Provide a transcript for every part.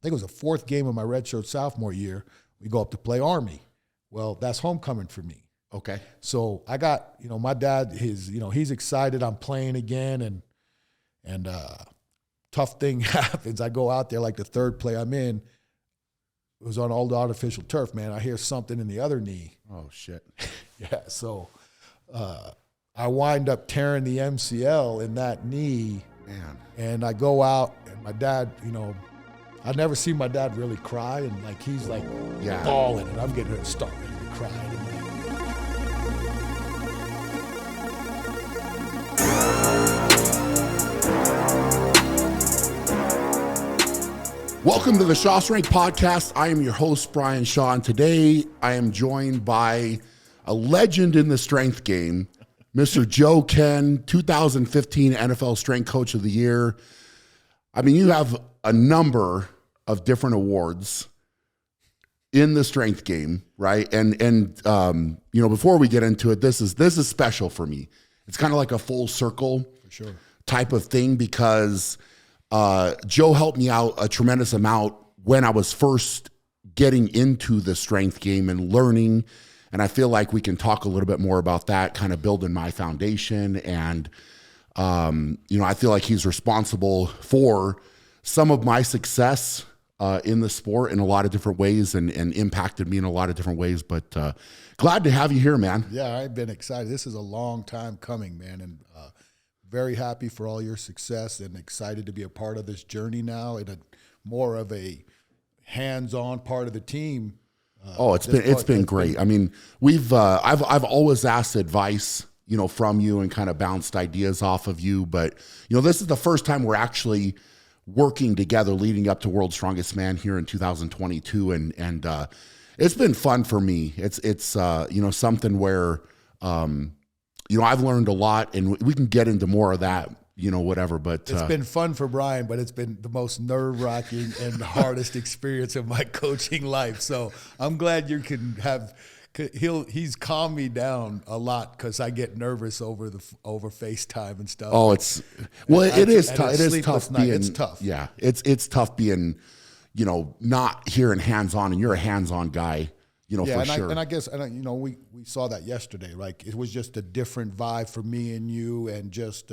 think it was the fourth game of my redshirt sophomore year. We go up to play Army. Well, that's homecoming for me. Okay. So I got, my dad, he's excited I'm playing again, and tough thing happens. I go out there like the third play I'm in. It was on all the artificial turf, man. I hear something in the other knee. Oh, shit. Yeah, so I wind up tearing the MCL in that knee. Man. And I go out, and my dad, I never see my dad really cry, and like he's like bawling, and I'm getting ready to start ready to cry. Welcome to the Shaw Strength Podcast. I am your host, Brian Shaw, and today I am joined by a legend in the strength game, Mr. Joe Kenn, 2015 NFL Strength Coach of the Year. I mean, you have a number of different awards in the strength game, right? And before we get into it, this is special for me. It's kind of like a full circle type of thing because Joe helped me out a tremendous amount when I was first getting into the strength game and learning. And I feel like we can talk a little bit more about that, kind of building my foundation. And, I feel like he's responsible for some of my success in the sport in a lot of different ways and impacted me in a lot of different ways. But glad to have you here, man. Yeah, I've been excited. This is a long time coming, man. And very happy for all your success and excited to be a part of this journey now in a more of a hands-on part of the team. It's been great. I mean, I've always asked advice, from you and kind of bounced ideas off of you, but this is the first time we're actually working together leading up to World's Strongest Man here in 2022, and it's been fun for me. It's something where I've learned a lot, and we can get into more of that, whatever. But it's been fun for Brian, but it's been the most nerve-wracking and hardest experience of my coaching life. So I'm glad you can have. He's calmed me down a lot because I get nervous over FaceTime and stuff. Oh, it is tough. It is tough being. It's tough. Yeah, it's tough being, not hearing hands-on, and you're a hands-on guy. For sure. I guess we saw that yesterday. Like it was just a different vibe for me and you, and just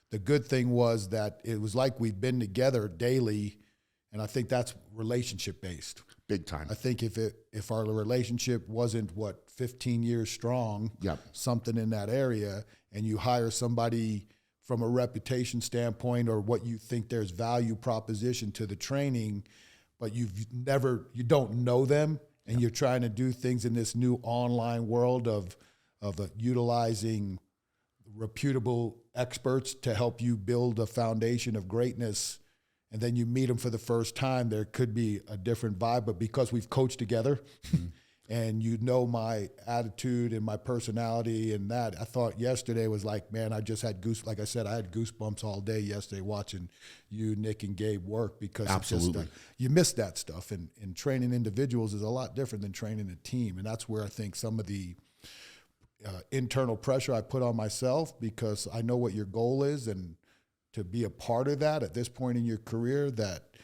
the good thing was that it was like we've been together daily, and I think that's relationship based. Big time. I think if our relationship wasn't 15 years strong, something in that area, and you hire somebody from a reputation standpoint or what you think there's value proposition to the training, but you don't know them. And you're trying to do things in this new online world of utilizing reputable experts to help you build a foundation of greatness, and then you meet them for the first time, there could be a different vibe. But because we've coached together and my attitude and my personality and that, I thought yesterday was like, man, I just had like I said, I had goosebumps all day yesterday watching you, Nick, and Gabe work because absolutely. It's just, you miss that stuff. And training individuals is a lot different than training a team. And that's where I think some of the internal pressure I put on myself, because I know what your goal is, and to be a part of that at this point in your career that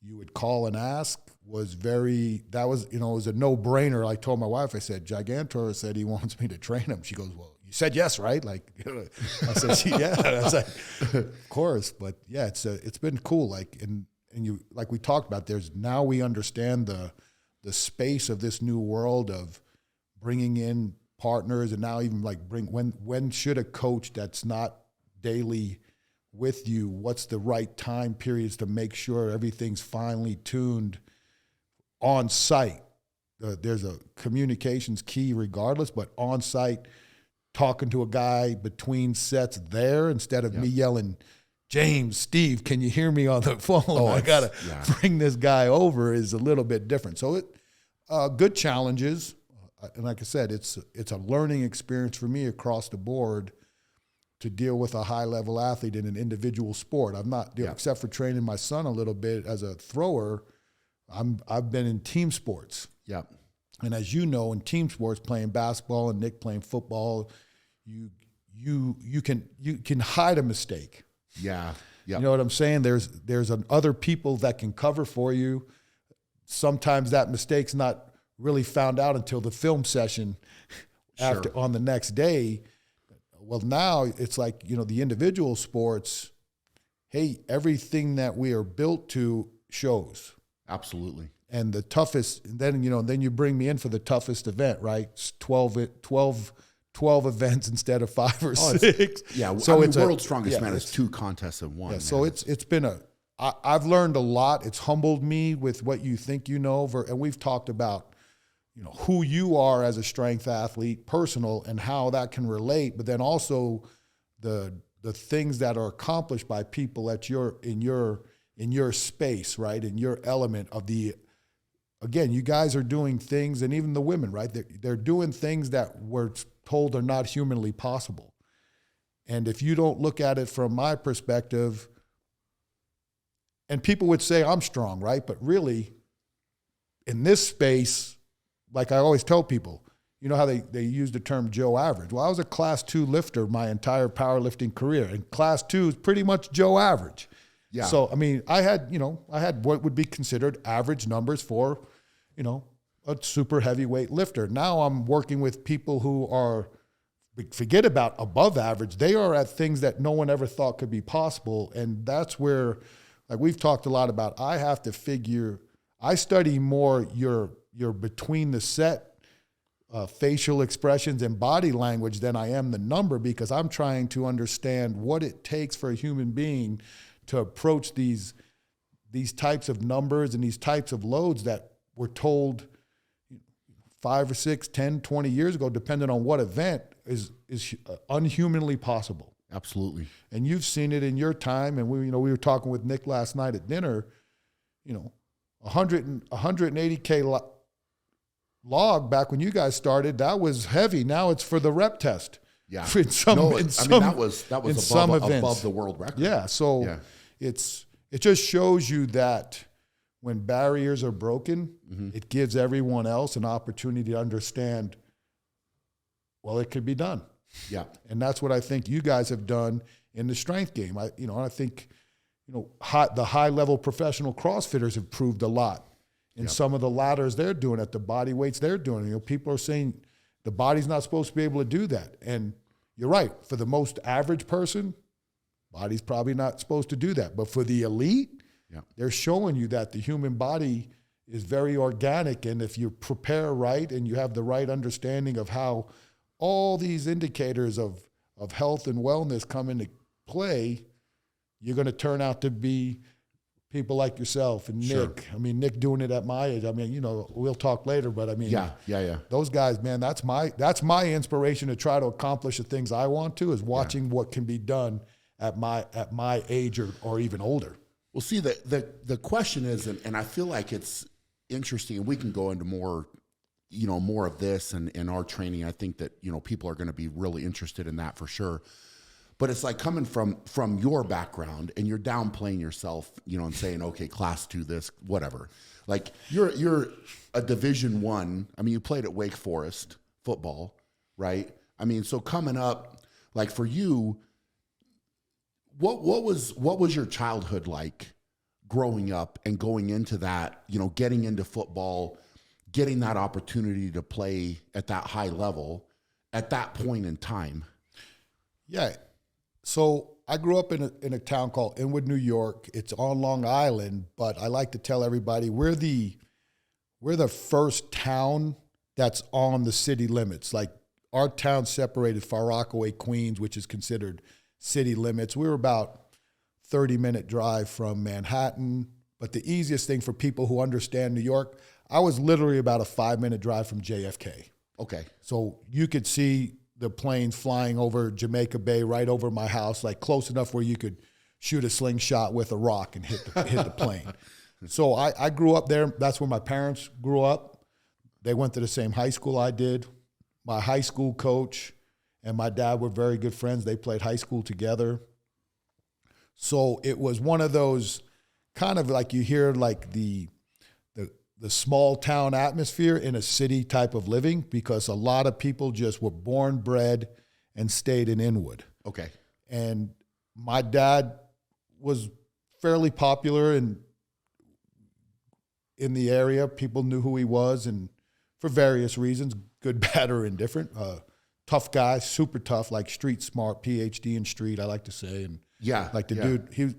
you would call and ask it was a no-brainer. I told my wife, I said, Gigantor said he wants me to train him. She goes, well, you said yes, right? Like, I said, yeah. I was like, of course. But yeah, it's been cool. Like, and you, like we talked about, now we understand the space of this new world of bringing in partners, and now even like when should a coach that's not daily with you, what's the right time periods to make sure everything's finely tuned on site. There's a communications key regardless, but on site, talking to a guy between sets there instead of me yelling, James, Steve, can you hear me on the phone? I got to bring this guy over is a little bit different. So good challenges. And like I said, it's a learning experience for me across the board to deal with a high-level athlete in an individual sport. I'm not, except for training my son a little bit as a thrower, I've been in team sports. Yeah. And as you know, in team sports, playing basketball and Nick playing football, you can hide a mistake. Yeah. Yep. You know what I'm saying? There's other people that can cover for you. Sometimes that mistake's not really found out until the film session after on the next day. Well, now it's like, the individual sports, hey, everything that we are built to shows. Absolutely. And the toughest, then you bring me in for the toughest event, right? It's 12 events instead of 5 or 6. Yeah, so it's World's Strongest Man is 2 contests in one. Yeah, so it's been I've learned a lot. It's humbled me with what you think you know, and we've talked about who you are as a strength athlete, personal, and how that can relate, but then also the things that are accomplished by people in your space, right? In your element of again, you guys are doing things, and even the women, right? They're doing things that we're told are not humanly possible. And if you don't look at it from my perspective, and people would say I'm strong, right? But really, in this space, like I always tell people, you know how they use the term Joe Average. Well, I was a Class 2 lifter my entire powerlifting career, and Class 2 is pretty much Joe Average. Yeah. So, I mean, I had what would be considered average numbers for, a super heavyweight lifter. Now I'm working with people who are, forget about above average, they are at things that no one ever thought could be possible. And that's where, like we've talked a lot about, I study more your between the set facial expressions and body language than I am the number, because I'm trying to understand what it takes for a human being to approach these types of numbers and these types of loads that were told 5 or 6, 10, 20 years ago, depending on what event, is unhumanly possible. Absolutely. And you've seen it in your time. And we were talking with Nick last night at dinner, 180K log back when you guys started, that was heavy. Now it's for the rep test. Yeah. That was above the world record. Yeah. So it just shows you that when barriers are broken, it gives everyone else an opportunity to understand, well, it could be done. Yeah. And that's what I think you guys have done in the strength game. I think, the high level professional CrossFitters have proved a lot in some of the ladders they're doing, at the body weights they're doing. People are saying the body's not supposed to be able to do that. And you're right. For the most average person, body's probably not supposed to do that. But for the elite, they're showing you that the human body is very organic. And if you prepare right and you have the right understanding of how all these indicators of health and wellness come into play, you're going to turn out to be people like yourself and Nick. Sure. I mean, Nick doing it at my age. I mean, we'll talk later, but I mean, those guys, man, that's my inspiration to try to accomplish the things I want to, is watching what can be done at my age or even older. Well, see, the question is, and I feel like it's interesting, and we can go into more of this and our training. I think that, people are going to be really interested in that for sure. But it's like coming from your background, and you're downplaying yourself, and saying, okay, Class 2 this, whatever. Like you're a Division I. I mean, you played at Wake Forest football, right? I mean, so coming up, like for you, what was your childhood like growing up and going into that, getting into football, getting that opportunity to play at that high level at that point in time? Yeah. So I grew up in a town called Inwood, New York. It's on Long Island, but I like to tell everybody we're the first town that's on the city limits. Like, our town separated Far Rockaway, Queens, which is considered city limits. We were about 30-minute drive from Manhattan, but the easiest thing for people who understand New York, I was literally about a 5-minute drive from JFK. Okay. So you could see the planes flying over Jamaica Bay right over my house, like close enough where you could shoot a slingshot with a rock and hit the plane. So I grew up there. That's where my parents grew up. They went to the same high school I did. My high school coach and my dad were very good friends. They played high school together. So it was one of those kind of like you hear like the small town atmosphere in a city type of living, because a lot of people just were born, bred, and stayed in Inwood. Okay. And my dad was fairly popular in the area. People knew who he was, and for various reasons, good, bad, or indifferent. Tough guy, super tough, like street smart, PhD in street, I like to say. And like the dude,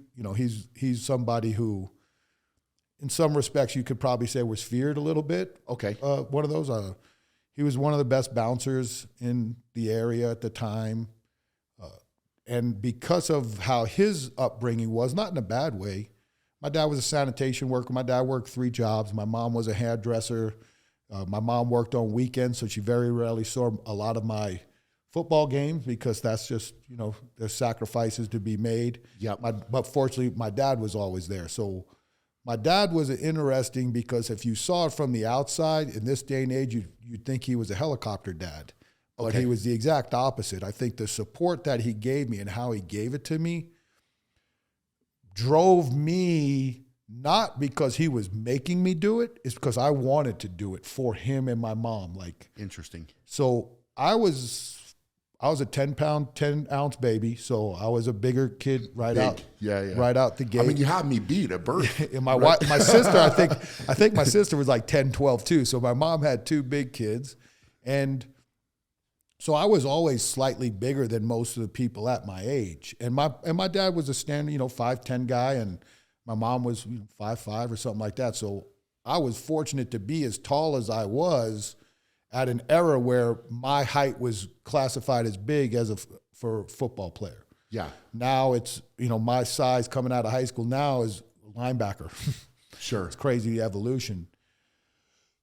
he's somebody who, in some respects, you could probably say was feared a little bit. Okay. One of those. He was one of the best bouncers in the area at the time. And because of how his upbringing was, not in a bad way, my dad was a sanitation worker. My dad worked 3 jobs. My mom was a hairdresser. My mom worked on weekends, so she very rarely saw a lot of my football games because that's just, there's sacrifices to be made. Yep. But fortunately, my dad was always there. So my dad was interesting because if you saw it from the outside, in this day and age, you'd think he was a helicopter dad. But he was the exact opposite. I think the support that he gave me and how he gave it to me drove me, not because he was making me do it, it's because I wanted to do it for him and my mom. Interesting. So I was a 10-ounce baby, so I was a bigger kid right out the gate. I mean, you had me beat at birth. And my sister, I think my sister was like 10, 12 too. So my mom had 2 big kids, and so I was always slightly bigger than most of the people at my age. And my dad was a standard, 5'10" guy, and my mom was 5'5" or something like that. So I was fortunate to be as tall as I was at an era where my height was classified as big for a football player. Yeah. Now it's, my size coming out of high school now is linebacker. Sure. It's crazy, the evolution.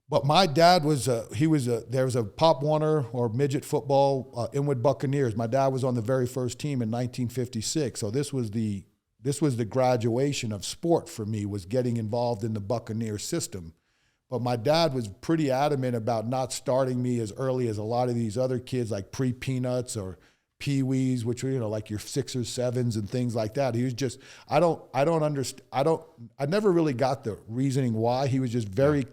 But my dad there was a Pop Warner or midget football, Inwood Buccaneers. My dad was on the very first team in 1956. So this was the graduation of sport for me, was getting involved in the Buccaneer system. But my dad was pretty adamant about not starting me as early as a lot of these other kids, like pre-peanuts or pee-wees, which were, like your 6s or 7s and things like that. He was just, I never really got the reasoning why. He was just very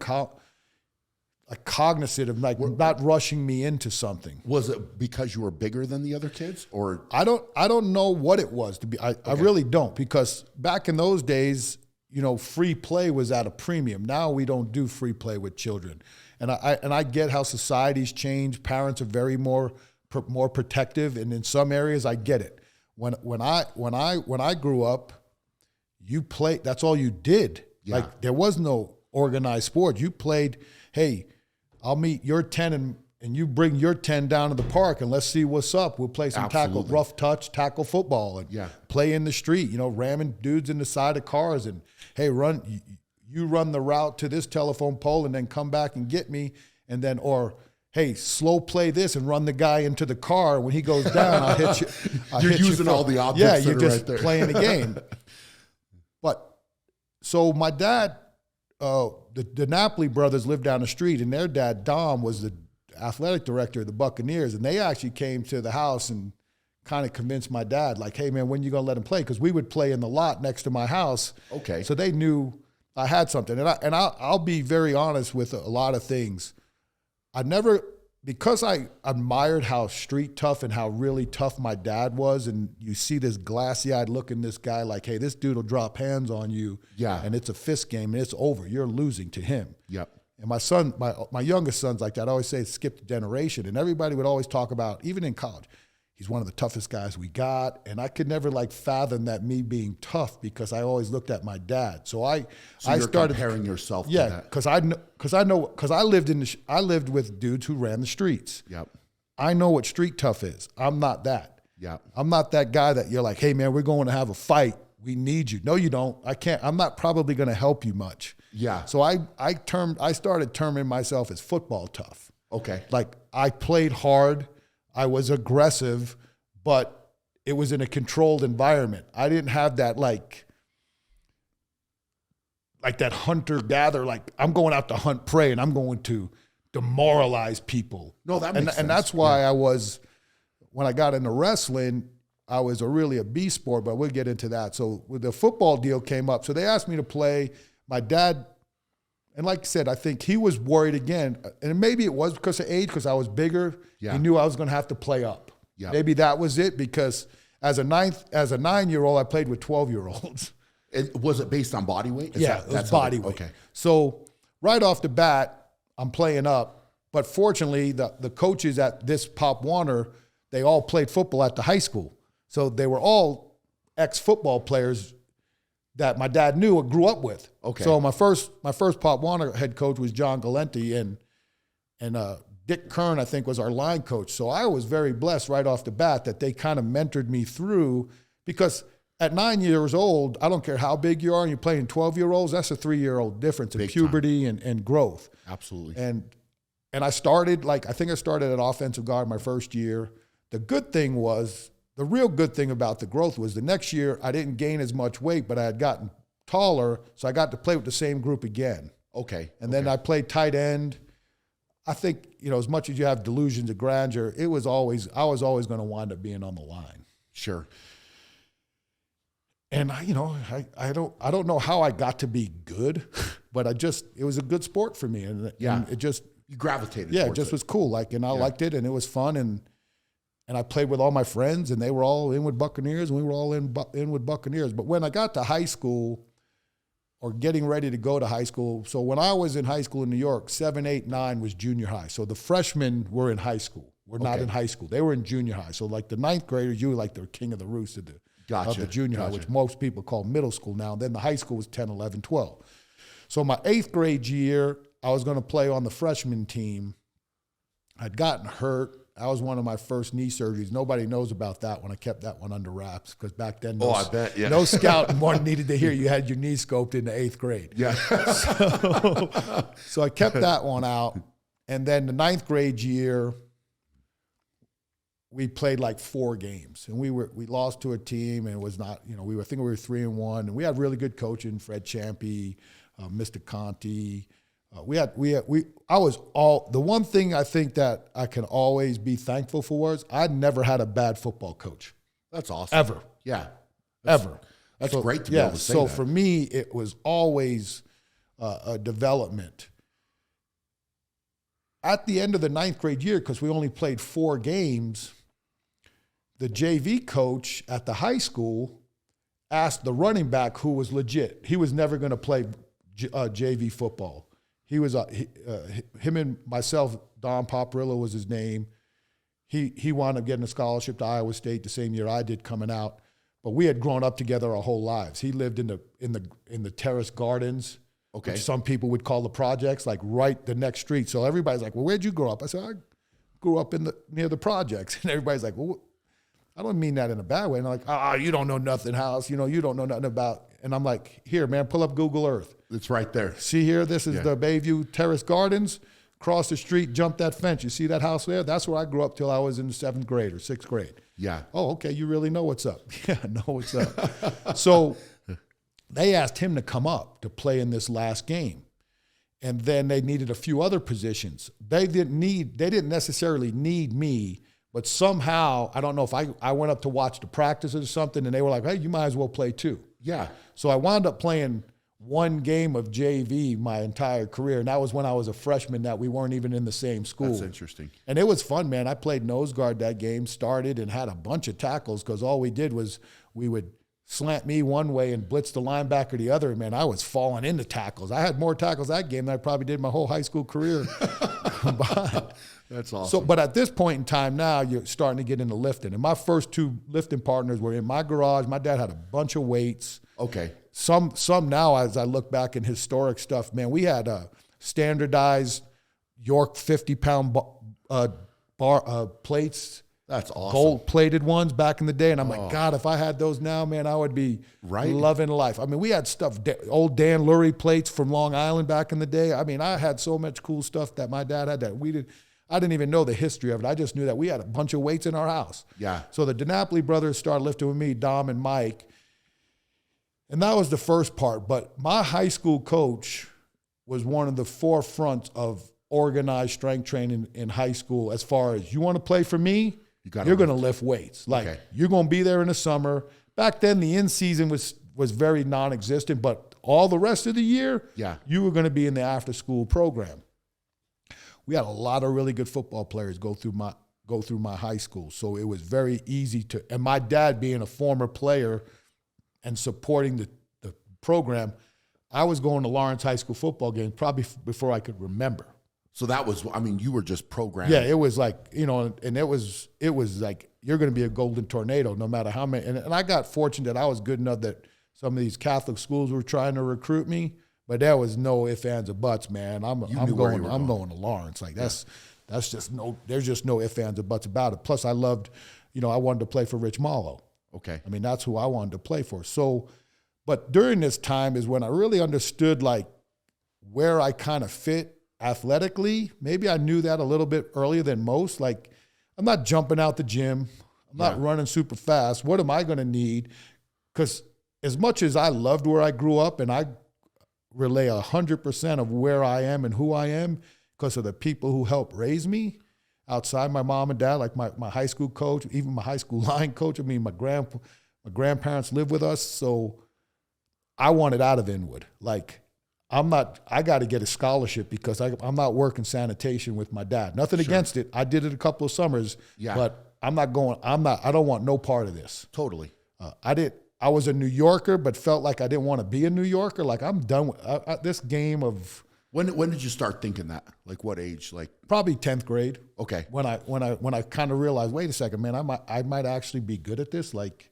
cognizant of not rushing me into something. Was it because you were bigger than the other kids, or? I don't know what it was to be. I really don't, because back in those days, free play was at a premium. Now we don't do free play with children, and I get how society's changed. Parents are very more protective, and in some areas I get it. When I grew up, you played. That's all you did. Yeah. Like, there was no organized sport. You played. Hey, I'll meet your 10 and you bring your 10 down to the park and let's see what's up. We'll play some tackle, rough touch, tackle football, and play in the street, ramming dudes in the side of cars, and hey, you run the route to this telephone pole and then come back and get me, and then, or hey, slow play this and run the guy into the car. When he goes down, I'll hit you. You're using all the objects. Yeah, you're just right there. playing a game. But so my dad, the Napoli brothers lived down the street, and their dad, Dom, was the athletic director of the Buccaneers, and they actually came to the house and kind of convinced my dad, like, hey, man, when you going to let him play? Because we would play in the lot next to my house. Okay. So they knew I had something. And I'll be very honest with a lot of things. Because I admired how street tough and how really tough my dad was, and you see this glassy-eyed look in this guy like, hey, this dude will drop hands on you, and it's a fist game, and it's over. You're losing to him. Yep. And my son, my youngest son's like that. I always say it skipped a generation, and everybody would always talk about, even in college, he's one of the toughest guys we got, and I could never fathom that me being tough because I always looked at my dad. So I started comparing yourself to that. because I lived with dudes who ran the streets. Yep. I know what street tough is. I'm not that. Yep. I'm not that guy that you're like, hey man, we're going to have a fight. We need you. No, you don't. I can't. I'm not probably going to help you much. Yeah. So I started terming myself as football tough. Okay. Like, I played hard. I was aggressive, but it was in a controlled environment. I didn't have that like that hunter-gatherer, like I'm going out to hunt prey and I'm going to demoralize people. No, that makes sense. And that's why I was, when I got into wrestling, I was really a B sport, but we'll get into that. So when the football deal came up, so they asked me to play. My dad, and like I said, I think he was worried again, and maybe it was because of age, because I was bigger. Yeah. He knew I was going to have to play up. Yeah. Maybe that was it, because As a 9-year-old, I played with 12-year-olds. Was it based on body weight? That's body weight. Okay. So right off the bat, I'm playing up. But fortunately, the coaches at this Pop Warner, they all played football at the high school. So they were all ex-football players that my dad knew or grew up with. Okay. So my first Pop Warner head coach was John Galenti, and Dick Kern, I think, was our line coach. So I was very blessed right off the bat that they kind of mentored me through, because at 9 years old, I don't care how big you are and you're playing 12-year-olds, that's a 3-year-old difference in puberty and growth. Absolutely. And I started, I think I started at offensive guard my first year. The real good thing about the growth was the next year I didn't gain as much weight, but I had gotten taller, so I got to play with the same group again. Okay. And then I played tight end. I think, as much as you have delusions of grandeur, I was always going to wind up being on the line. Sure. And I don't know how I got to be good, but it was a good sport for me, and it just, you gravitated. Yeah, it just was cool. And I liked it, and it was fun, and I played with all my friends, and they were all in with Buccaneers, and we were all in with Buccaneers. But when I got to high school, or getting ready to go to high school, so when I was in high school in New York, 7, 8, 9 was junior high. So the freshmen were in high school. We're not in high school. They were in junior high. So the ninth graders, you were like the king of the roost of the junior high, which most people call middle school now. Then the high school was 10, 11, 12. So my 8th grade year, I was going to play on the freshman team. I'd gotten hurt. That was one of my first knee surgeries. Nobody knows about that one. I kept that one under wraps because back then, I bet, yeah. No scout needed to hear you had your knee scoped in the 8th grade. Yeah. So I kept that one out. And then the 9th grade year, we played 4 games, and we lost to a team, and it was not, I think we were 3-1, and we had really good coaching, Fred Champy, Mr. Conti. The one thing I think that I can always be thankful for is I'd never had a bad football coach. That's awesome. Ever. Yeah. Ever. That's great to be able to say that. So for me, it was always a development. At the end of the 9th grade year, because we only played 4 games, the JV coach at the high school asked the running back who was legit. He was never going to play JV football. He was him and myself. Don Poprillo was his name. He wound up getting a scholarship to Iowa State the same year I did coming out. But we had grown up together our whole lives. He lived in the Terrace Gardens, which some people would call the projects, right the next street. So everybody's like, "Well, where'd you grow up?" I said, "I grew up near the projects." And everybody's like, "Well, I don't mean that in a bad way." And I'm like, you don't know nothing, House. You don't know nothing about. And I'm like, "Here, man, pull up Google Earth. It's right there. See here, this is the Bayview Terrace Gardens. Cross the street, jump that fence. You see that house there? That's where I grew up till I was in the 7th grade or 6th grade." Yeah. "Oh, okay, you really know what's up." Yeah, I know what's up. So they asked him to come up to play in this last game. And then they needed a few other positions. They didn't necessarily need me, but somehow, I don't know if I went up to watch the practices or something, and they were like, "Hey, you might as well play too." Yeah. So I wound up playing 1 game of JV my entire career, and that was when I was a freshman that we weren't even in the same school. That's interesting. And it was fun, man. I played nose guard that game, started and had a bunch of tackles because all we did was we would slant me one way and blitz the linebacker the other. Man, I was falling into tackles. I had more tackles that game than I probably did my whole high school career combined. That's awesome. So, but at this point in time now, you're starting to get into lifting. And my first 2 lifting partners were in my garage. My dad had a bunch of weights. Okay. Some now, as I look back in historic stuff, man, we had standardized York 50-pound plates. That's awesome. Gold-plated ones back in the day. And I'm like, God, if I had those now, man, I would be loving life. I mean, we had stuff, old Dan Lurie plates from Long Island back in the day. I mean, I had so much cool stuff that my dad had that I didn't even know the history of it. I just knew that we had a bunch of weights in our house. Yeah. So the DiNapoli brothers started lifting with me, Dom and Mike. And that was the first part. But my high school coach was one of the forefronts of organized strength training in high school as far as you want to play for me, you're going to lift weights. You're going to be there in the summer. Back then, the in-season was very non-existent, but all the rest of the year, you were going to be in the after-school program. We had a lot of really good football players go through go through my high school. So it was very easy and my dad being a former player and supporting the program, I was going to Lawrence High School football games probably before I could remember. So that was, I mean, you were just programmed. Yeah, it was like, and it was like, you're going to be a golden tornado no matter how many. And I got fortunate that I was good enough that some of these Catholic schools were trying to recruit me, but there was no ifs, ands, or buts, man. I'm going to Lawrence. Like that's just there's just no ifs, ands, or buts about it. Plus I loved, I wanted to play for Rich Marlowe. Okay. I mean, that's who I wanted to play for. So, but during this time is when I really understood like where I kind of fit athletically. Maybe I knew that a little bit earlier than most. Like, I'm not jumping out the gym. I'm not running super fast. What am I going to need? Because as much as I loved where I grew up, and I relay 100% of where I am and who I am because of the people who helped raise me outside my mom and dad, like my high school coach, even my high school line coach. I mean, my grandparents lived with us, so I wanted out of Inwood. Like, I got to get a scholarship because I'm not working sanitation with my dad. Nothing against it. I did it a couple of summers, but I don't want no part of this. Totally. I was a New Yorker, but felt like I didn't want to be a New Yorker. Like, I'm done with this game of. When did you start thinking that? Like, what age? Like, probably 10th grade. Okay. When I kind of realized, wait a second, man, I might actually be good at this. Like,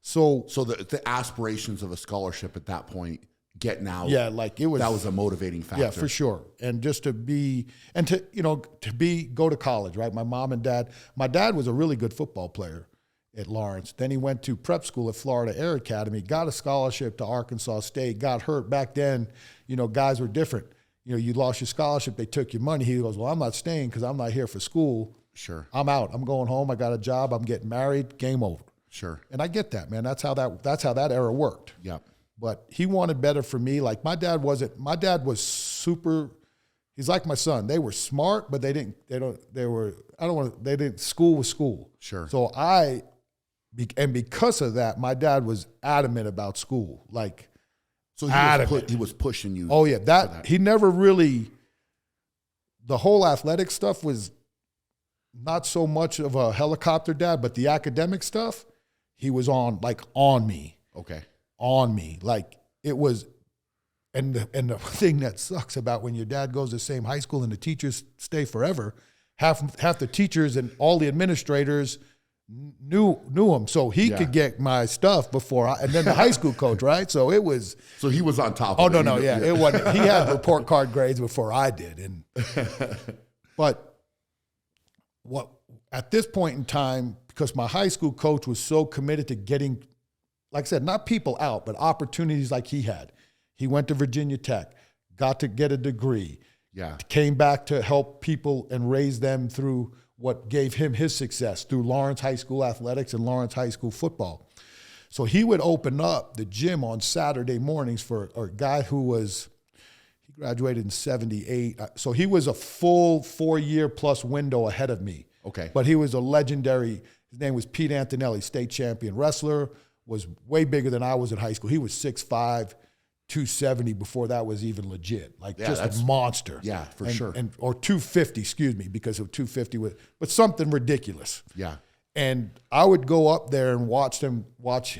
so the aspirations of a scholarship at that point, getting out. Yeah, like it was. That was a motivating factor. Yeah, for sure. And just to go to college, right? My dad was a really good football player at Lawrence. Then he went to prep school at Florida Air Academy, got a scholarship to Arkansas State, got hurt. Back then, guys were different. You lost your scholarship, they took your money. He goes, well, I'm not staying because I'm not here for school. Sure. I'm out. I'm going home. I got a job. I'm getting married. Game over. Sure. And I get that, man. That's how that era worked. Yeah. But he wanted better for me. Like, my dad was super, he's like my son. They were smart, but school was school. Sure. So because of that, my dad was adamant about school. Like, so he was pushing you. Oh yeah, that he never really, the whole athletic stuff was not so much of a helicopter dad, but the academic stuff, he was on me. Okay. On me. Like, it was, and the thing that sucks about when your dad goes to the same high school and the teachers stay forever, half the teachers and all the administrators knew him, so he could get my stuff before and then the high school coach, right? So it was. So he was on top of it. It wasn't. He had report card grades before I did, but what at this point in time, because my high school coach was so committed to getting, like I said, not people out, but opportunities like he had. He went to Virginia Tech, got to get a degree, came back to help people and raise them through what gave him his success through Lawrence High School athletics and Lawrence High School football. So he would open up the gym on Saturday mornings for a guy he graduated in 78. So he was a full 4-year plus window ahead of me. Okay. But he was a legendary, his name was Pete Antonelli, state champion wrestler, was way bigger than I was in high school. He was 6'5", 270 before that was even legit. Like, just a monster. Yeah, for sure. Or 250, excuse me, because of 250 but something ridiculous. Yeah. And I would go up there and watch, and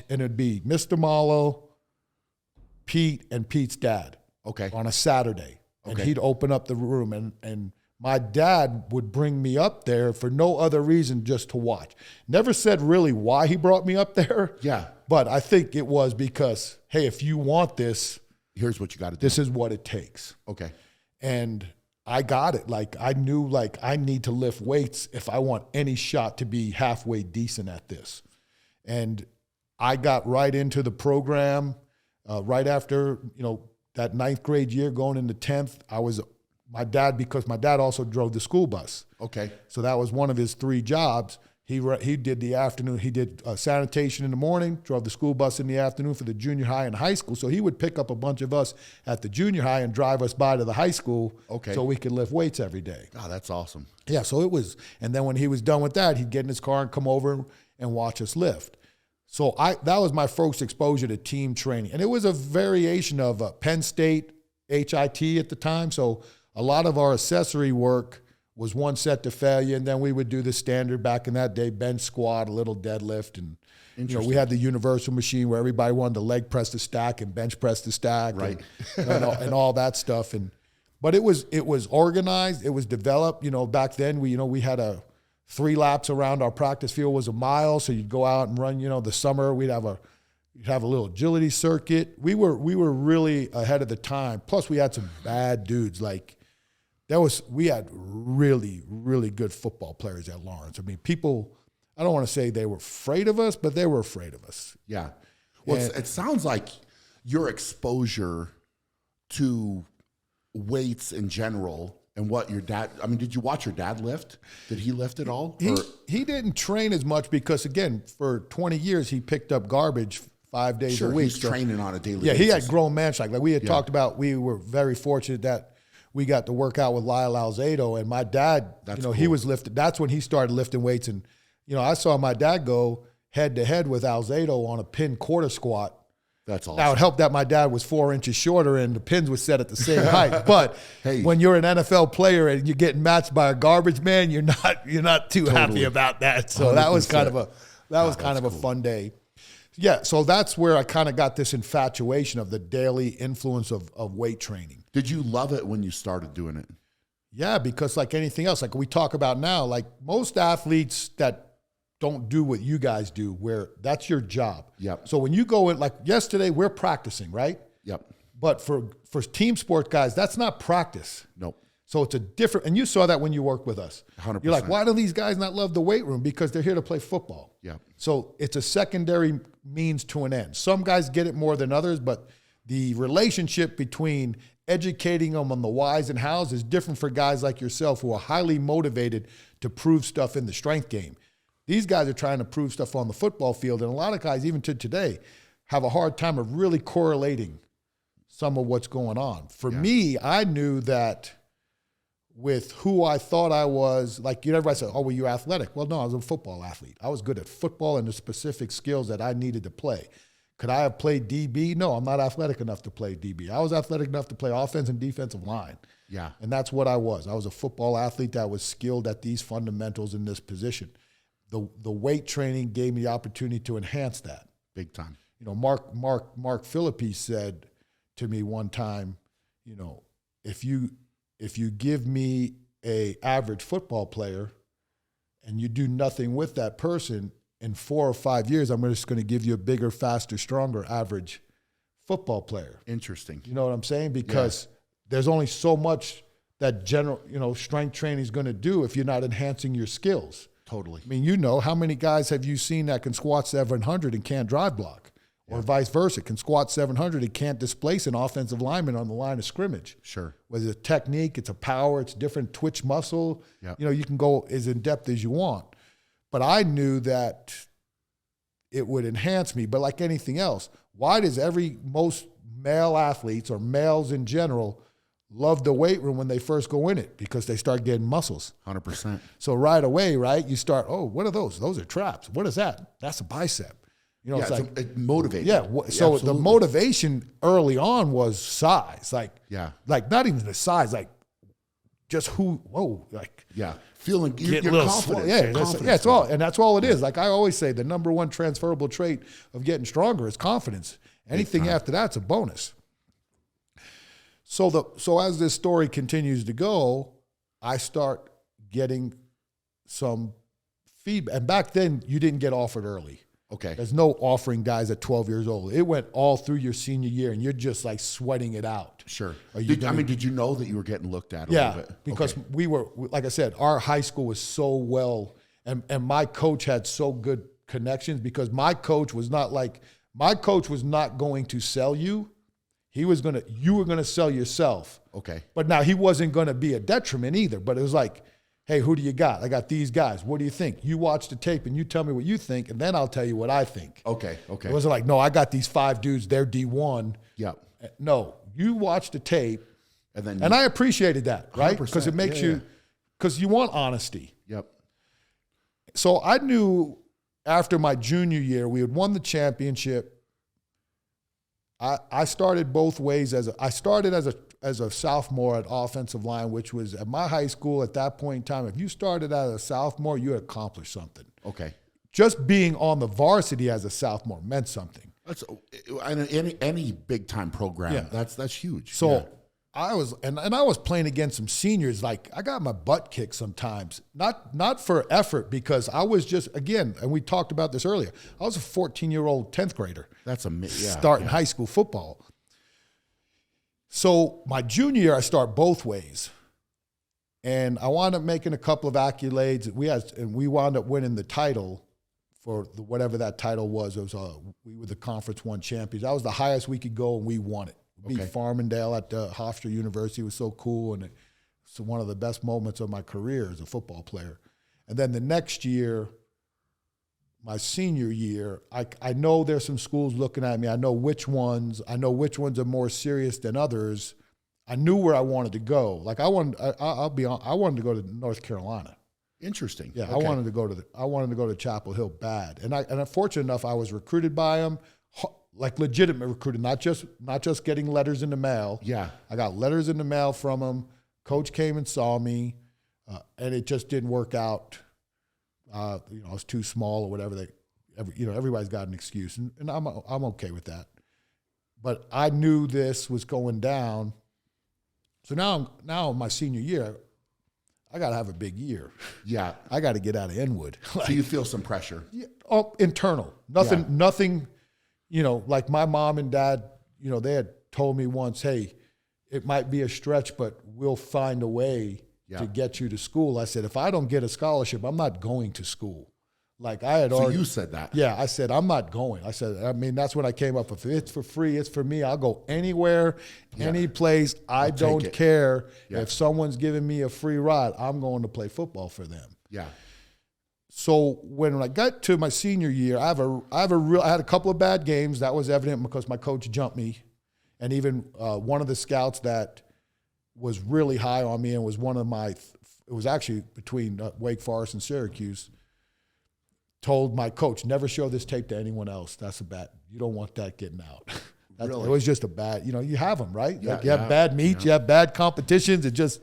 it'd be Mr. Marlowe, Pete, and Pete's dad. Okay. On a Saturday. And he'd open up the room, and my dad would bring me up there for no other reason, just to watch. Never said really why he brought me up there. Yeah. But I think it was because, hey, if you want this, here's what you got to do. This is what it takes. Okay. And I got it. Like, I knew, like, I need to lift weights if I want any shot to be halfway decent at this. And I got right into the program right after, that 9th grade year going into 10th. Because my dad also drove the school bus. Okay. So that was one of his 3 jobs. He did the afternoon. He did sanitation in the morning, drove the school bus in the afternoon for the junior high and high school. So he would pick up a bunch of us at the junior high and drive us by to the high school so we could lift weights every day. God, that's awesome. Yeah, so it was. And then when he was done with that, he'd get in his car and come over and watch us lift. So that was my first exposure to team training. And it was a variation of Penn State HIT at the time. So a lot of our accessory work was one set to failure, and then we would do the standard back in that day, bench squat, a little deadlift, and we had the universal machine where everybody wanted to leg press the stack and bench press the stack, right, and all that stuff. But it was organized, it was developed. Back then we had 3 laps around our practice field was a mile, so you'd go out and run. The summer we'd have a little agility circuit. We were really ahead of the time. Plus we had some bad dudes we had really, really good football players at Lawrence. I mean, people, I don't want to say they were afraid of us, but they were afraid of us. Yeah. Well, it sounds like your exposure to weights in general and what your dad, I mean, did you watch your dad lift? Did he lift at all? He didn't train as much because, again, for 20 years, he picked up garbage 5 days a week. He's training on a daily basis. Yeah, he had grown man strength. Like we had talked about, we were very fortunate that we got to work out with Lyle Alzado, and my dad, cool. He was lifting. That's when he started lifting weights. And, I saw my dad go head to head with Alzado on a pin quarter squat. That's awesome. Now, it helped that my dad was 4 inches shorter and the pins were set at the same height. But when you're an NFL player and you're getting matched by a garbage man, you're not too happy about that. So 100%. that was kind of a fun day. Yeah, so that's where I kind of got this infatuation of the daily influence of weight training. Did you love it when you started doing it? Yeah, because like anything else, like we talk about now, like most athletes that don't do what you guys do, where that's your job. Yep. So when you go in, like yesterday, we're practicing, right? Yep. But for team sport guys, that's not practice. Nope. So it's a different, and you saw that when you worked with us. 100%. You're like, why do these guys not love the weight room? Because they're here to play football. Yeah. So it's a secondary means to an end. Some guys get it more than others, but the relationship between educating them on the whys and hows is different for guys like yourself who are highly motivated to prove stuff in the strength game. These guys are trying to prove stuff on the football field, and a lot of guys, even to today, have a hard time of really correlating some of what's going on. For me, I knew that with who I thought I was, like everybody said, oh, well, you're athletic. Well, no, I was a football athlete. I was good at football and the specific skills that I needed to play. Could I have played DB? No, I'm not athletic enough to play DB. I was athletic enough to play offense and defensive line. Yeah. And that's what I was. I was a football athlete that was skilled at these fundamentals in this position. The weight training gave me the opportunity to enhance that. Big time. Mark Philippi said to me one time, if you give me a average football player and you do nothing with that person, in 4 or 5 years, I'm just going to give you a bigger, faster, stronger average football player. Interesting. You know what I'm saying? Because there's only so much that general, strength training is going to do if you're not enhancing your skills. Totally. I mean, how many guys have you seen that can squat 700 and can't drive block? Or vice versa, can squat 700 and can't displace an offensive lineman on the line of scrimmage. Sure. Whether it's a technique, it's a power, it's different twitch muscle. Yep. You can go as in depth as you want. But I knew that it would enhance me. But like anything else, why does most male athletes or males in general love the weight room when they first go in it? Because they start getting muscles. 100%. So right away, right, you start, oh, what are those? Those are traps. What is that? That's a bicep. It's like it motivates. Yeah. So the motivation early on was size. Like not even the size, like just feeling your confidence. It's all, and that's all it is. Like I always say, the number one transferable trait of getting stronger is confidence. Anything after that's a bonus. So as this story continues to go, I start getting some feedback. And back then, you didn't get offered early. Okay. There's no offering guys at 12 years old. It went all through your senior year, and you're just like sweating it out. Sure. Did you know that you were getting looked at a little bit? Because we were, like I said, our high school was so well, and my coach had so good connections because my coach was not going to sell you. You were going to sell yourself. Okay. But now he wasn't going to be a detriment either. But it was like, hey, who do you got? I got these guys. What do you think? You watch the tape and you tell me what you think, and then I'll tell you what I think. Okay. It wasn't like, no, I got these 5 dudes, they're D1. Yeah. No, you watch the tape, and I appreciated that, right? Because it makes because you want honesty. Yep. So I knew after my junior year, we had won the championship. I started both ways. I started as as a sophomore at offensive line, which was at my high school at that point in time, if you started as a sophomore, you had accomplished something. Okay. Just being on the varsity as a sophomore meant something. That's any big time program. That's huge. So I was and I was playing against some seniors. Like I got my butt kicked sometimes, not for effort, because I was just, again, and we talked about this earlier, I was a 14-year-old 10th grader. That's starting high school football. So my junior year, I start both ways, and I wound up making a couple of accolades. We wound up winning the title for whatever that title was. It was we were the Conference 1 champions. That was the highest we could go, and we won it. Beat Farmingdale at Hofstra University. It was so cool, and it's one of the best moments of my career as a football player. And then the next year, my senior year, I know there's some schools looking at me. I know which ones are more serious than others. I knew where I wanted to go. Like I wanted to go to North Carolina. Interesting. Yeah, okay. I wanted to go to Chapel Hill bad, and I'm fortunate enough I was recruited by them, like legitimate recruited, not just getting letters in the mail. Yeah, I got letters in the mail from them. Coach came and saw me, and it just didn't work out. I was too small or whatever. Everybody's got an excuse, and I'm okay with that. But I knew this was going down, so now my senior year, I got to have a big year. Yeah. I got to get out of Inwood. So you feel some pressure? Yeah, internal. Nothing, like my mom and dad, they had told me once, hey, it might be a stretch, but we'll find a way to get you to school. I said, if I don't get a scholarship, I'm not going to school. Like I had already. So you said that? Yeah, I said, I'm not going. That's when I came up with, it's for free, it's for me. I'll go anywhere, any place. I don't care if someone's giving me a free ride. I'm going to play football for them. Yeah. So when I got to my senior year, I had a couple of bad games. That was evident because my coach jumped me, and even one of the scouts that was really high on me and was one of my. It was actually between Wake Forest and Syracuse. Told my coach, never show this tape to anyone else. That's you don't want that getting out. Really? It was just a bad, you have them, right? Yeah, like you have bad meets, you have bad competitions. It just,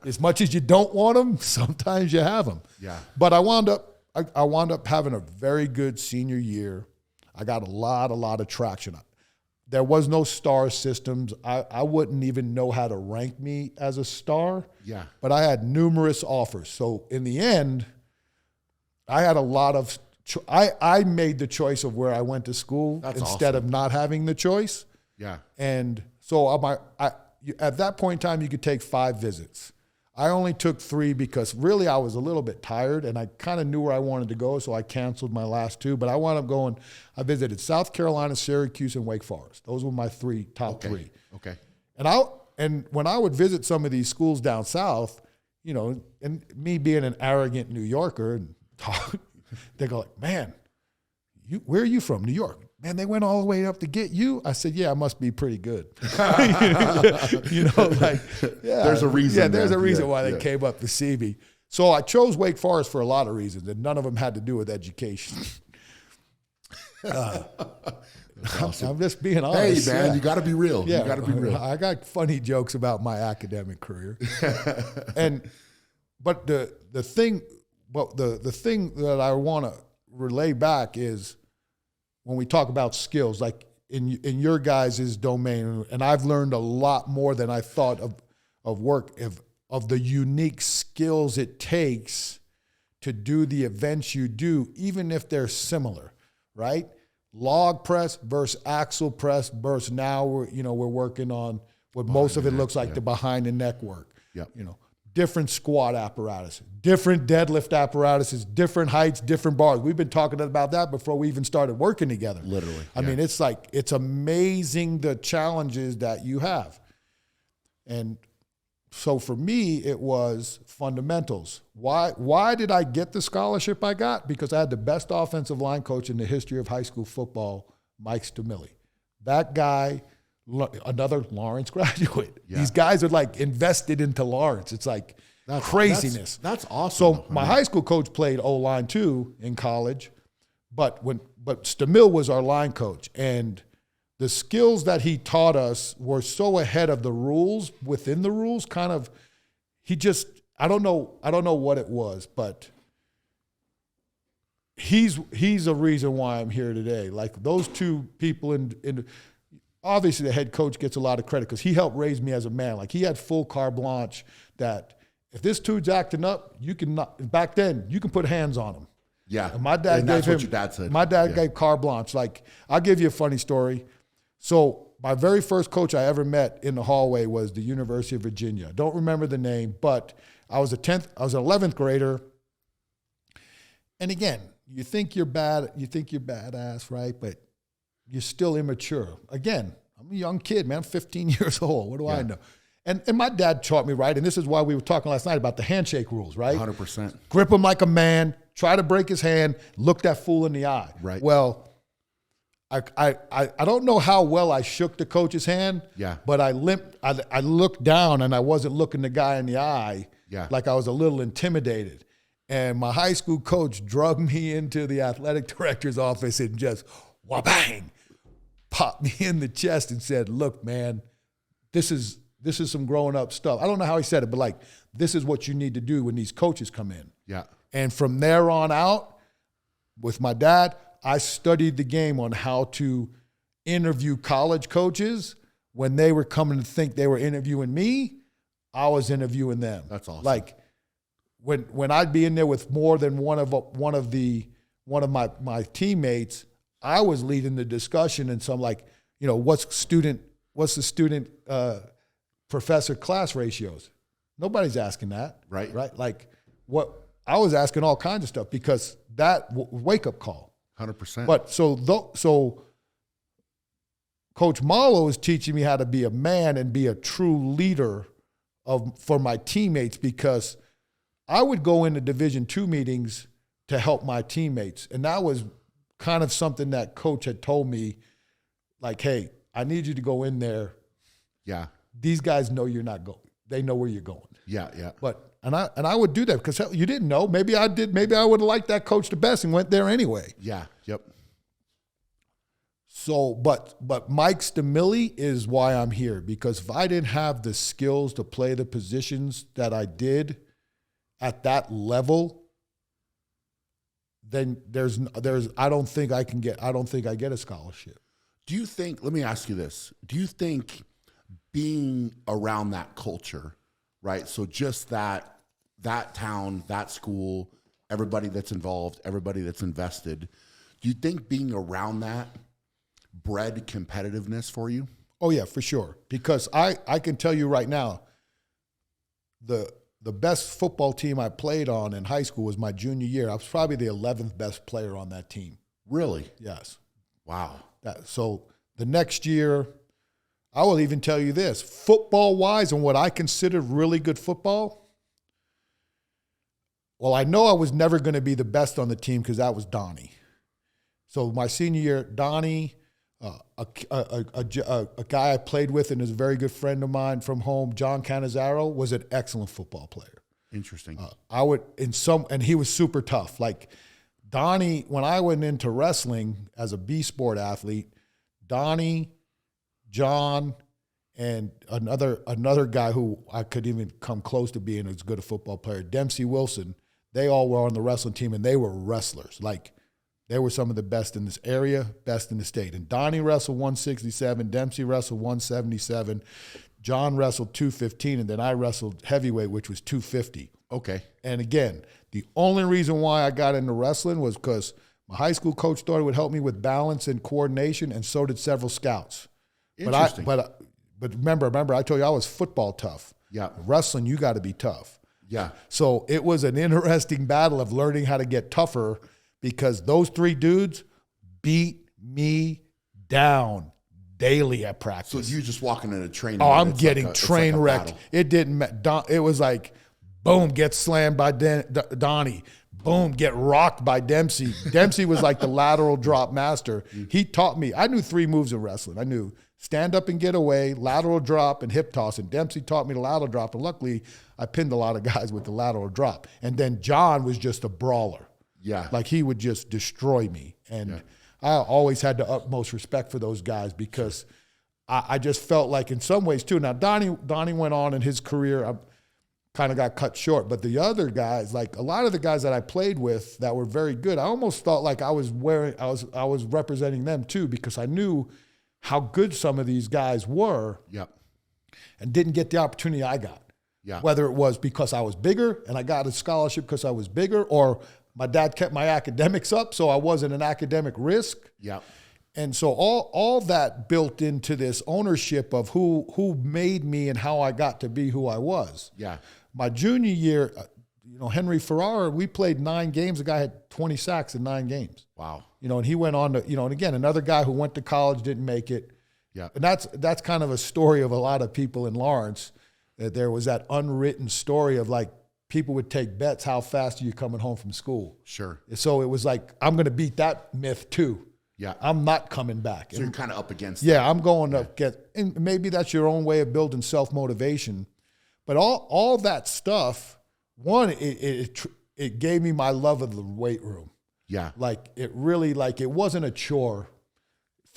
as much as you don't want them, sometimes you have them. Yeah. But I wound up having a very good senior year. I got a lot of traction. There was no star systems. I wouldn't even know how to rank me as a star. Yeah. But I had numerous offers. So in the end, I had a lot of I made the choice of where I went to school instead of not having the choice. Yeah. And so at that point in time, you could take 5 visits. I only took 3 because really I was a little bit tired and I kind of knew where I wanted to go, so I canceled my last 2. But I wound up going, I visited South Carolina, Syracuse, and Wake Forest. Those were my top 3. Okay. And when I would visit some of these schools down south, and me being an arrogant New Yorker and they go like, man, where are you from? New York. Man, they went all the way up to get you? I said, yeah, I must be pretty good. There's a reason. Yeah, there's a reason why they came up to see me. So I chose Wake Forest for a lot of reasons, and none of them had to do with education. Awesome. I'm just being honest. Hey, man, you got to be real. Yeah, you got to be real. I got funny jokes about my academic career. But the thing that I want to relay back is when we talk about skills, like in your guys' domain, and I've learned a lot more than I thought of the unique skills it takes to do the events you do, even if they're similar, right? Log press versus axle press versus now we're working on what most of it looks like the behind the neck work. Yeah. Different squat apparatus, different deadlift apparatuses, different heights, different bars. We've been talking about that before we even started working together. Literally. I mean, it's amazing the challenges that you have. And so for me, it was fundamentals. Why did I get the scholarship I got? Because I had the best offensive line coach in the history of high school football, Mike Stamilli. That guy, another Lawrence graduate. Yeah. These guys are like invested into Lawrence. It's like craziness. That's awesome. So my high school coach played O-line too in college, but Stamil was our line coach, and the skills that he taught us were so ahead of the rules, within the rules, kind of, I don't know what it was, but he's a reason why I'm here today. Like those two people obviously the head coach gets a lot of credit because he helped raise me as a man. Like he had full carte blanche that if this dude's acting up, back then you can put hands on him. Yeah. And my dad that's what your dad said. My dad gave carte blanche. Like, I'll give you a funny story. So my very first coach I ever met in the hallway was the University of Virginia. I don't remember the name, but I was an 11th grader. And again, you think you're badass, right? But you're still immature. Again, I'm a young kid, man. I'm 15 years old. What do I know? And my dad taught me, right? And this is why we were talking last night about the handshake rules, right? 100%. Grip him like a man, try to break his hand, look that fool in the eye. Right. Well, I don't know how well I shook the coach's hand. Yeah. But I looked down and I wasn't looking the guy in the eye. Yeah. Like I was a little intimidated. And my high school coach drugged me into the athletic director's office and just wha-bang, popped me in the chest and said, "Look, man, this is some growing up stuff." I don't know how he said it, but like, this is what you need to do when these coaches come in. Yeah. And from there on out, with my dad, I studied the game on how to interview college coaches. When they were coming to think they were interviewing me, I was interviewing them. That's awesome. Like when I'd be in there with more than one of my teammates, I was leading the discussion. And so I'm like, what's the student professor class ratios? Nobody's asking that. Right. Right. Like what I was asking all kinds of stuff because that wake up call. 100%. But so Coach Marlowe is teaching me how to be a man and be a true leader for my teammates, because I would go into Division II meetings to help my teammates. And that was kind of something that Coach had told me, like, hey, I need you to go in there. Yeah. These guys know you're not going. They know where you're going. Yeah, yeah. But and I would do that because you didn't know. Maybe I did. Maybe I would have liked that coach the best and went there anyway. Yeah. Yep. So, but Mike Stamilli is why I'm here, because if I didn't have the skills to play the positions that I did at that level, then I don't think I get a scholarship. Do you think, let me ask you this, do you think being around that culture, right? So just that town, that school, everybody that's involved, everybody that's invested, do you think being around that bred competitiveness for you? Oh yeah, for sure. Because I can tell you right now, the best football team I played on in high school was my junior year. I was probably the 11th best player on that team. Really? Yes. Wow. So the next year, I will even tell you this, football-wise and what I considered really good football, well, I know I was never going to be the best on the team because that was Donnie. So my senior year, Donnie, a guy I played with and is a very good friend of mine from home, John Cannizzaro, was an excellent football player. Interesting. And he was super tough. Like Donnie, when I went into wrestling as a B sport athlete, Donnie, John, and another guy who I could even come close to being as good a football player, Dempsey Wilson, they all were on the wrestling team and they were wrestlers. Like they were some of the best in this area, best in the state. And Donnie wrestled 167, Dempsey wrestled 177, John wrestled 215, and then I wrestled heavyweight, which was 250. Okay. And again, the only reason why I got into wrestling was because my high school coach thought it would help me with balance and coordination, and so did several scouts. Interesting. But remember, I told you I was football tough. Yeah. Wrestling, you got to be tough. Yeah. So it was an interesting battle of learning how to get tougher, because those three dudes beat me down daily at practice. So you just walking in a train. Oh, I'm getting train wrecked. It didn't matter. It was like, boom, get slammed by Donnie. Boom, get rocked by Dempsey. Dempsey was like the lateral drop master. He taught me. I knew 3 moves of wrestling. I knew stand up and get away, lateral drop, and hip toss. And Dempsey taught me the lateral drop. And luckily, I pinned a lot of guys with the lateral drop. And then John was just a brawler. Yeah. Like he would just destroy me. And I always had the utmost respect for those guys because I just felt like in some ways too. Now Donnie went on in his career, kind of got cut short, but the other guys, like a lot of the guys that I played with that were very good, I almost felt like I was representing them too because I knew how good some of these guys were. Yep. And didn't get the opportunity I got. Yeah. Whether it was because I was bigger and I got a scholarship because I was bigger, or my dad kept my academics up so I wasn't an academic risk. Yeah. And so all that built into this ownership of who made me and how I got to be who I was. Yeah. My junior year, Henry Ferrara, we played 9 games. The guy had 20 sacks in 9 games. Wow. And he went on to, and again, another guy who went to college, didn't make it. Yeah. And that's kind of a story of a lot of people in Lawrence, that there was that unwritten story of like people would take bets, how fast are you coming home from school? Sure. So it was like, I'm going to beat that myth too. Yeah. I'm not coming back. So you're kind of up against that. I'm going to get, and maybe that's your own way of building self-motivation. But all that stuff, one, it gave me my love of the weight room. Yeah. Like it really, like it wasn't a chore.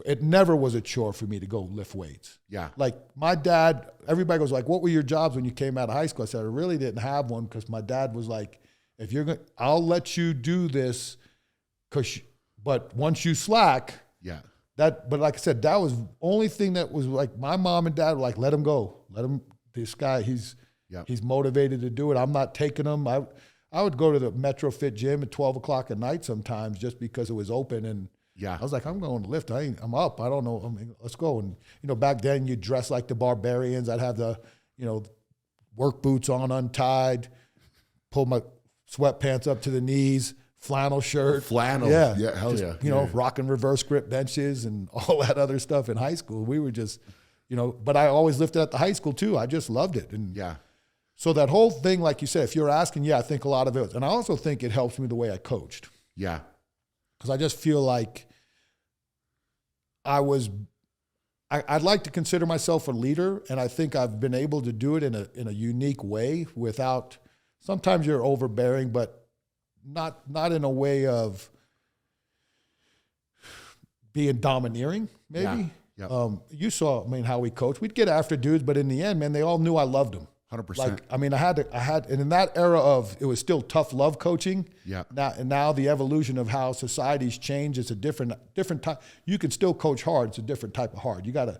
It never was a chore for me to go lift weights. Yeah. Like my dad, everybody goes like, what were your jobs when you came out of high school? I said, I really didn't have one because my dad was like, if you're going to, I'll let you do this but once you slack. Yeah. But like I said, that was the only thing that was like, my mom and dad were like, let him go. Let him, this guy, he's motivated to do it. I'm not taking him. I would go to the Metro Fit gym at 12 o'clock at night sometimes just because it was open. And I was like, I'm going to lift. I'm up. I don't know. I mean, let's go. And, back then you dress like the barbarians. I'd have the, work boots on untied, pull my sweatpants up to the knees, flannel shirt. Flannel. Yeah. Yeah, hell just, yeah. Rocking reverse grip benches and all that other stuff in high school. We were just, but I always lifted at the high school too. I just loved it. And so that whole thing, like you said, if you're asking, I think a lot of it. And I also think it helps me the way I coached. Yeah. Because I just feel like I'd like to consider myself a leader, and I think I've been able to do it in a unique way without, sometimes you're overbearing, but not in a way of being domineering, maybe. Yeah. You saw, how we coached. We'd get after dudes, but in the end, man, they all knew I loved them. 100%. Like, I had, and in that era of, it was still tough love coaching. Yeah. Now the evolution of how society's changed, it's a different type. You can still coach hard. It's a different type of hard. You gotta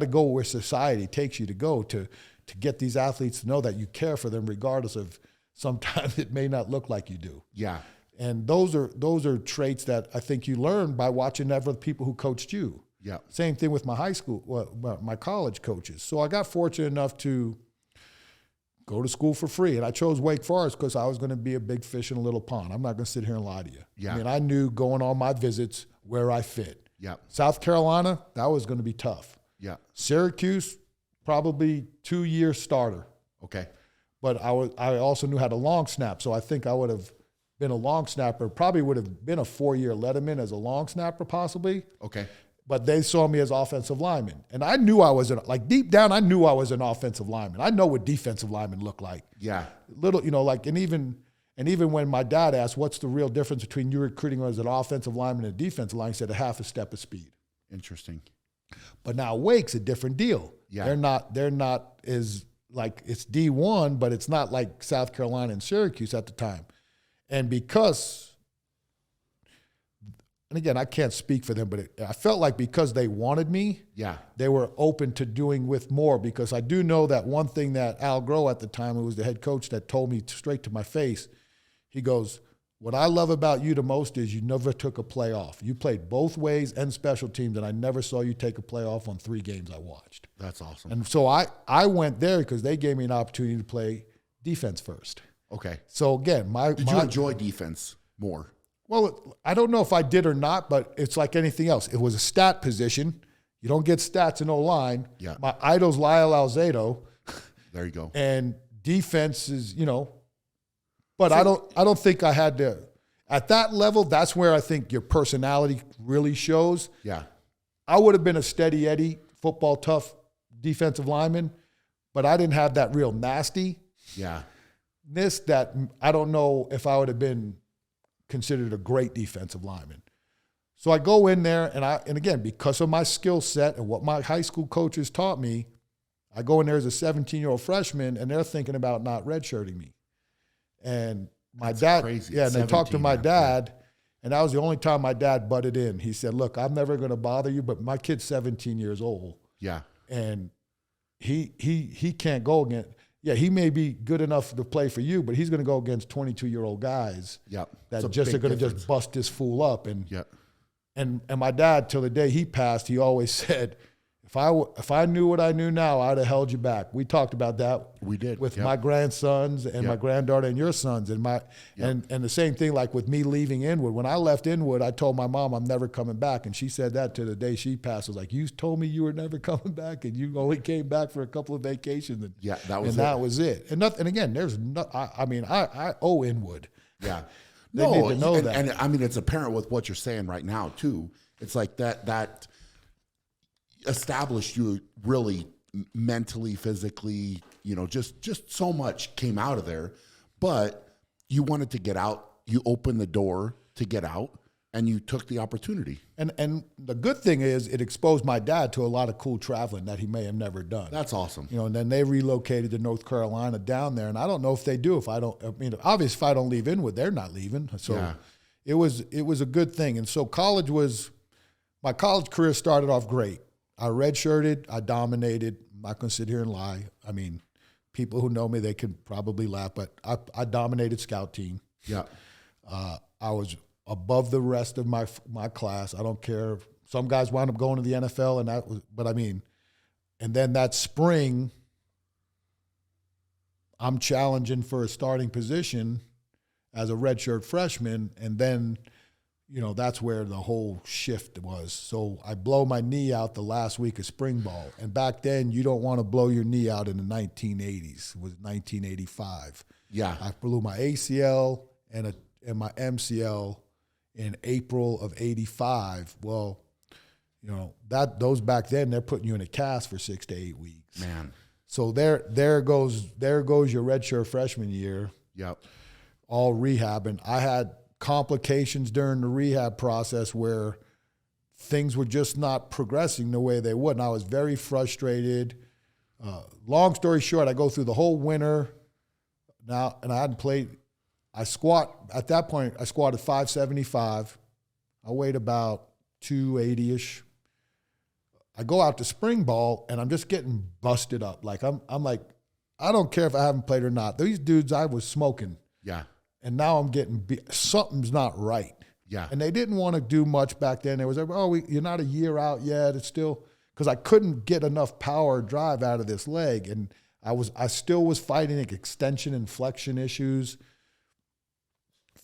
go where society takes you to go to get these athletes to know that you care for them, regardless of sometimes it may not look like you do. Yeah. And those are traits that I think you learn by watching other people who coached you. Yeah. Same thing with my high school, my college coaches. So I got fortunate enough to go to school for free. And I chose Wake Forest because I was going to be a big fish in a little pond. I'm not going to sit here and lie to you. Yeah. I knew going on my visits where I fit. Yeah. South Carolina, that was going to be tough. Yeah. Syracuse, probably 2-year starter. Okay. But I also knew how to long snap, so I think I would have been a long snapper. Probably would have been a 4-year Letterman as a long snapper, possibly. Okay. But they saw me as offensive lineman. And I knew I was, deep down, I knew I was an offensive lineman. I know what defensive linemen look like. Yeah. Little, and even when my dad asked, what's the real difference between you recruiting as an offensive lineman and a defensive lineman, he said a half a step of speed. Interesting. But now Wake's a different deal. Yeah. They're not as, like, it's D1, but it's not like South Carolina and Syracuse at the time. And and again, I can't speak for them, but I felt like because they wanted me, they were open to doing with more, because I do know that one thing that Al Groh at the time, who was the head coach, that told me straight to my face, he goes, what I love about you the most is you never took a play off. You played both ways and special teams, and I never saw you take a play off on 3 games I watched. That's awesome. And so I went there because they gave me an opportunity to play defense first. Okay. So again, Did you enjoy defense more? Well, I don't know if I did or not, but it's like anything else. It was a stat position. You don't get stats in O-line. Yeah. My idol's Lyle Alzado. There you go. And defense is, but I don't think I had to. At that level, that's where I think your personality really shows. Yeah. I would have been a steady Eddie, football tough defensive lineman, but I didn't have that real nastiness that I don't know if I would have been considered a great defensive lineman. So I go in there, and again, because of my skill set and what my high school coaches taught me, I go in there as a 17-year-old freshman, and they're thinking about not redshirting me. And my dad, crazy. yeah, and they talked to my man. dad, and that was the only time my dad butted in. He said, look, I'm never going to bother you, but my kid's 17 years old. Yeah. And he can't go against, yeah, he may be good enough to play for you, but he's going to go against 22-year-old guys that just are going to just bust this fool up. And my dad, till the day he passed, he always said, if I knew what I knew now, I'd have held you back. We talked about that. We did. With my grandsons and my granddaughter and your sons. And and the same thing, like with me leaving Inwood. When I left Inwood, I told my mom I'm never coming back. And she said that to the day she passed. I was like, you told me you were never coming back, and you only came back for a couple of vacations. And, that was it. And nothing. And again, there's no. I owe Inwood. Yeah. They need to know that. And I mean, it's apparent with what you're saying right now too. It's like that established you really mentally, physically, just so much came out of there. But you wanted to get out. You opened the door to get out, and you took the opportunity. And the good thing is it exposed my dad to a lot of cool traveling that he may have never done. That's awesome. And then they relocated to North Carolina down there, and I don't know if they do. Obviously, if I don't leave Inwood, they're not leaving. So it was a good thing. And so my college career started off great. I redshirted, I dominated. I'm not going to sit here and lie. I mean, people who know me, they can probably laugh, but I dominated scout team. Yeah. I was above the rest of my class. I don't care. Some guys wound up going to the NFL, and then that spring, I'm challenging for a starting position as a redshirt freshman, and then, that's where the whole shift was. So I blow my knee out the last week of spring ball. And back then, you don't want to blow your knee out in the 1980s. It was 1985. Yeah. I blew my ACL and my MCL in April of 85. Well, those back then, they're putting you in a cast for 6 to 8 weeks. Man. So there goes your redshirt freshman year. Yep. All rehab. And I had complications during the rehab process where things were just not progressing the way they would. And I was very frustrated. Long story short, I go through the whole winter now, and I hadn't played. At that point, I squatted 575. I weighed about 280-ish. I go out to spring ball, and I'm just getting busted up. Like, I'm like, I don't care if I haven't played or not. These dudes, I was smoking. Yeah. And now I'm getting something's not right. Yeah. And they didn't want to do much back then. They was like, you're not a year out yet. It's still, because I couldn't get enough power drive out of this leg. And I still was fighting extension and flexion issues.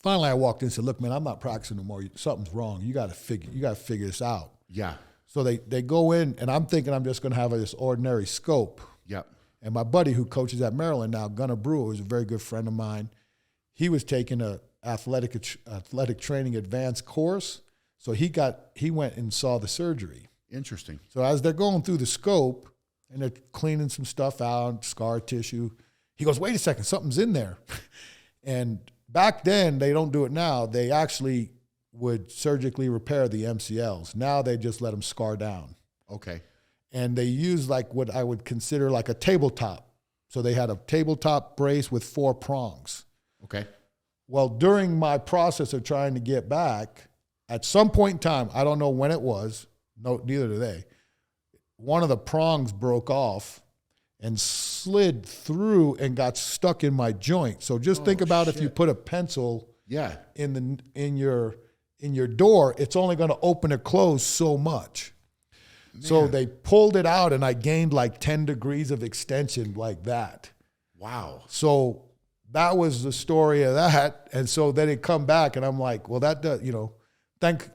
Finally, I walked in and said, look, man, I'm not practicing no more. Something's wrong. You got to figure this out. Yeah. So they go in, and I'm thinking I'm just going to have this ordinary scope. Yep. And my buddy who coaches at Maryland now, Gunnar Brewer, is a very good friend of mine. He was taking a athletic training advanced course, so he went and saw the surgery. Interesting. So as they're going through the scope and they're cleaning some stuff out, scar tissue, he goes, wait a second, something's in there. And back then, they don't do it now. They actually would surgically repair the MCLs. Now they just let them scar down. Okay. And they use like what I would consider like a tabletop. So they had a tabletop brace with 4 prongs. Okay. Well, during my process of trying to get back, at some point in time, I don't know when it was, neither do they, one of the prongs broke off and slid through and got stuck in my joint. So just think about if you put a pencil in your door, it's only going to open or close so much. Man. So they pulled it out, and I gained like 10 degrees of extension like that. Wow. So that was the story of that. And so then it come back, and I'm like, well, that does,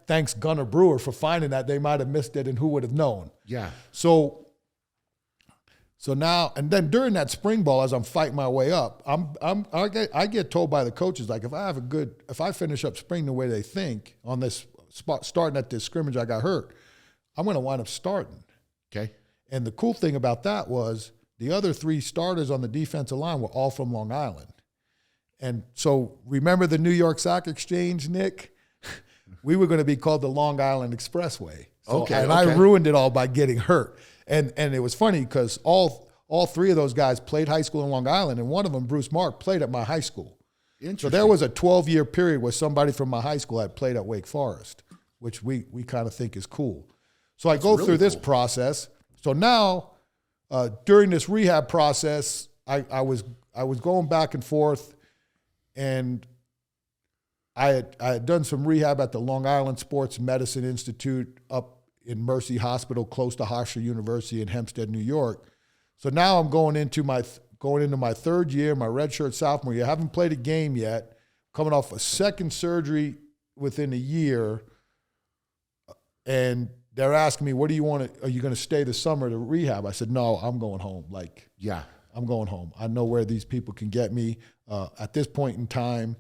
thanks Gunnar Brewer for finding that. They might have missed it, and who would have known? Yeah. So now, and then during that spring ball, as I'm fighting my way up, I get told by the coaches, like, if I finish up spring the way they think on this spot, starting at this scrimmage, I got hurt, I'm going to wind up starting. Okay. And the cool thing about that was the other 3 starters on the defensive line were all from Long Island. And so remember the New York Stock Exchange, Nick? we were going to be called the Long Island Expressway. So, Okay. and I ruined it all by getting hurt. And it was funny because all three of those guys played high school in Long Island, and one of them, Bruce Mark, played at my high school. So there was a 12-year period where somebody from my high school had played at Wake Forest, which we kind of think is cool. So I go through this process. So now, during this rehab process, I was going back and forth, and I had done some rehab at the Long Island Sports Medicine Institute up in Mercy Hospital, close to Hofstra University in Hempstead, New York. So now I'm going into my third year, my redshirt sophomore year. I haven't played a game yet. Coming off a second surgery within a year, and they're asking me, "What do you want to? Are you going to stay the summer to rehab?" I said, "No, I'm going home. I'm going home. I know where these people can get me." At this point in time,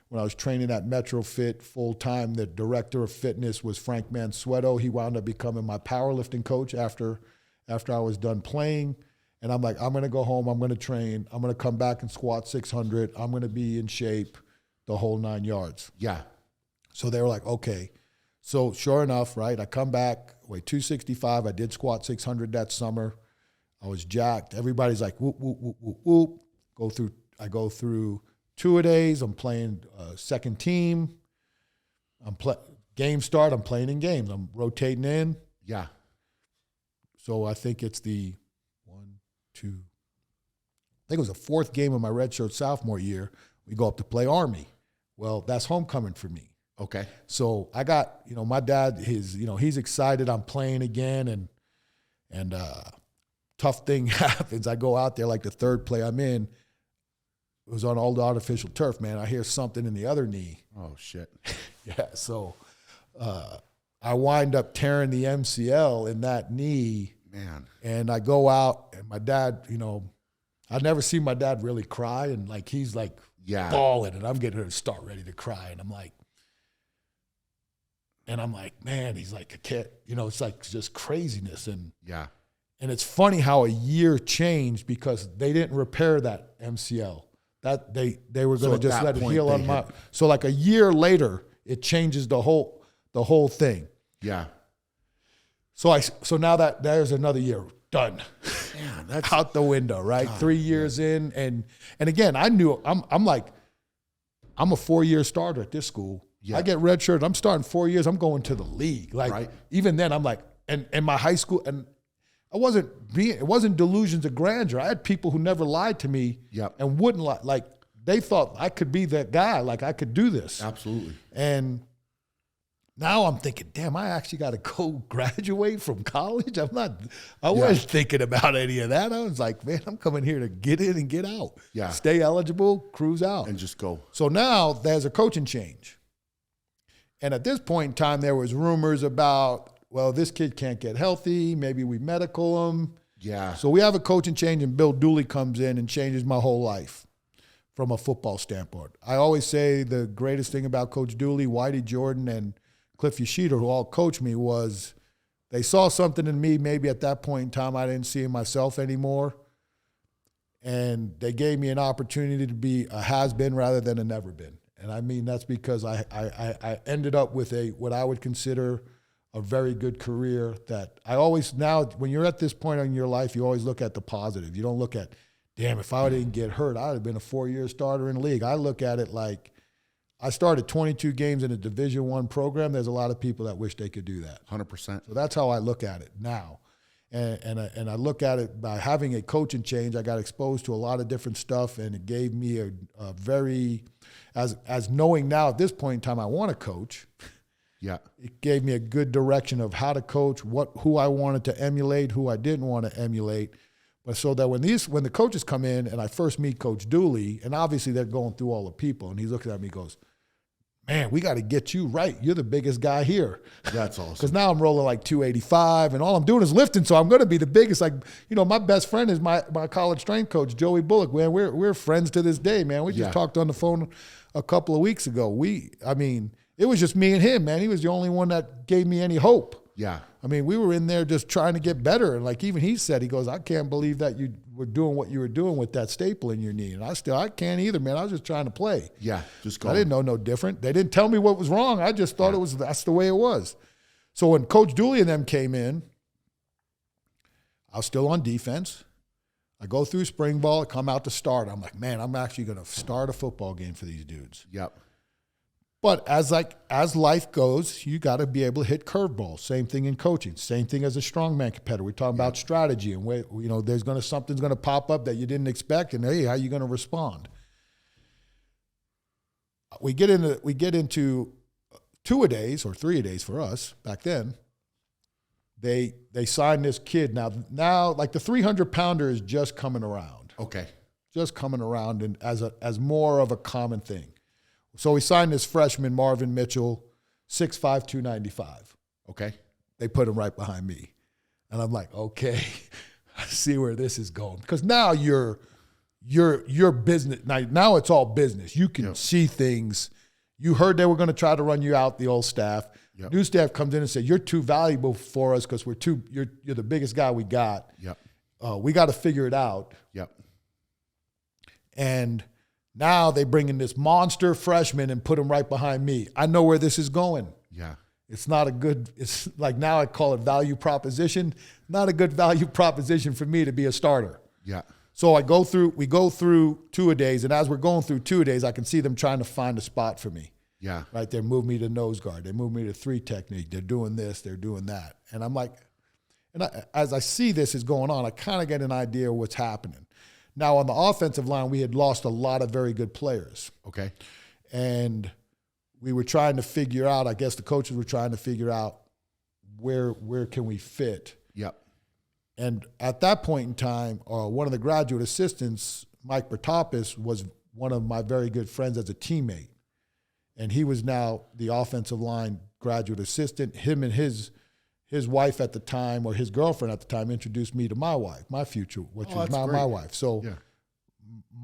when I was training at MetroFit full time, the director of fitness was Frank Mansueto. He wound up becoming my powerlifting coach after I was done playing. And I'm like, I'm going to go home. I'm going to train. I'm going to come back and squat 600. I'm going to be in shape, the whole 9 yards. Yeah. So they were like, okay. So sure enough, right, I come back, weigh 265. I did squat 600 that summer. I was jacked. Everybody's like, whoop, whoop, whoop, whoop, whoop. I go through two-a-days. I'm playing second team. Game start, I'm playing in games. I'm rotating in. Yeah. So I think it's the I think it was the fourth game of my redshirt sophomore year. We go up to play Army. Well, that's homecoming for me. Okay. So I got, my dad, he's excited I'm playing again, and tough thing happens. I go out there like the third play I'm in. It was on old artificial turf, man. I hear something in the other knee. Oh, shit. Yeah, so I wind up tearing the MCL in that knee. Man. And I go out, and my dad, I'd never seen my dad really cry, and like he's like bawling, and I'm getting ready to start ready to cry, and I'm like, man, he's like a kid, it's like just craziness, and it's funny how a year changed because they didn't repair that MCL. That they were going to just let it heal on my. So like a year later, it changes the whole thing. Yeah. So now that there's another year done. Man, that's out the window, right? God, 3 years in, and again, I knew I'm a 4-year starter at this school. Yeah. I get redshirted. I'm starting 4 years. I'm going to the league. Like even then, I'm like, and my high school, and it wasn't delusions of grandeur. I had people who never lied to me and wouldn't lie. Like they thought I could be that guy. Like I could do this. Absolutely. And now I'm thinking, damn, I actually got to go graduate from college. I wasn't thinking about any of that. I was like, man, I'm coming here to get in and get out. Yeah. Stay eligible, cruise out. And just go. So now there's a coaching change. And at this point in time, there was rumors about, well, this kid can't get healthy. Maybe we medical him. Yeah. So we have a coaching change, and Bill Dooley comes in and changes my whole life from a football standpoint. I always say the greatest thing about Coach Dooley, Whitey Jordan, and Cliff Yashida, who all coached me, was they saw something in me maybe at that point in time I didn't see in myself anymore, and they gave me an opportunity to be a has-been rather than a never-been. And I mean that's because I ended up with what I would consider a very good career that I always, now when you're at this point in your life, you always look at the positive. You don't look at, damn, if I didn't get hurt, I'd have been a 4-year starter in the league. I look at it like, I started 22 games in a Division I program. There's a lot of people that wish they could do that. 100%. So that's how I look at it now. And I look at it by having a coaching change. I got exposed to a lot of different stuff, and it gave me a very, as knowing now at this point in time I want to coach, it gave me a good direction of how to coach, who I wanted to emulate, who I didn't want to emulate. But so that when the coaches come in and I first meet Coach Dooley, and obviously they're going through all the people, and he's looking at me and goes, man, we got to get you right. You're the biggest guy here. That's awesome. Because now I'm rolling like 285, and all I'm doing is lifting, so I'm going to be the biggest. Like, my best friend is my college strength coach, Joey Bullock. Man, we're friends to this day, man. We just talked on the phone a couple of weeks ago. It was just me and him, man. He was the only one that gave me any hope. Yeah. I mean, we were in there just trying to get better. And like even he said, he goes, I can't believe that you were doing what you were doing with that staple in your knee. And I can't either, man. I was just trying to play. Yeah, just go. I didn't know no different. They didn't tell me what was wrong. I just thought that's the way it was. So when Coach Dooley and them came in, I was still on defense. I go through spring ball, I come out to start. I'm like, man, I'm actually going to start a football game for these dudes. Yep. But as life goes, you got to be able to hit curveballs. Same thing in coaching. Same thing as a strongman competitor. We're talking about strategy and there's something's going to pop up that you didn't expect, and hey, how are you going to respond? We get into 2-a-days or 3-a-days for us back then. They signed this kid. Now like the 300-pounder is just coming around. Okay. Just coming around and as more of a common thing. So we signed this freshman, Marvin Mitchell, 6'5", 295. Okay. They put him right behind me. And I'm like, okay, I see where this is going. Because now your business, now it's all business. You can see things. You heard they were going to try to run you out, the old staff. Yep. New staff comes in and says, you're too valuable for us because you're the biggest guy we got. Yep. We got to figure it out. Yep. And now they bring in this monster freshman and put him right behind me. I know where this is going. Yeah. It's like now I call it value proposition. Not a good value proposition for me to be a starter. Yeah. So we go through 2-a-days, and as we're going through 2-a-days, I can see them trying to find a spot for me. Yeah. Right? They move me to nose guard. They move me to 3 technique. They're doing this. They're doing that. And I'm like, as I see this is going on, I kind of get an idea of what's happening. Now, on the offensive line, we had lost a lot of very good players. Okay. And we were trying to figure out, I guess the coaches were trying to figure out where can we fit. Yep. And at that point in time, one of the graduate assistants, Mike Bertopis, was one of my very good friends as a teammate. And he was now the offensive line graduate assistant. Him and his wife at the time, or his girlfriend at the time, introduced me to my wife, my future, which was my wife. So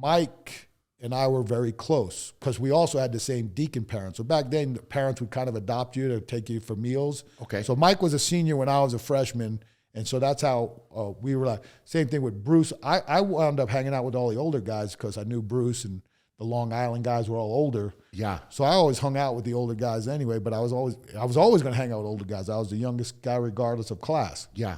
Mike and I were very close because we also had the same deacon parents. So back then, the parents would kind of adopt you to take you for meals. Okay. So Mike was a senior when I was a freshman, and so that's how we were like. Same thing with Bruce. I wound up hanging out with all the older guys because I knew Bruce and the Long Island guys were all older. Yeah. So I always hung out with the older guys anyway, but I was always going to hang out with older guys. I was the youngest guy regardless of class. Yeah.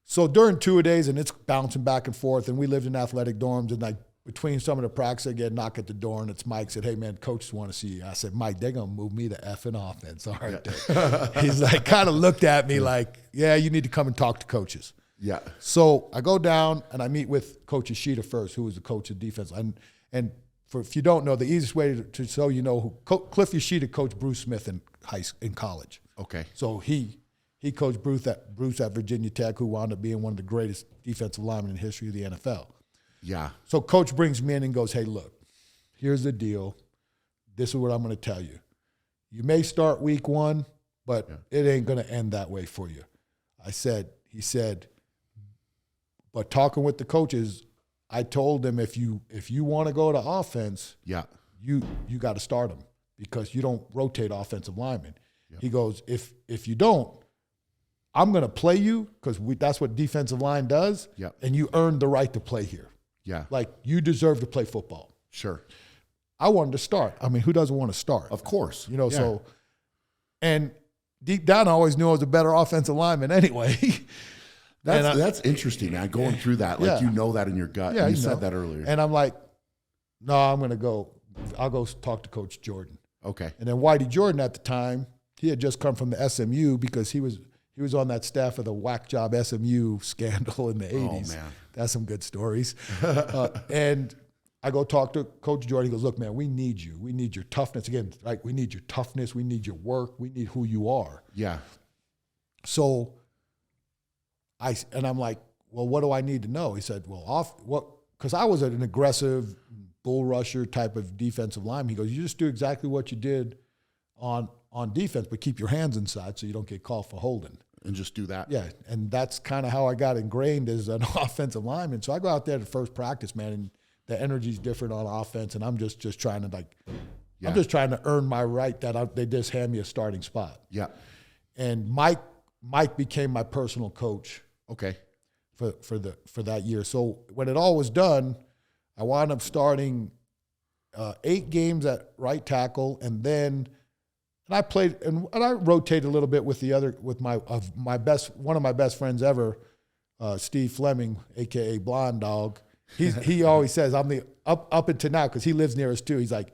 So during 2-a-days, and it's bouncing back and forth, and we lived in athletic dorms, and like between some of the practice, I get a knock at the door, and it's Mike said, hey, man, coaches want to see you. I said, Mike, they're going to move me to effing offense. All right. Yeah. He's like, kind of looked at me like, yeah, you need to come and talk to coaches. Yeah. So I go down, and I meet with Coach Ishida first, who was the coach of defense. And if you don't know, the easiest way to so you know, Cliff Ishida coached Bruce Smith in college. Okay. So he coached Bruce at Virginia Tech, who wound up being one of the greatest defensive linemen in the history of the NFL. Yeah. So Coach brings me in and goes, hey, look, here's the deal. This is what I'm going to tell you. You may start week 1, but it ain't going to end that way for you. He said, but talking with the coaches, I told them if you want to go to offense, you got to start them because you don't rotate offensive linemen. Yeah. He goes, if you don't, I'm going to play you because that's what defensive line does, and you earned the right to play here. Yeah. Like, you deserve to play football. Sure. I wanted to start. I mean, who doesn't want to start? Of course. You know, so, and deep down, I always knew I was a better offensive lineman anyway. That's interesting, man, going through that. Like, you know that in your gut. Yeah, you said that earlier. And I'm like, no, I'm going to go. I'll go talk to Coach Jordan. Okay. And then Whitey Jordan at the time, he had just come from the SMU because he was on that staff of the whack job SMU scandal in the 80s. Oh, man. That's some good stories. And I go talk to Coach Jordan. He goes, look, man, we need you. We need your toughness. Again, right? We need your toughness. We need your work. We need who you are. Yeah. So I'm like, well, what do I need to know? He said, because I was an aggressive bull rusher type of defensive lineman. He goes, you just do exactly what you did on defense, but keep your hands inside so you don't get called for holding. And just do that. Yeah, and that's kind of how I got ingrained as an offensive lineman. So I go out there to first practice, man, and the energy's different on offense, and I'm just trying to I'm just trying to earn my right that they just hand me a starting spot. Yeah. And Mike became my personal coach. Okay. For that year. So when it all was done, I wound up starting 8 games at right tackle, and I played and I rotated a little bit with one of my best friends ever, Steve Fleming, aka Blonde Dog. He always says I'm the up until now, because he lives near us too. He's like,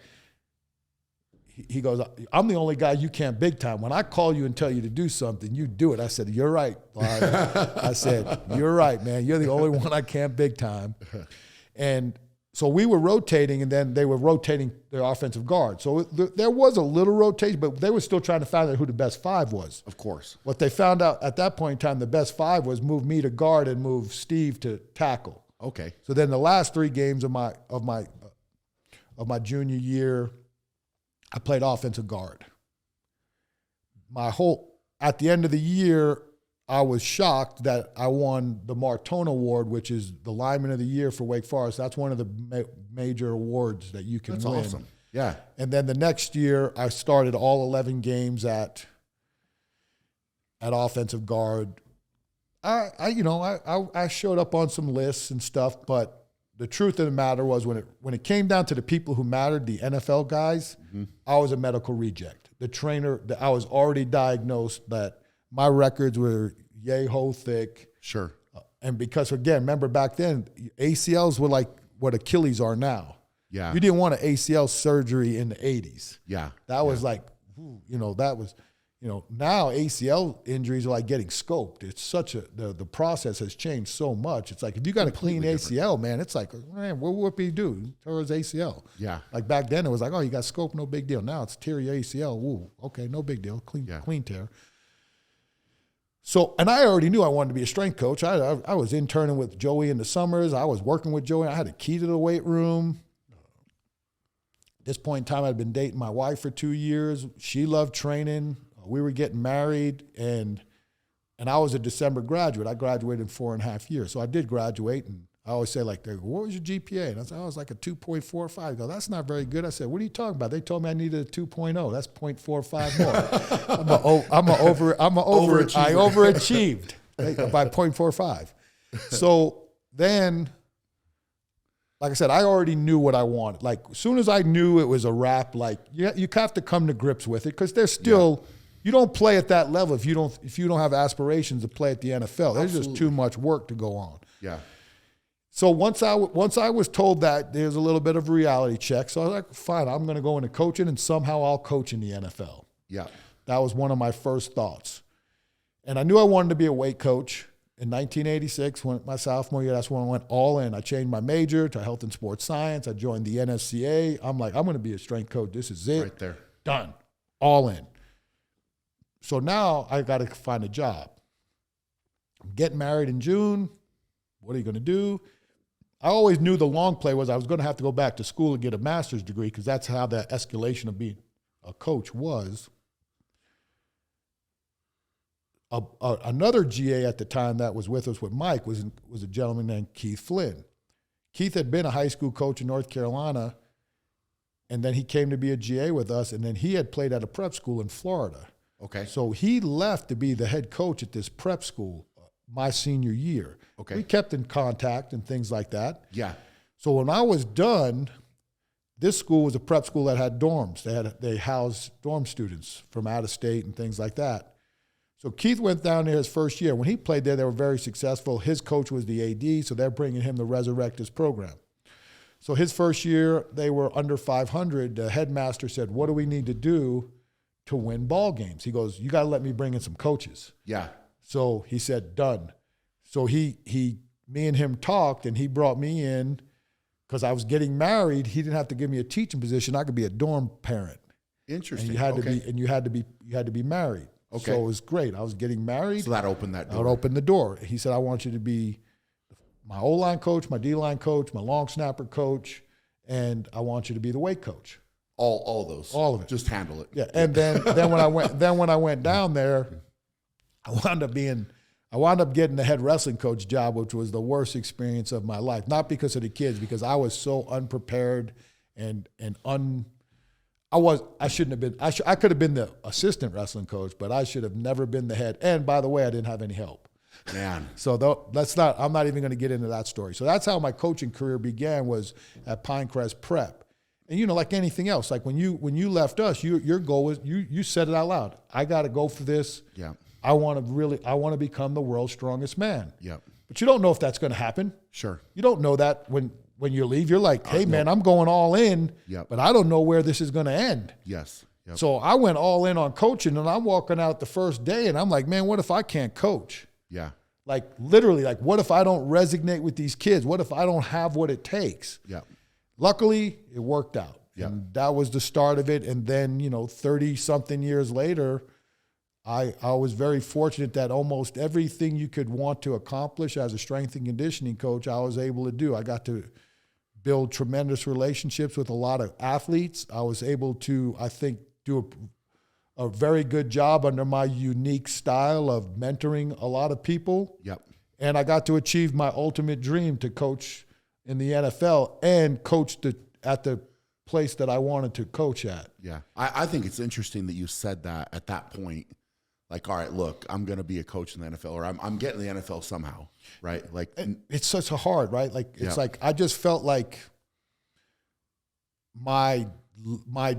he goes, I'm the only guy you can't big time. When I call you and tell you to do something, you do it. I said, you're right, Blonde. I said, you're right, man. You're the only one I can't big time. And so we were rotating, and then they were rotating their offensive guard. So there was a little rotation, but they were still trying to find out who the best 5 was. Of course. What they found out at that point in time, the best 5 was move me to guard and move Steve to tackle. Okay. So then the last 3 games of my junior year, I played offensive guard. At the end of the year, I was shocked that I won the Martone Award, which is the Lineman of the Year for Wake Forest. That's one of the major awards that you can win. That's awesome. Yeah. And then the next year, I started all 11 games at offensive guard. I showed up on some lists and stuff, but the truth of the matter was when it came down to the people who mattered, the NFL guys, I was a medical reject. The trainer, I was already diagnosed that my records were yay-ho thick. Sure. And because, again, remember back then, ACLs were like what Achilles are now. Yeah. You didn't want an ACL surgery in the 80s. Yeah. That was like, that was, now ACL injuries are like getting scoped. It's such the process has changed so much. It's like, if you got a clean ACL, man, it's like, man, what would he do? Tear his ACL. Yeah. Like back then, it was like, oh, you got scoped, no big deal. Now it's tear your ACL. Ooh, okay, no big deal. Clean tear. So, and I already knew I wanted to be a strength coach. I was interning with Joey in the summers. I was working with Joey. I had a key to the weight room. At this point in time, I'd been dating my wife for 2 years. She loved training. We were getting married, and I was a December graduate. I graduated in 4.5 years. So I did graduate, and I always say, like, what was your GPA? And I said, I was like a 2.45. I go, that's not very good. I said, what are you talking about? They told me I needed a 2.0. That's 0.45 more. I overachieved by 0.45. So then, like I said, I already knew what I wanted. Like, as soon as I knew it was a wrap, like, you have to come to grips with it, because there's still you don't play at that level if you don't have aspirations to play at the NFL. There's just too much work to go on. Yeah. So once I was told that, there's a little bit of a reality check. So I was like, fine, I'm going to go into coaching, and somehow I'll coach in the NFL. Yeah. That was one of my first thoughts. And I knew I wanted to be a weight coach. In 1986, my sophomore year, that's when I went all in. I changed my major to health and sports science. I joined the NSCA. I'm like, I'm going to be a strength coach. This is it. Right there. Done. All in. So now I got to find a job. I'm getting married in June. What are you going to do? I always knew the long play was I was going to have to go back to school and get a master's degree, because that's how the escalation of being a coach was. Another GA at the time that was with us with Mike was a gentleman named Keith Flynn. Keith had been a high school coach in North Carolina, and then he came to be a GA with us, and then he had played at a prep school in Florida. Okay. So he left to be the head coach at this prep school my senior year. Okay. We kept in contact and things like that. Yeah. So when I was done, this school was a prep school that had dorms. They housed dorm students from out of state and things like that. So Keith went down there his first year. When he played there, they were very successful. His coach was the AD, so they're bringing him to resurrect his program. So his first year, they were under 500. The headmaster said, what do we need to do to win ball games? He goes, you got to let me bring in some coaches. Yeah. So he said, done. So me and him talked, and he brought me in because I was getting married. He didn't have to give me a teaching position. I could be a dorm parent. Interesting. And you had to be married. Okay. So it was great. I was getting married. So that opened that door. That opened the door. He said, I want you to be my O-line coach, my D-line coach, my long snapper coach, and I want you to be the weight coach. All those. All of it. Just handle it. Yeah. And then when I went down there, I wound up getting the head wrestling coach job, which was the worst experience of my life. Not because of the kids, because I was so unprepared and I shouldn't have been. I could have been the assistant wrestling coach, but I should have never been the head. And by the way, I didn't have any help. Man. So I'm not even going to get into that story. So that's how my coaching career began, was at Pinecrest Prep. And, like anything else, like when you left us, your goal was, you said it out loud. I got to go for this. Yeah. I want to become the world's strongest man. Yeah. But you don't know if that's going to happen. Sure. You don't know that when you leave. You're like, hey, man, I'm going all in, but I don't know where this is going to end. Yes. Yep. So I went all in on coaching, and I'm walking out the first day, and I'm like, man, what if I can't coach? Yeah. Like, literally, like, what if I don't resonate with these kids? What if I don't have what it takes? Yeah. Luckily, it worked out. Yeah. And that was the start of it. And then, 30-something years later, I was very fortunate that almost everything you could want to accomplish as a strength and conditioning coach, I was able to do. I got to build tremendous relationships with a lot of athletes. I was able to, I think, do a very good job under my unique style of mentoring a lot of people. Yep. And I got to achieve my ultimate dream to coach in the NFL and coach at the place that I wanted to coach at. Yeah. I think it's interesting that you said that at that point. Like, all right, look, I'm going to be a coach in the NFL, or I'm getting the NFL somehow, right? Like, it's such a hard, right? Like, it's like, I just felt like my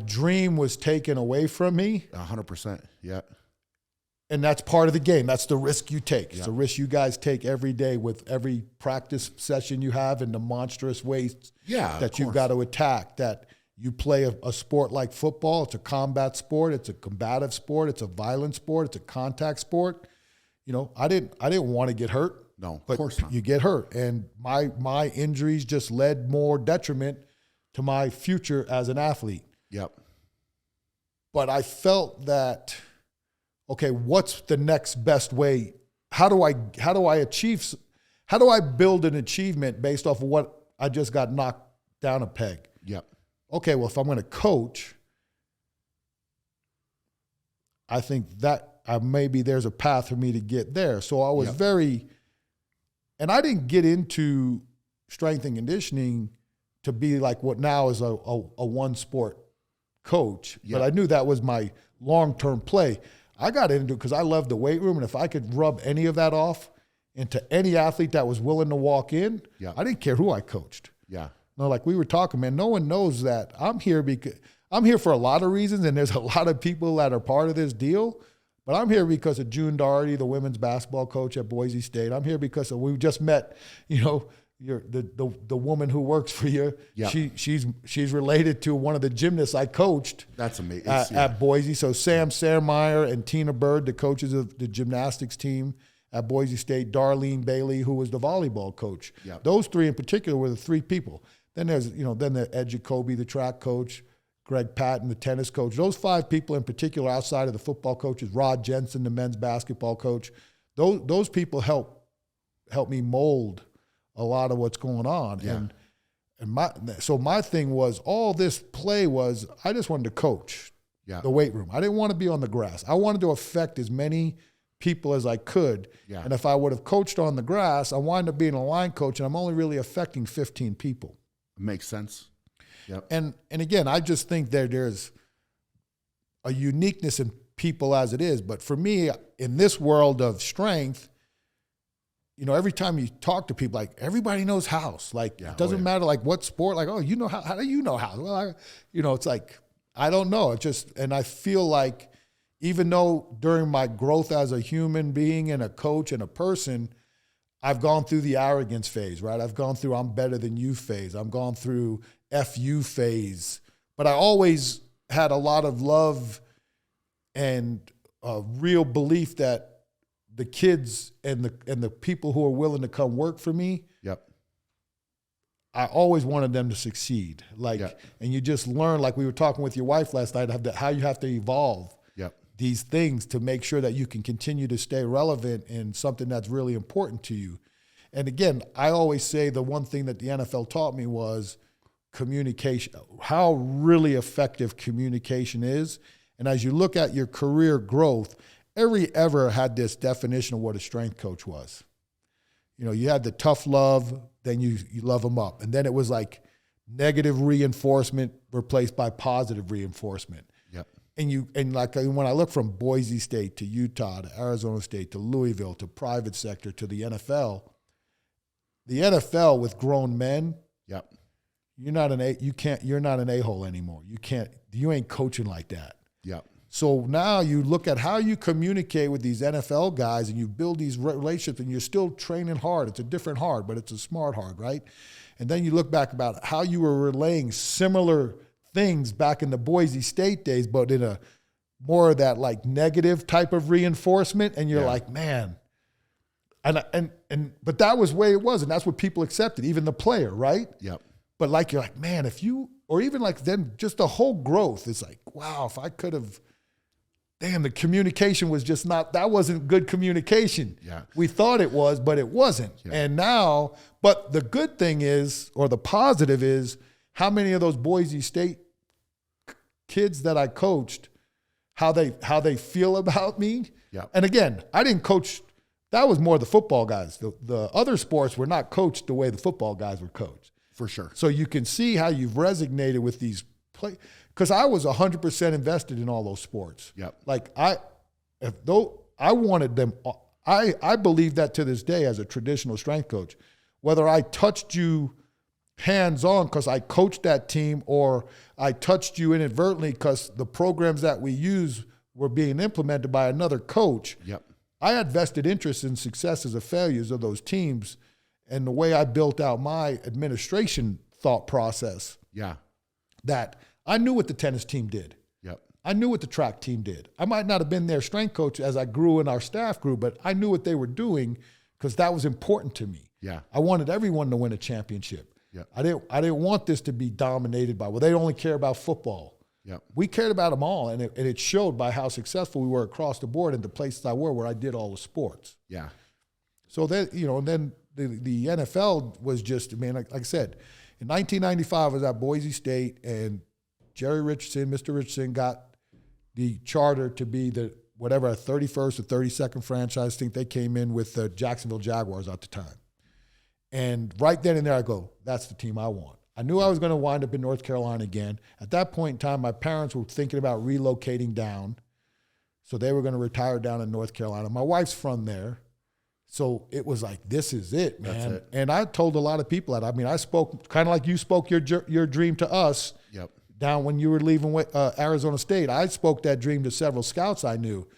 dream was taken away from me. 100%. Yeah. And that's part of the game. That's the risk you take. It's a risk you guys take every day with every practice session you have, and the monstrous ways that you've got to attack. That you play a sport like football. It's a combat sport. It's a combative sport. It's a violent sport. It's a contact sport. I didn't want to get hurt. No, but of course not. You get hurt. And my injuries just led more detriment to my future as an athlete. Yep. But I felt that, okay, what's the next best way? How do I build an achievement based off of what I just got knocked down a peg? Yep. Okay, well, if I'm going to coach, I think that maybe there's a path for me to get there. So I was and I didn't get into strength and conditioning to be like what now is a one sport coach, but I knew that was my long-term play. I got into it because I loved the weight room, and if I could rub any of that off into any athlete that was willing to walk in, I didn't care who I coached. Yeah. No, like we were talking, man, no one knows that I'm here for a lot of reasons, and there's a lot of people that are part of this deal, but I'm here because of June Doherty, the women's basketball coach at Boise State. I'm here because we just met, the woman who works for you. Yeah. She's related to one of the gymnasts I coached. That's amazing. At Boise. So Sam Sarmeyer and Tina Bird, the coaches of the gymnastics team at Boise State, Darlene Bailey, who was the volleyball coach. Yep. Those three in particular were the three people. Then there's, then the Ed Jacoby, the track coach, Greg Patton, the tennis coach. Those five people in particular, outside of the football coaches, Rod Jensen, the men's basketball coach, those people help me mold a lot of what's going on. Yeah. So my thing was, all this play was, I just wanted to coach the weight room. I didn't want to be on the grass. I wanted to affect as many people as I could. Yeah. And if I would have coached on the grass, I wound up being a line coach, and I'm only really affecting 15 people. Makes sense. Yep. And again, I just think there's a uniqueness in people as it is. But for me, in this world of strength, every time you talk to people, like, everybody knows house. Like, it doesn't matter, like, what sport. Like, oh, how do you know house? Well, it's like, I don't know. It just, and I feel like, even though during my growth as a human being and a coach and a person, I've gone through the arrogance phase, right? I've gone through I'm better than you phase. I've gone through FU phase. But I always had a lot of love and a real belief that the kids and the people who are willing to come work for me, I always wanted them to succeed. And you just learn, like we were talking with your wife last night, how you have to evolve these things to make sure that you can continue to stay relevant in something that's really important to you. And again, I always say the one thing that the NFL taught me was communication, how really effective communication is. And as you look at your career growth, every ever had this definition of what a strength coach was. You had the tough love, then you love them up. And then it was like negative reinforcement replaced by positive reinforcement. Yep. And like when I look from Boise State to Utah to Arizona State to Louisville to private sector to the NFL with grown men, yep, you're not an a-hole anymore. You ain't coaching like that. Yep. So now you look at how you communicate with these NFL guys and you build these relationships and you're still training hard. It's a different hard, but it's a smart hard, right? And then you look back about how you were relaying similar things back in the Boise State days, but in a more of that like negative type of reinforcement. And you're like, man, but that was the way it was. And that's what people accepted, even the player, right? Yep. But like, you're like, man, or even like then just the whole growth is like, wow, if I could have, damn, the communication was just that wasn't good communication. Yeah. We thought it was, but it wasn't. Yeah. And now, but the good thing is, or the positive is, how many of those Boise State kids that I coached, how they feel about me. Yeah. And again, I didn't coach, that was more the football guys. The other sports were not coached the way the football guys were coached. For sure. So you can see how you've resonated with these because I was 100% invested in all those sports. Yep. Like I wanted them. I believe that to this day as a traditional strength coach, whether I touched you hands-on because I coached that team or I touched you inadvertently because the programs that we use were being implemented by another coach. Yep. I had vested interest in successes or failures of those teams and the way I built out my administration thought process. Yeah. That I knew what the tennis team did. Yep. I knew what the track team did. I might not have been their strength coach as I grew and our staff grew, but I knew what they were doing because that was important to me. Yeah. I wanted everyone to win a championship. Yep. I didn't want this to be dominated by, well, they only care about football. Yep. We cared about them all, and it showed by how successful we were across the board in the places I were where I did all the sports. Yeah. So that, and then the NFL was just, like I said, in 1995 I was at Boise State, and Jerry Richardson, Mr. Richardson, got the charter to be the whatever 31st or 32nd franchise. I think they came in with the Jacksonville Jaguars at the time. And right then and there I go, that's the team I want. I knew I was going to wind up in North Carolina again. At that point in time, my parents were thinking about relocating down. So they were going to retire down in North Carolina. My wife's from there. So it was like, this is it, man. That's it. And I told a lot of people that. I spoke kind of like you spoke your dream to us. Yep. Down when you were leaving Arizona State. I spoke that dream to several scouts I knew.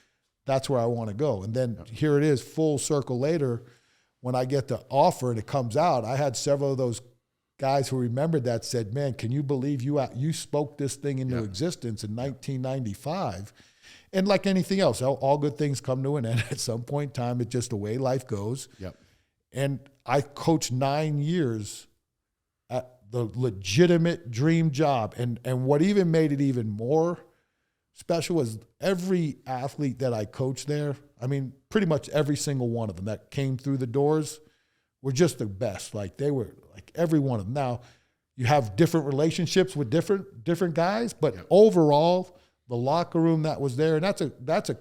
That's where I want to go. And then here it is, full circle later, when I get the offer and it comes out, I had several of those guys who remembered that said, man, can you believe you spoke this thing into existence in 1995? And like anything else, all good things come to an end at some point in time. It's just the way life goes. Yep. And I coached 9 years at the legitimate dream job. And what even made it even more special was every athlete that I coached there, pretty much every single one of them that came through the doors were just the best. Like they were, like every one of them. Now, you have different relationships with different guys, but overall, the locker room that was there, and that's a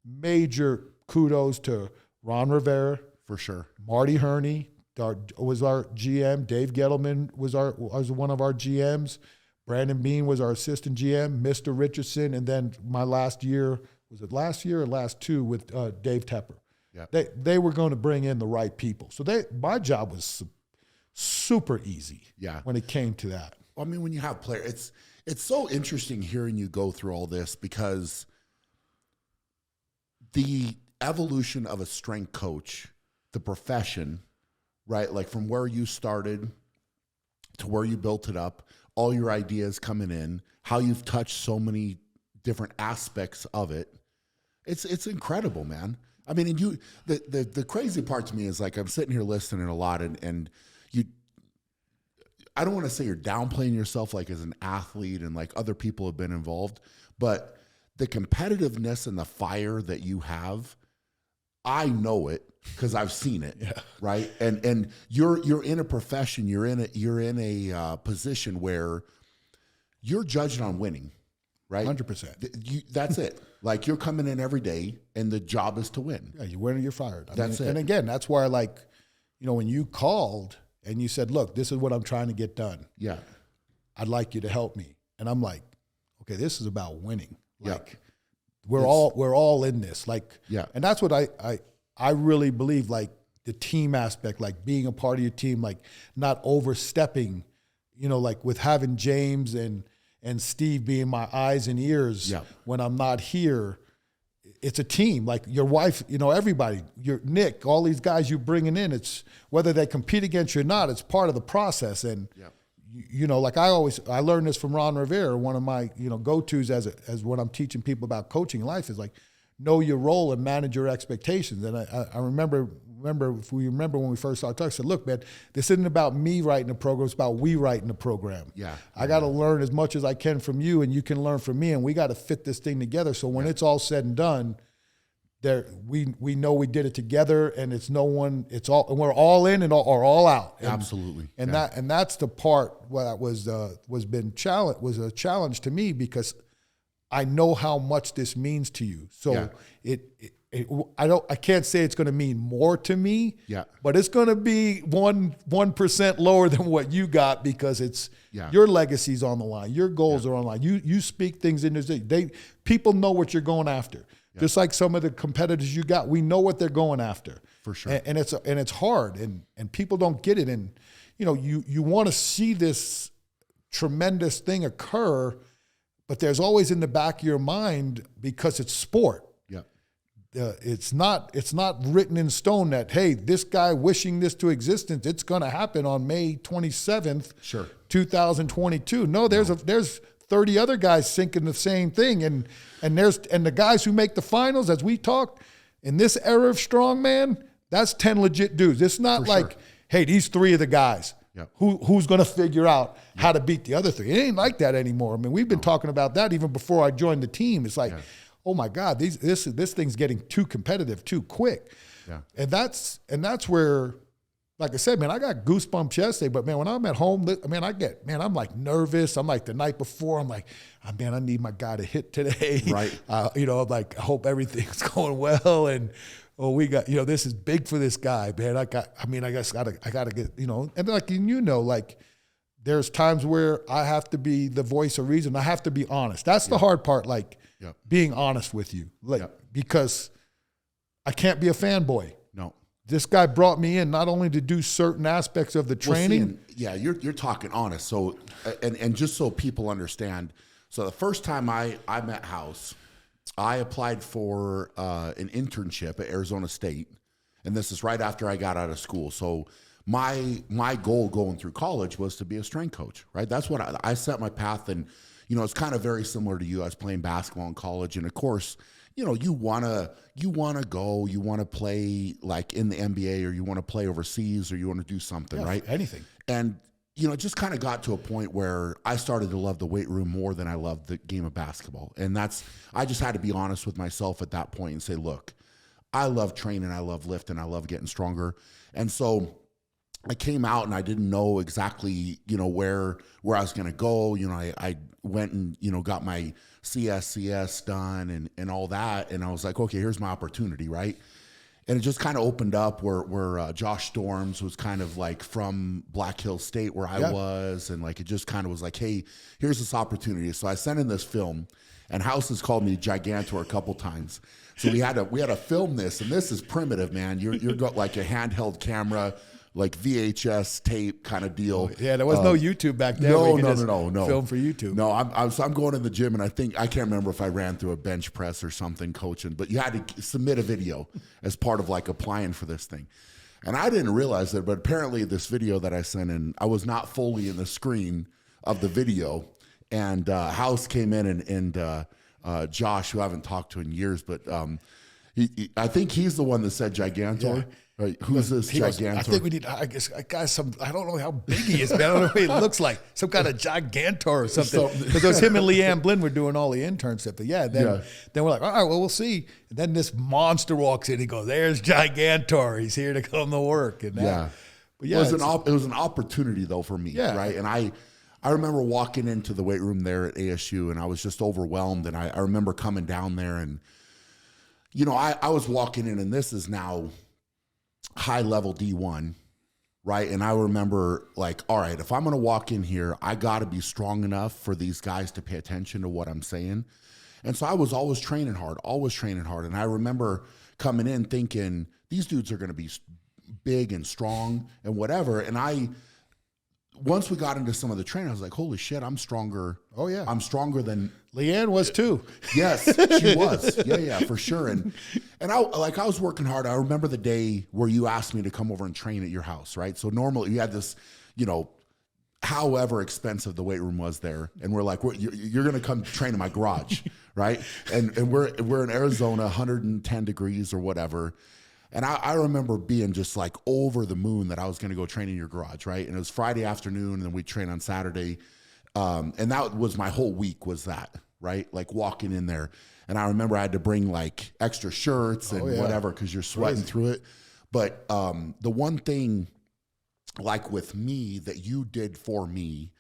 major kudos to Ron Rivera. For sure. Marty Herney was our GM. Dave Gettleman was one of our GMs. Brandon Bean was our assistant GM. Mr. Richardson, and then my last year, was it last year or last two with Dave Tepper? Yeah. They were going to bring in the right people. So my job was super easy. Yeah. When it came to that. When you have players, it's so interesting hearing you go through all this because the evolution of a strength coach, the profession, right? Like from where you started to where you built it up, all your ideas coming in, how you've touched so many different aspects of it. It's incredible, man. And the crazy part to me is like I'm sitting here listening a lot and you, I don't want to say you're downplaying yourself like as an athlete and like other people have been involved, but the competitiveness and the fire that you have, I know it because I've seen it, right? And you're in a profession, you're in a position where you're judged on winning, right? 100%. That's it. Like you're coming in every day, and the job is to win. Yeah, you win or you're fired. That's it. And again, that's why when you called and you said, look, this is what I'm trying to get done. Yeah. I'd like you to help me. And I'm like, okay, this is about winning. Like, Yeah. we're all in this. Like, Yeah. And that's what I really believe, like the team aspect, like being a part of your team, like not overstepping, like with having James and Steve being my eyes and ears when I'm not here. It's a team, like your wife, everybody, your Nick, all these guys you bringing in, it's whether they compete against you or not, it's part of the process. And, like I learned this from Ron Rivera, one of my, go-tos as when I'm teaching people about coaching life is like, know your role and manage your expectations. And I remember when we first started talking, I said, look, man, this isn't about me writing the program, it's about we writing the program. Yeah. I got to learn as much as I can from you, and you can learn from me, and we got to fit this thing together. So when it's all said and done, we know we did it together, and and we're all in and all out. And, absolutely. And that's the part that was a challenge to me, because I know how much this means to you. So I can't say it's going to mean more to me, but it's going to be 1% lower than what you got, because it's your legacy's on the line, your goals are on the line. You speak things into this. People know what you're going after. Just like some of the competitors you got, we know what they're going after. For sure. And it's hard, and people don't get it. And you want to see this tremendous thing occur, but there's always in the back of your mind, because it's sport. It's not written in stone that, hey, this guy wishing this to existence, it's going to happen on May 27th, 2022. No, there's 30 other guys thinking the same thing, and the guys who make the finals, as we talked, in this era of strongman, that's 10 legit dudes. It's not hey, these 3 of the guys. Who's going to figure out how to beat the other 3? It ain't like that anymore. I mean, we've been talking about that even before I joined the team. It's like, oh my God, this thing's getting too competitive too quick. And that's where, like I said, man, I got goosebumps yesterday. But man, when I'm at home, man, I'm like nervous. I'm like the night before, I'm like, oh, man, I need my guy to hit today. Right. I'm like, I hope everything's going well, and we got, this is big for this guy, man. I got to get, and like, like there's times where I have to be the voice of reason. I have to be honest. That's the hard part, like being honest with you, because I can't be a fanboy. No. This guy brought me in not only to do certain aspects of the training. You're talking honest. So, and just so people understand, so the first time I met House, I applied for an internship at Arizona State, and this is right after I got out of school. So my goal going through college was to be a strength coach, right? That's what I set my path, and it's kind of very similar to you. I was playing basketball in college, and of course, you wanna go, you wanna play like in the NBA, or you wanna play overseas, or you wanna do something, right? Anything. And it just kind of got to a point where I started to love the weight room more than I loved the game of basketball. And I just had to be honest with myself at that point and say, look, I love training, I love lifting, I love getting stronger. And so I came out and I didn't know exactly, where I was going to go. I went and, got my CSCS done and all that. And I was like, okay, here's my opportunity, right? And it just kind of opened up where Josh Storms was kind of like from Black Hills State where I was. And like, it just kind of was like, hey, here's this opportunity. So I sent in this film, and House has called me Gigantor a couple times. So we had to film this, and this is primitive, man. You're got like a handheld camera, like VHS tape kind of deal. Yeah, there was no YouTube back then. No. Film for YouTube. No, I'm going to the gym, and I can't remember if I ran through a bench press or something coaching, but you had to submit a video as part of like applying for this thing. And I didn't realize it, but apparently this video that I sent in, I was not fully in the screen of the video. And House came in, and Josh, who I haven't talked to in years, but I think he's the one that said Gigantor. Yeah. Right. Who's this Gigantor? I think we need, I don't know how big he is, man. I don't know what he looks like. Some kind of Gigantor or something. Because it was him and Leanne Blinn were doing all the intern stuff. But then we're like, all right, well, we'll see. And then this monster walks in. He goes, there's Gigantor. He's here to come to work. And but it was an opportunity, though, for me. Yeah. Right. And I remember walking into the weight room there at ASU, and I was just overwhelmed. And I remember coming down there, and, I was walking in, and this is now high level D1, right? And I remember like, all right, if I'm going to walk in here, I got to be strong enough for these guys to pay attention to what I'm saying. And so I was always training hard. And I remember coming in thinking, these dudes are going to be big and strong and whatever. And once we got into some of the training, I was like, holy shit, I'm stronger. Oh, yeah. I'm stronger than... Leanne was too. Yes, she was. Yeah, for sure. And I was working hard. I remember the day where you asked me to come over and train at your house, right? So normally you had this, however expensive the weight room was there, and we're like, you're going to come train in my garage, right? And we're in Arizona, 110 degrees or whatever. And I remember being just like over the moon that I was going to go train in your garage, right? And it was Friday afternoon, and then we train on Saturday. And that was my whole week was that, right? Like walking in there. And I remember I had to bring like extra shirts and whatever because you're sweating through it. But the one thing like with me that you did for me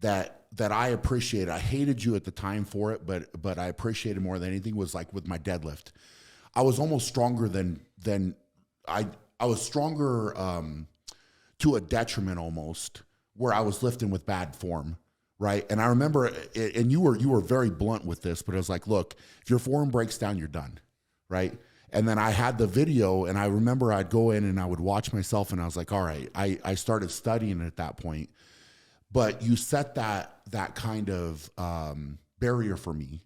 that I appreciated, I hated you at the time for it, but I appreciated more than anything was like with my deadlift. I was almost stronger than I was stronger to a detriment almost, where I was lifting with bad form, right? And I remember, and you were very blunt with this, but it was like, look, if your form breaks down, you're done, right? And then I had the video, and I remember I'd go in and I would watch myself, and I was like, all right, I started studying at that point. But you set that kind of barrier for me,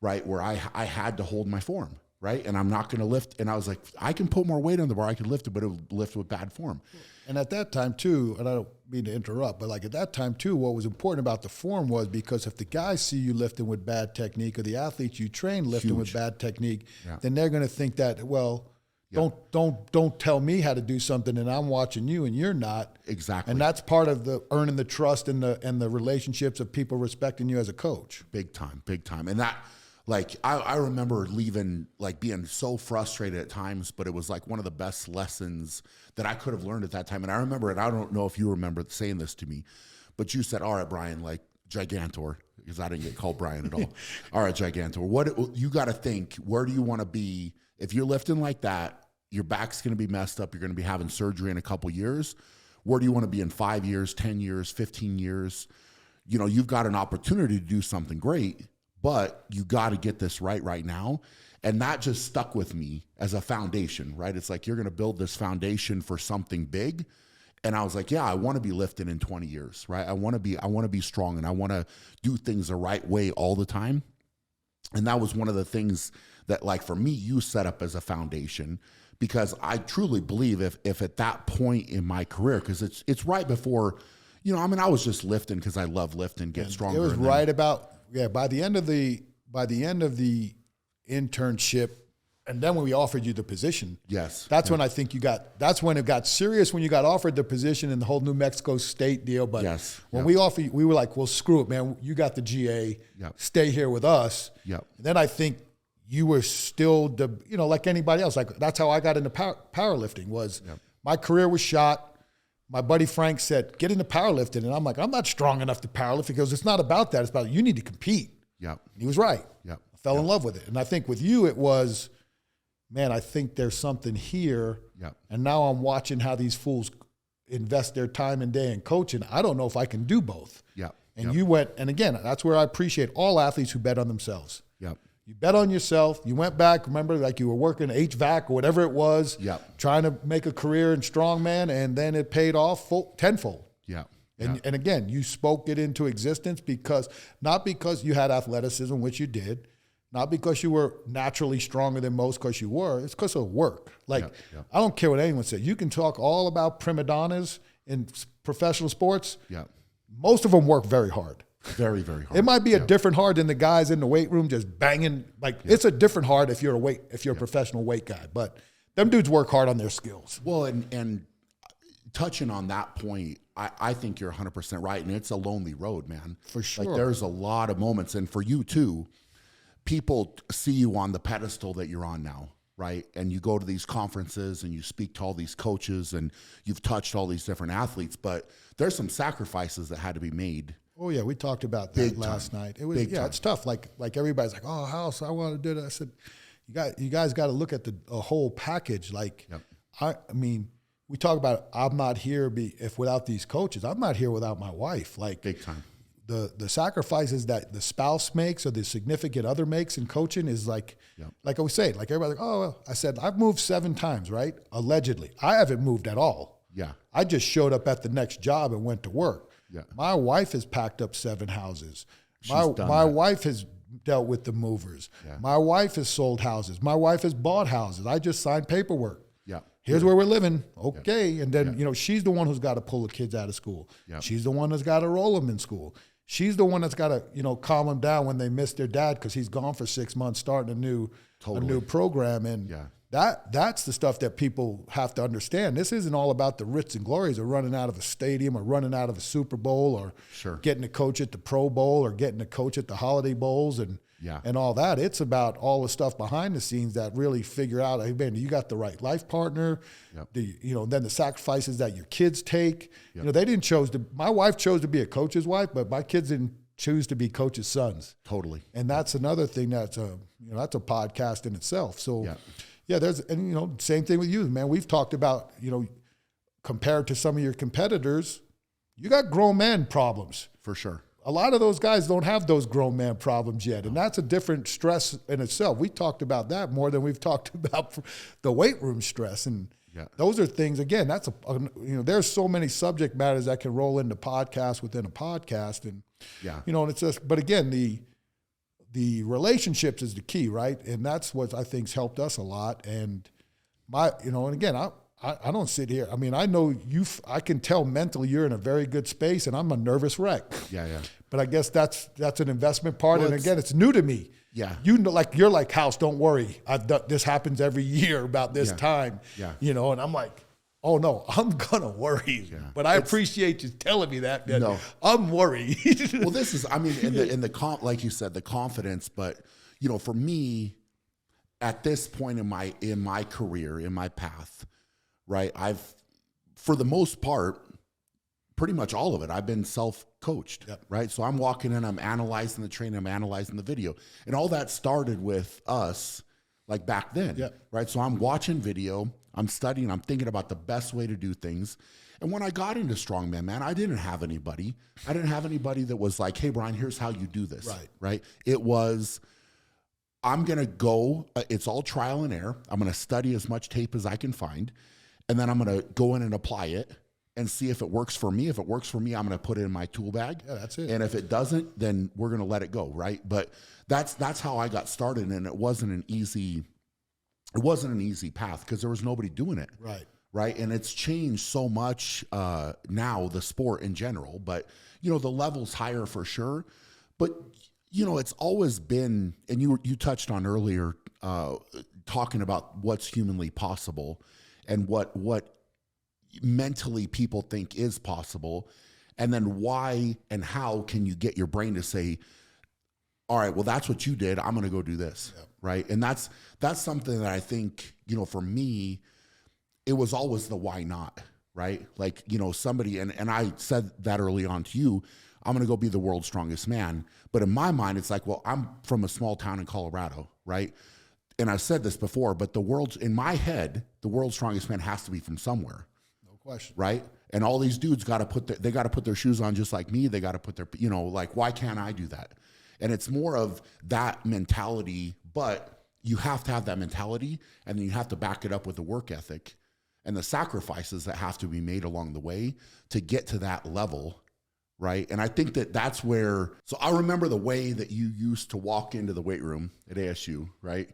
right, where I had to hold my form. Right. And I'm not going to lift. And I was like, I can put more weight on the bar. I can lift it, but it would lift with bad form. And at that time too, and I don't mean to interrupt, but like at that time too, what was important about the form was because if the guys see you lifting with bad technique or the athletes you train lifting with bad technique, then they're going to think that, well, don't tell me how to do something and I'm watching you and you're not. Exactly. And that's part of the earning the trust and the relationships of people respecting you as a coach. Big time. And that, like, I remember leaving, like, being so frustrated at times, but it was, like, one of the best lessons that I could have learned at that time. And I remember, and I don't know if you remember saying this to me, but you said, all right, Brian, like, Gigantor, because I didn't get called Brian at all. All right, Gigantor, you got to think, where do you want to be? If you're lifting like that, your back's going to be messed up. You're going to be having surgery in a couple years. Where do you want to be in 5 years, 10 years, 15 years? You've got an opportunity to do something great, but you got to get this right now. And that just stuck with me as a foundation, right? It's like, you're going to build this foundation for something big. And I was like, yeah, I want to be lifting in 20 years, right? I want to be strong, and I want to do things the right way all the time. And that was one of the things that, like, for me, you set up as a foundation, because I truly believe if at that point in my career, because it's right before, I was just lifting because I love lifting, get stronger. It was right about, by the end of the internship, and then when we offered you the position, that's when I think that's when it got serious, when you got offered the position in the whole New Mexico State deal. But when we offered you, we were like, well, screw it, man. You got the GA, stay here with us. And then I think you were still like anybody else. Like, that's how I got into powerlifting was my career was shot. My buddy Frank said, get into powerlifting. And I'm like, I'm not strong enough to powerlift. Because it's not about that. It's about, you need to compete. And he was right. I fell in love with it. And I think with you, it was, man, I think there's something here. And now I'm watching how these fools invest their time and day in coaching. I don't know if I can do both. And you went, and again, that's where I appreciate all athletes who bet on themselves. You bet on yourself. You went back, remember, like you were working HVAC or whatever it was, trying to make a career in strongman, and then it paid off tenfold. And again, you spoke it into existence not because you had athleticism, which you did, not because you were naturally stronger than most, because you were. It's because of work. Like, I don't care what anyone says. You can talk all about prima donnas in professional sports. Most of them work very hard. Very, very hard. It might be a different hard than the guys in the weight room just banging. Like, it's a different hard if you're a professional weight guy. But them dudes work hard on their skills. Well, and touching on that point, I think you're 100% right. And it's a lonely road, man. For sure. Like, there's a lot of moments. And for you, too, people see you on the pedestal that you're on now, right? And you go to these conferences and you speak to all these coaches and you've touched all these different athletes. But there's some sacrifices that had to be made. Oh, yeah, we talked about that last night. It was it's tough. Like everybody's like, oh, House, I want to do that. I said, you guys got to look at the whole package. Like, I mean, we talk about I'm not here without these coaches. I'm not here without my wife. Like Big time. The sacrifices that the spouse makes or the significant other makes in coaching is like I was saying, like everybody's like, oh, well, I said, I've moved 7 times, right? Allegedly. I haven't moved at all. Yeah. I just showed up at the next job and went to work. Yeah. My wife has packed up 7 houses. My wife has dealt with the movers. Yeah. My wife has sold houses. My wife has bought houses. I just signed paperwork. Yeah. Here's where we're living. Okay. Yeah. And then, she's the one who's got to pull the kids out of school. Yeah. She's the one that's got to roll them in school. She's the one that's got to, calm them down when they miss their dad because he's gone for 6 months starting a new program. And that's the stuff that people have to understand. This isn't all about the ritz and glories of running out of a stadium or running out of a Super Bowl or getting to coach at the Pro Bowl or getting to coach at the Holiday Bowls and all that. It's about all the stuff behind the scenes that really figure out, hey, man, you got the right life partner, then the sacrifices that your kids take. They didn't my wife chose to be a coach's wife, but my kids didn't choose to be coach's sons. Totally. And that's another thing that's a podcast in itself. So same thing with you, man. We've talked about, compared to some of your competitors, you got grown man problems. For sure. A lot of those guys don't have those grown man problems yet, and that's a different stress in itself. We talked about that more than we've talked about the weight room stress, and those are things. Again, that's there's so many subject matters that can roll into podcasts within a podcast, and and it's just. But again, the relationships is the key, right? And that's what I think's helped us a lot. And and again, I don't sit here. I mean, I know I can tell mentally you're in a very good space, and I'm a nervous wreck. Yeah. But I guess that's an investment part. Well, and again, it's new to me. Yeah. You're like, House, don't worry. This happens every year about this time. Yeah. And I'm like, oh no, I'm gonna worry. Yeah. But I appreciate you telling me that. Man. No. I'm worried. Well, this is, in the like you said, the confidence, but for me, at this point in my career, in my path, right, I've, for the most part, pretty much all of it, I've been self-coached, right? So I'm walking in, I'm analyzing the training, I'm analyzing the video. And all that started with us, like back then, right? So I'm watching video, I'm studying, I'm thinking about the best way to do things. And when I got into strongman, man, I didn't have anybody. I didn't have anybody that was like, hey, Brian, here's how you do this, right? It was, I'm going to go, it's all trial and error. I'm going to study as much tape as I can find. And then I'm going to go in and apply it and see if it works for me. If it works for me, I'm going to put it in my tool bag. Yeah, that's it. And if it doesn't, then we're going to let it go, right? But that's how I got started, and it wasn't an easy path because there was nobody doing it. Right. And it's changed so much now, the sport in general, but the level's higher for sure. But it's always been, and you touched on earlier, talking about what's humanly possible and what mentally people think is possible, and then why and how can you get your brain to say, all right, well, that's what you did, I'm going to go do this, right? And that's something that I think, for me, it was always the why not, right? Like, somebody, and I said that early on to you, I'm going to go be the world's strongest man. But in my mind, it's like, well, I'm from a small town in Colorado, right? And I've said this before, but in my head, the world's strongest man has to be from somewhere. No question. Right? And all these dudes got to put their shoes on just like me. They got to put their, like, why can't I do that? And it's more of that mentality, but you have to have that mentality, and then you have to back it up with the work ethic and the sacrifices that have to be made along the way to get to that level. Right. And I think that's where, so I remember the way that you used to walk into the weight room at ASU, right?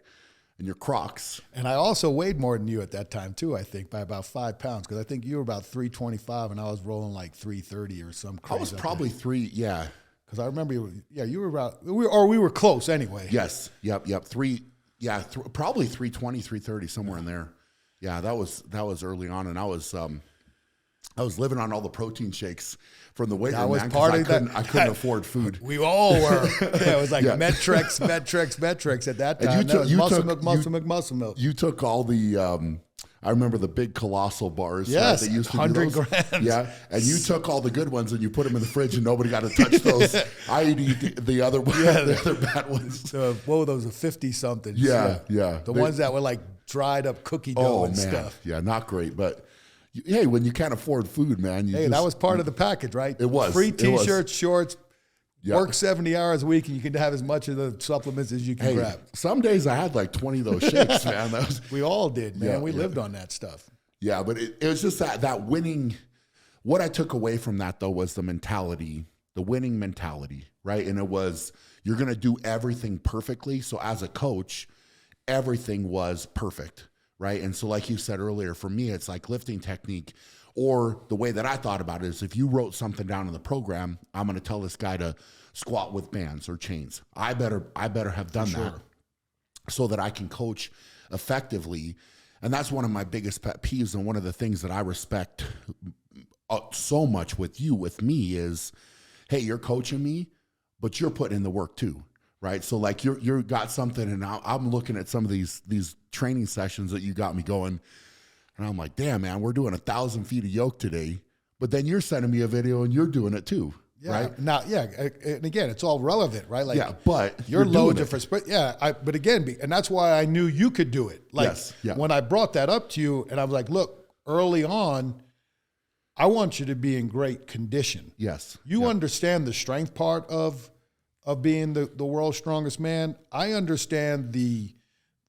And your Crocs. And I also weighed more than you at that time too, I think, by about 5 pounds. Because I think you were about 325 and I was rolling like 330 or some crazy. I was probably because I remember you were about, we were close anyway. Yes. Yep. Probably 320, 330, somewhere in there. Yeah, that was early on. And I was living on all the protein shakes from the weight room. I couldn't afford food. We all were. Yeah, it was like Metrex at that time. And muscle milk. You took all the, I remember the big colossal bars. Yes, that used to 100 grams. Yeah, and you took all the good ones and you put them in the fridge and nobody got to touch those. I eat the other ones, the other bad ones. What were those, 50-somethings? Yeah. The ones that were like dried up cookie dough and stuff. Yeah, not great, but Hey, when you can't afford food, man. That was part of the package, right? It was. Free T-shirts, shorts, Yeah. work 70 hours a week, and you can have as much of the supplements as you can grab. Some days I had like 20 of those shakes, man. We all did, man. Yeah, we lived on that stuff. Yeah, but it was just that winning. What I took away from that, though, was the mentality, the winning mentality, right? And it was, you're going to do everything perfectly. So as a coach, everything was perfect, right? And so like you said earlier, for me, it's like lifting technique, or the way that I thought about it is, if you wrote something down in the program, I'm going to tell this guy to squat with bands or chains. I better have done that so that I can coach effectively. And that's one of my biggest pet peeves, and one of the things that I respect so much with me is, hey, you're coaching me, but you're putting in the work too, right? So like you're got something, and I'm looking at some of these training sessions that you got me going, and I'm like, damn, man, we're doing 1,000 feet of yoke today, but then you're sending me a video and you're doing it too. Yeah. Right now, and again, it's all relevant, right? Like, yeah, but your loads are for, but again, and that's why I knew you could do it. Like, when I brought that up to you, and I was like, look, early on, I want you to be in great condition. Yes, you understand the strength part of being the world's strongest man. I understand the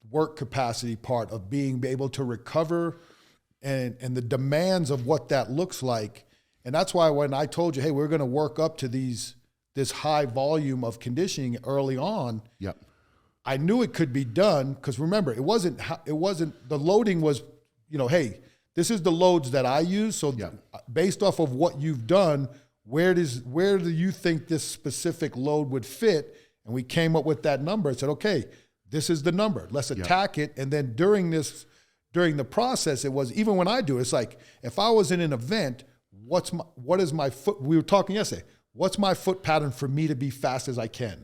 work capacity part of being able to recover, and the demands of what that looks like. And that's why when I told you, hey, we're going to work up to this high volume of conditioning early on, I knew it could be done, because remember, it wasn't the loading was, hey, this is the loads that I use. So based off of what you've done, where do you think this specific load would fit? And we came up with that number and said, okay, this is the number. Let's attack it. And then during the process, it was, even when I do it, it's like, if I was in an event, what is my foot? We were talking yesterday. What's my foot pattern for me to be fast as I can?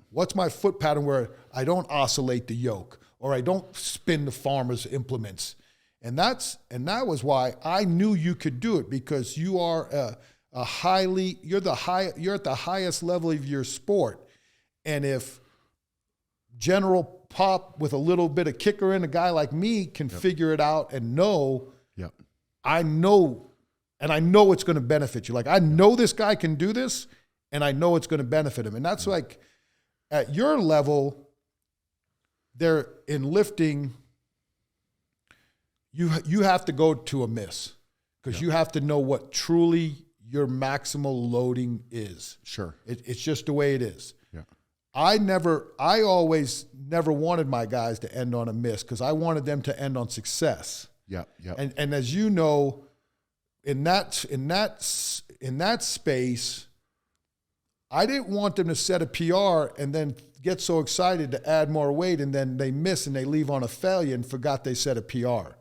What's my foot pattern where I don't oscillate the yoke, or I don't spin the farmer's implements? And that was why I knew you could do it, because you are you're at the highest level of your sport. And if General Pop with a little bit of kicker in, a guy like me can figure it out and know, I know it's going to benefit you. Like, I know this guy can do this, and I know it's going to benefit him. And that's like, at your level, they're in lifting, you have to go to a miss, because you have to know what truly your maximal loading is. Sure. It's just the way it is. I always never wanted my guys to end on a miss, because I wanted them to end on success. And as you know, in that space, I didn't want them to set a PR and then get so excited to add more weight, and then they miss and they leave on a failure and forgot they set a PR.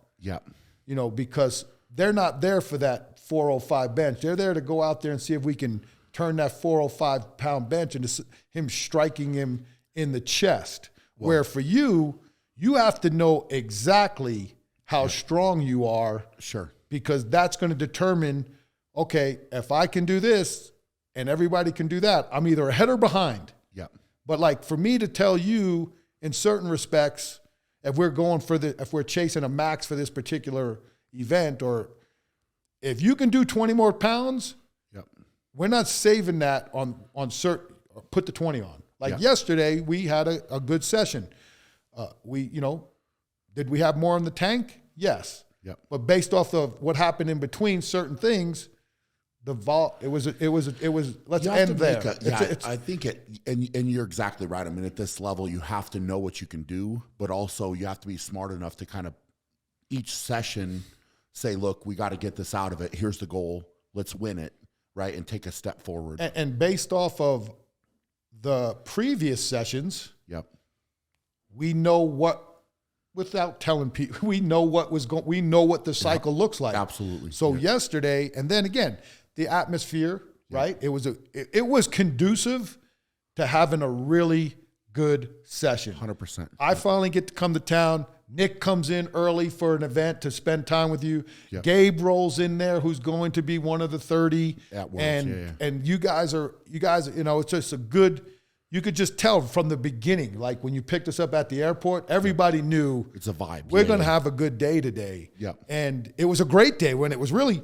Because they're not there for that 405 bench. They're there to go out there and see if we can turn that 405-pound bench into him striking him in the chest. Where for you have to know exactly how strong you are. Sure. Because that's going to determine, okay, if I can do this and everybody can do that, I'm either ahead or behind. But like, for me to tell you, in certain respects, if we're chasing a max for this particular event, or if you can do 20 more pounds, we're not saving that on certain, put the 20 on. Like yesterday, we had a good session. Did we have more in the tank? Yes. But based off of what happened in between certain things, it was let's end there. I think and you're exactly right. I mean, at this level, you have to know what you can do, but also you have to be smart enough to kind of each session say, look, we got to get this out of it. Here's the goal. Let's win it, right? And take a step forward. And based off of the previous sessions, we know what, without telling people, we know what the cycle looks like. Absolutely. So yesterday, and then again, the atmosphere, right? It was conducive to having a really good session. 100%. I finally get to come to town. Nick comes in early for an event to spend time with you. Gabe rolls in there, who's going to be one of the 30. At Worlds, and you guys, it's just a good, you could just tell from the beginning, like when you picked us up at the airport, everybody knew it's a vibe. We're going to have a good day today. Yeah. And it was a great day when it was really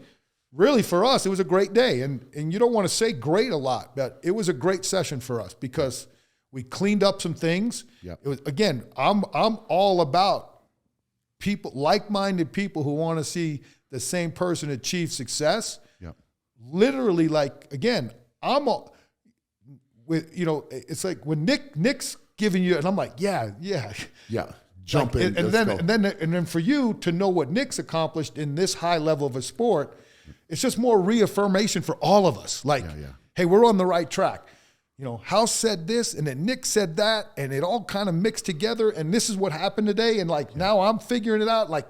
for us, it was a great day. And you don't want to say great a lot, but it was a great session for us because we cleaned up some things. Yeah. It was, again, I'm all about people, like-minded people who want to see the same person achieve success. Yeah. Literally, like, again, it's like when Nick's giving you, and I'm like, yeah. Jump in. And then for you to know what Nick's accomplished in this high level of a sport, it's just more reaffirmation for all of us. Like, hey, we're on the right track. House said this, and then Nick said that, and it all kind of mixed together, and this is what happened today, and now I'm figuring it out. Like,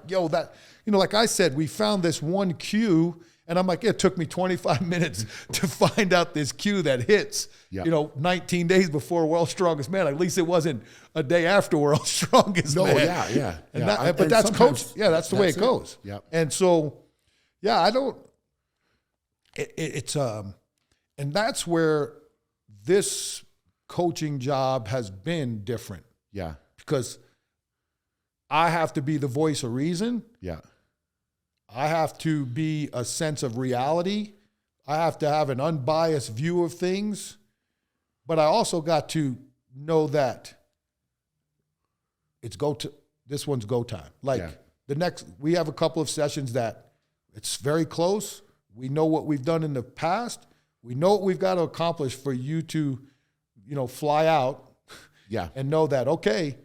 like I said, we found this one cue. And I'm like, it took me 25 minutes to find out this cue that hits, 19 days before World's Strongest Man. At least it wasn't a day after World's Strongest Man. But that's coach. Yeah, that's the way it goes. Yeah. And so, I don't. And that's where this coaching job has been different. Yeah. Because I have to be the voice of reason. Yeah. I have to be a sense of reality. I have to have an unbiased view of things. But I also got to know that this one's go time. We have a couple of sessions that it's very close. We know what we've done in the past. We know what we've got to accomplish for you to, fly out. Yeah. And know that, okay,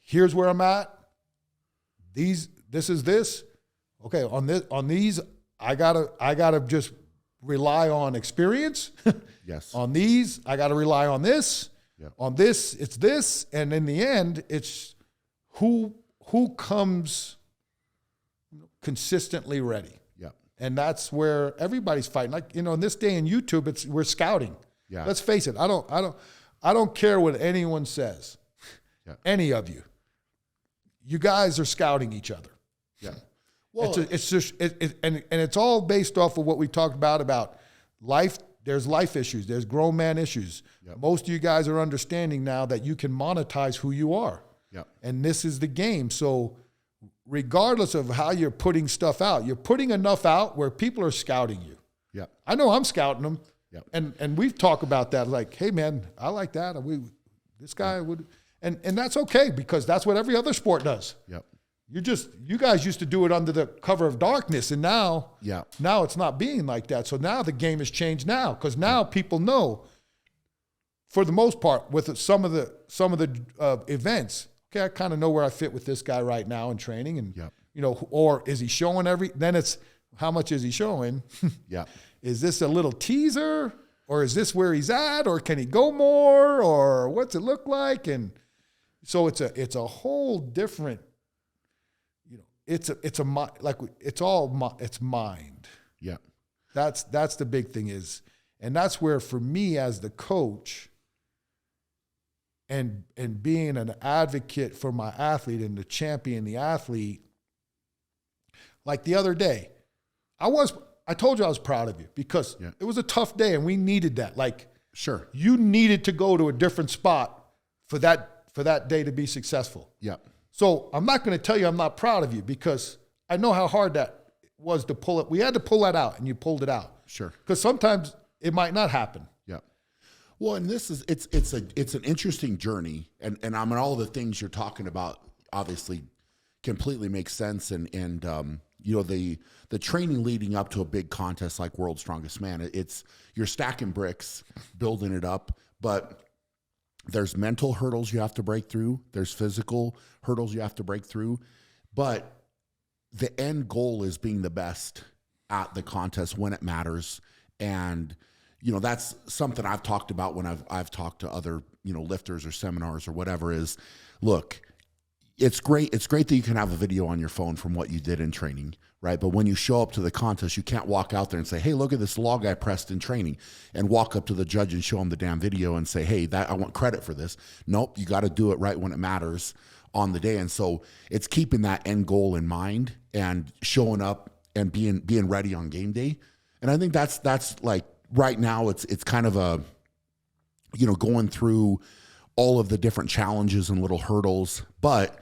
here's where I'm at. This is this. Okay, on these, I gotta just rely on experience. Yes. On these, I gotta rely on this. Yep. On this, it's this, and in the end, it's who comes consistently ready. Yep. And that's where everybody's fighting. Like, in this day in YouTube, we're scouting. Yeah. Let's face it. I don't care what anyone says. Yeah. Any of you. You guys are scouting each other. Yeah. Well, and it's all based off of what we talked about life. There's life issues. There's grown man issues. Yep. Most of you guys are understanding now that you can monetize who you are. Yep. And this is the game. So regardless of how you're putting stuff out, you're putting enough out where people are scouting you. Yep. I know I'm scouting them. Yep. And we've talked about that. Like, hey man, I like that. This guy would, and that's okay because that's what every other sport does. Yep. You guys used to do it under the cover of darkness, and now it's not being like that. So now the game has changed now because now people know, for the most part, with some of the events. Okay, I kind of know where I fit with this guy right now in training, and or is he showing then it's how much is he showing? Yeah, is this a little teaser, or is this where he's at, or can he go more, or what's it look like? And so it's a whole different, it's mind. Yeah. That's the big thing is, and that's where for me as the coach and being an advocate for my athlete and to champion the athlete, like the other day, I told you I was proud of you because it was a tough day and we needed that. Like, sure, you needed to go to a different spot for that day to be successful. Yeah. So I'm not going to tell you I'm not proud of you because I know how hard that was to pull it. We had to pull that out, and you pulled it out. Sure. Because sometimes it might not happen. Yeah. Well, and this is it's an interesting journey, and I mean all the things you're talking about obviously completely makes sense, and the training leading up to a big contest like World's Strongest Man, you're stacking bricks, building it up, but there's mental hurdles you have to break through. There's physical hurdles you have to break through. But the end goal is being the best at the contest when it matters. And, that's something I've talked about when I've talked to other, lifters or seminars or whatever is, look, it's great. It's great that you can have a video on your phone from what you did in training, right? But when you show up to the contest, you can't walk out there and say, hey, look at this log I pressed in training, and walk up to the judge and show him the damn video and say, hey, I want credit for this. Nope, you got to do it right when it matters on the day. And so it's keeping that end goal in mind and showing up and being ready on game day. And I think that's like right now it's kind of going through all of the different challenges and little hurdles, but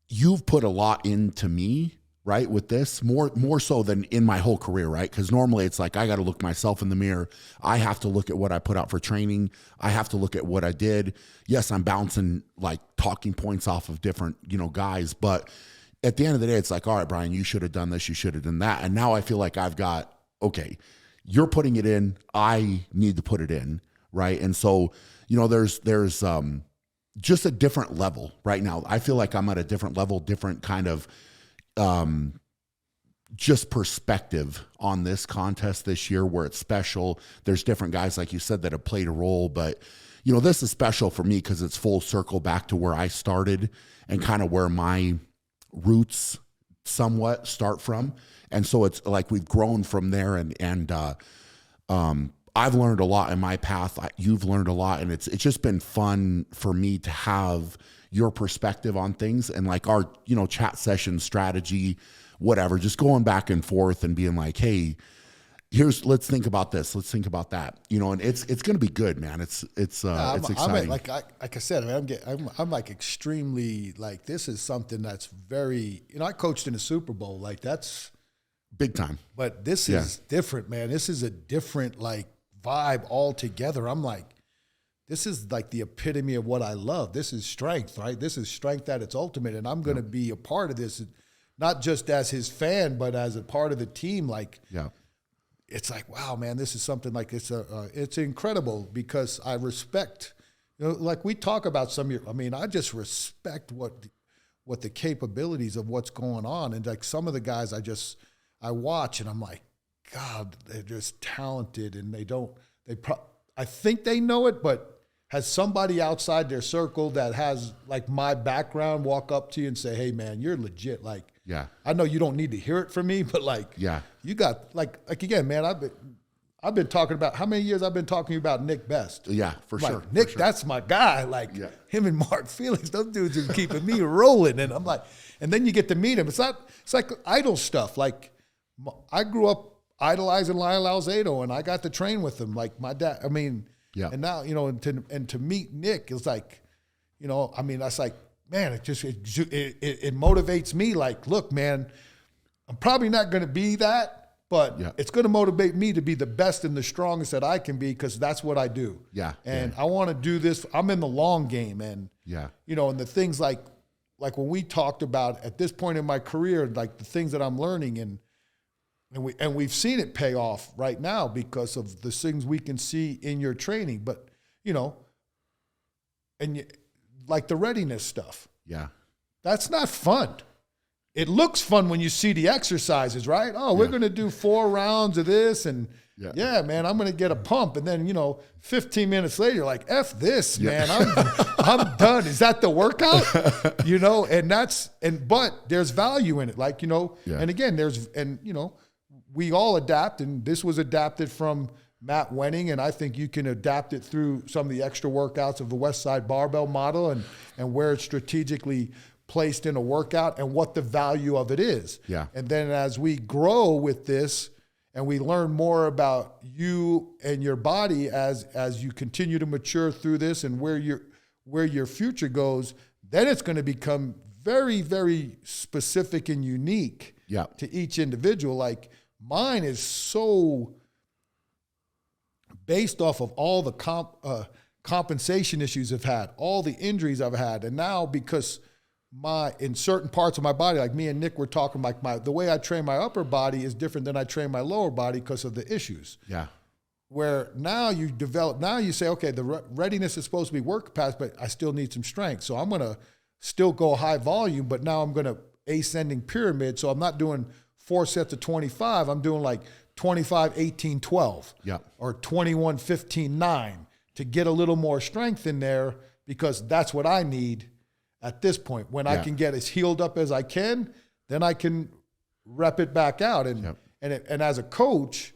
you've put a lot into me, right? With this more so than in my whole career, right? Because normally it's like, I got to look myself in the mirror. I have to look at what I put out for training. I have to look at what I did. Yes, I'm bouncing like talking points off of different, guys, but at the end of the day, it's like, all right, Brian, you should have done this. You should have done that. And now I feel like I've got, okay, you're putting it in. I need to put it in. Right. And so, there's just a different level right now. I feel like I'm at a different level, different kind of just perspective on this contest this year where it's special. There's different guys, like you said, that have played a role, but this is special for me because it's full circle back to where I started and kind of where my roots somewhat start from. And so it's like we've grown from there and I've learned a lot in my path. You've learned a lot, and it's just been fun for me to have your perspective on things and like our, chat session strategy, whatever, just going back and forth and being like, hey, let's think about this. Let's think about that, and it's going to be good, man. It's exciting. Like I said, I'm like extremely like, this is something that's very, I coached in a Super Bowl. Like that's big time, but this is different, man. This is a different like vibe altogether. I'm like, this is like the epitome of what I love. This is strength, right? This is strength at its ultimate. And I'm going to be a part of this, not just as his fan, but as a part of the team. Like, it's like, wow, man, this is something like it's incredible because I respect, like we talk about I just respect what the capabilities of what's going on. And like some of the guys I watch and I'm like, God, they're just talented and I think they know it, but has somebody outside their circle that has like my background walk up to you and say, hey man, you're legit. Like, I know you don't need to hear it from me, but like, you got like again, man, I've been talking about how many years I've been talking about Nick Best. Yeah, for like, sure. Nick, for sure. That's my guy. Like him and Mark Felix, those dudes are keeping me rolling. And I'm like, and then you get to meet him. It's like idol stuff. Like I grew up idolizing Lyle Alzado, and I got to train with him. Like my dad, and now, and to meet Nick is like, that's like, man, it motivates me. Like, look, man, I'm probably not going to be that, but it's going to motivate me to be the best and the strongest that I can be because that's what I do. And I want to do this. I'm in the long game, and and the things like when we talked about at this point in my career, like the things that I'm learning and we've seen it pay off right now because of the things we can see in your training. But, like the readiness stuff. That's not fun. It looks fun when you see the exercises, right? Oh, we're going to do 4 rounds of this and man, I'm going to get a pump. And then, 15 minutes later, you're like, F this, man, I'm done. Is that the workout? But there's value in it. Like, and again, we all adapt, and this was adapted from Matt Wenning, and I think you can adapt it through some of the extra workouts of the West Side Barbell model and where it's strategically placed in a workout and what the value of it is. And then as we grow with this and we learn more about you and your body as you continue to mature through this and where your future goes, then it's going to become very, very specific and unique to each individual. Like, mine is so based off of all the compensation issues I've had, all the injuries I've had. And now because in certain parts of my body, like me and Nick were talking, like the way I train my upper body is different than I train my lower body because of the issues. Where now you say, okay, the readiness is supposed to be work capacity, but I still need some strength. So I'm going to still go high volume, but now I'm going to ascending pyramid. So I'm not doing 4 sets of 25. I'm doing like 25, 18, 12 or 21, 15, 9 to get a little more strength in there because that's what I need at this point. When I can get as healed up as I can, then I can rep it back out. And as a coach,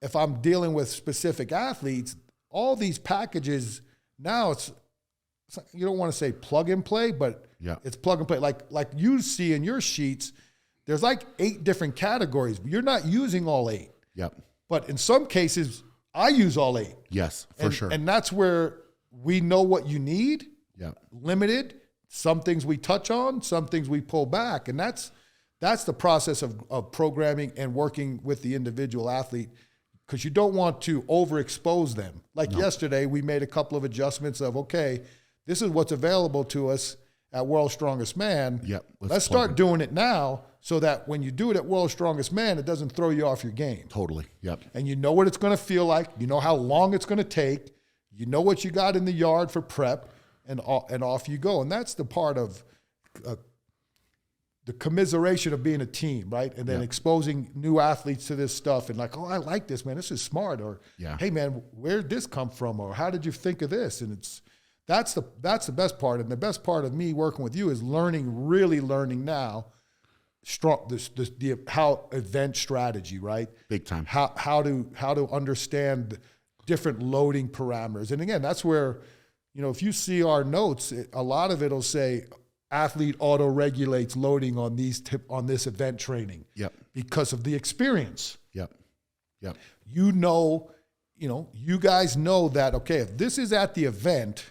if I'm dealing with specific athletes, all these packages now it's you don't want to say plug and play, but it's plug and play. Like you see in your sheets, there's like 8 different categories. You're not using all 8. But in some cases, I use all 8. Yes, for sure. And that's where we know what you need. Yeah. Limited. Some things we touch on, some things we pull back. And that's the process of programming and working with the individual athlete, because you don't want to overexpose them. Like yesterday, we made a couple of adjustments of, okay, this is what's available to us at World's Strongest Man. Yep. Let's start doing it now so that when you do it at World's Strongest Man, it doesn't throw you off your game. Totally. Yep. And you know what it's going to feel like. You know how long it's going to take. You know what you got in the yard for prep, and off you go. And that's the part of the commiseration of being a team, right? And then exposing new athletes to this stuff and like, oh, I like this, man. This is smart. Or, hey, man, where'd this come from? Or how did you think of this? And that's the best part. And the best part of me working with you is really learning now how event strategy, right? Big time. How to understand different loading parameters. And again, that's where, if you see our notes, a lot of it'll say athlete auto-regulates loading on this event training. Yep. Because of the experience. Yep. Yep. You guys know that, okay, if this is at the event,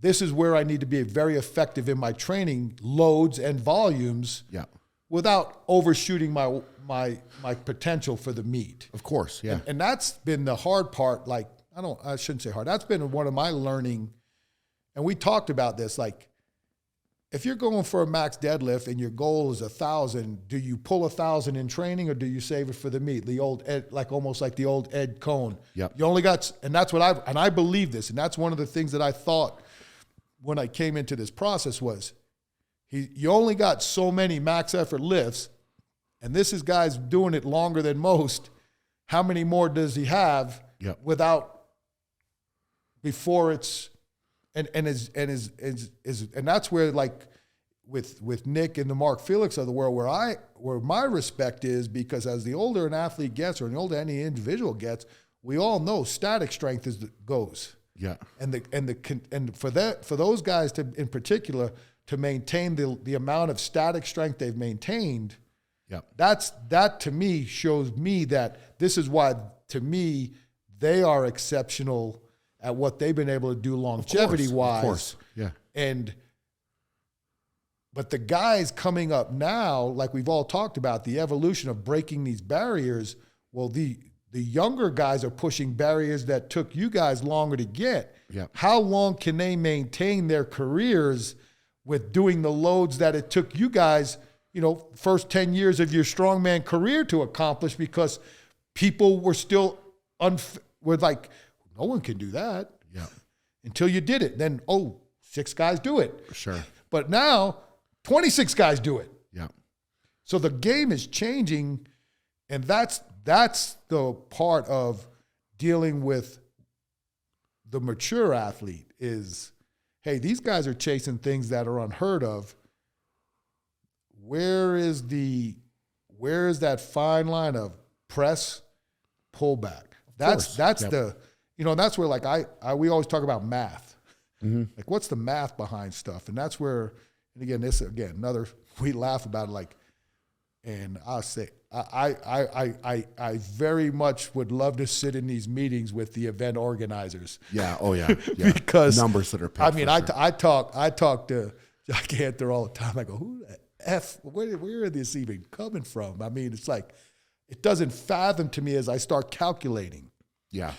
this is where I need to be very effective in my training loads and volumes. Yeah. Without overshooting my potential for the meet. Of course, yeah. And that's been the hard part. Like, I shouldn't say hard. That's been one of my learning. And we talked about this. Like, if you're going for a max deadlift and your goal is 1,000, do you pull 1,000 in training or do you save it for the meet? The old Ed, almost like the old Ed Cohn. Yep. You only got, and that's what I believe this. And that's one of the things that I thought when I came into this process was, you only got so many max effort lifts, and this is guys doing it longer than most. How many more does he have before it's and that's where, like, with Nick and the Mark Felix of the world, where my respect is, because as the older an athlete gets, or the older any individual gets, we all know static strength goes. Yeah. And for those guys in particular to maintain the amount of static strength they've maintained, that to me shows me that this is why, to me, they are exceptional at what they've been able to do longevity-wise. Of course, yeah. But the guys coming up now, like we've all talked about, the evolution of breaking these barriers, well, the younger guys are pushing barriers that took you guys longer to get. Yep. How long can they maintain their careers with doing the loads that it took you guys, first 10 years of your strongman career to accomplish, because people were still were like, no one can do that. Yeah. Until you did it. Then, 6 guys do it. Sure. But now 26 guys do it. Yeah. So the game is changing, and that's the part of dealing with the mature athlete is, hey, these guys are chasing things that are unheard of. Where is that fine line of press, pullback? That's that's where, like, we always talk about math. Mm-hmm. Like, what's the math behind stuff? And that's where, and again, we laugh about it, like, and I'll say, I very much would love to sit in these meetings with the event organizers. Yeah. Oh yeah. Yeah. Because numbers that are picked, I mean, I talk to Jack Anther all the time. I go, who the F, where is this even coming from? I mean, it's like, it doesn't fathom to me as I start calculating. Yeah.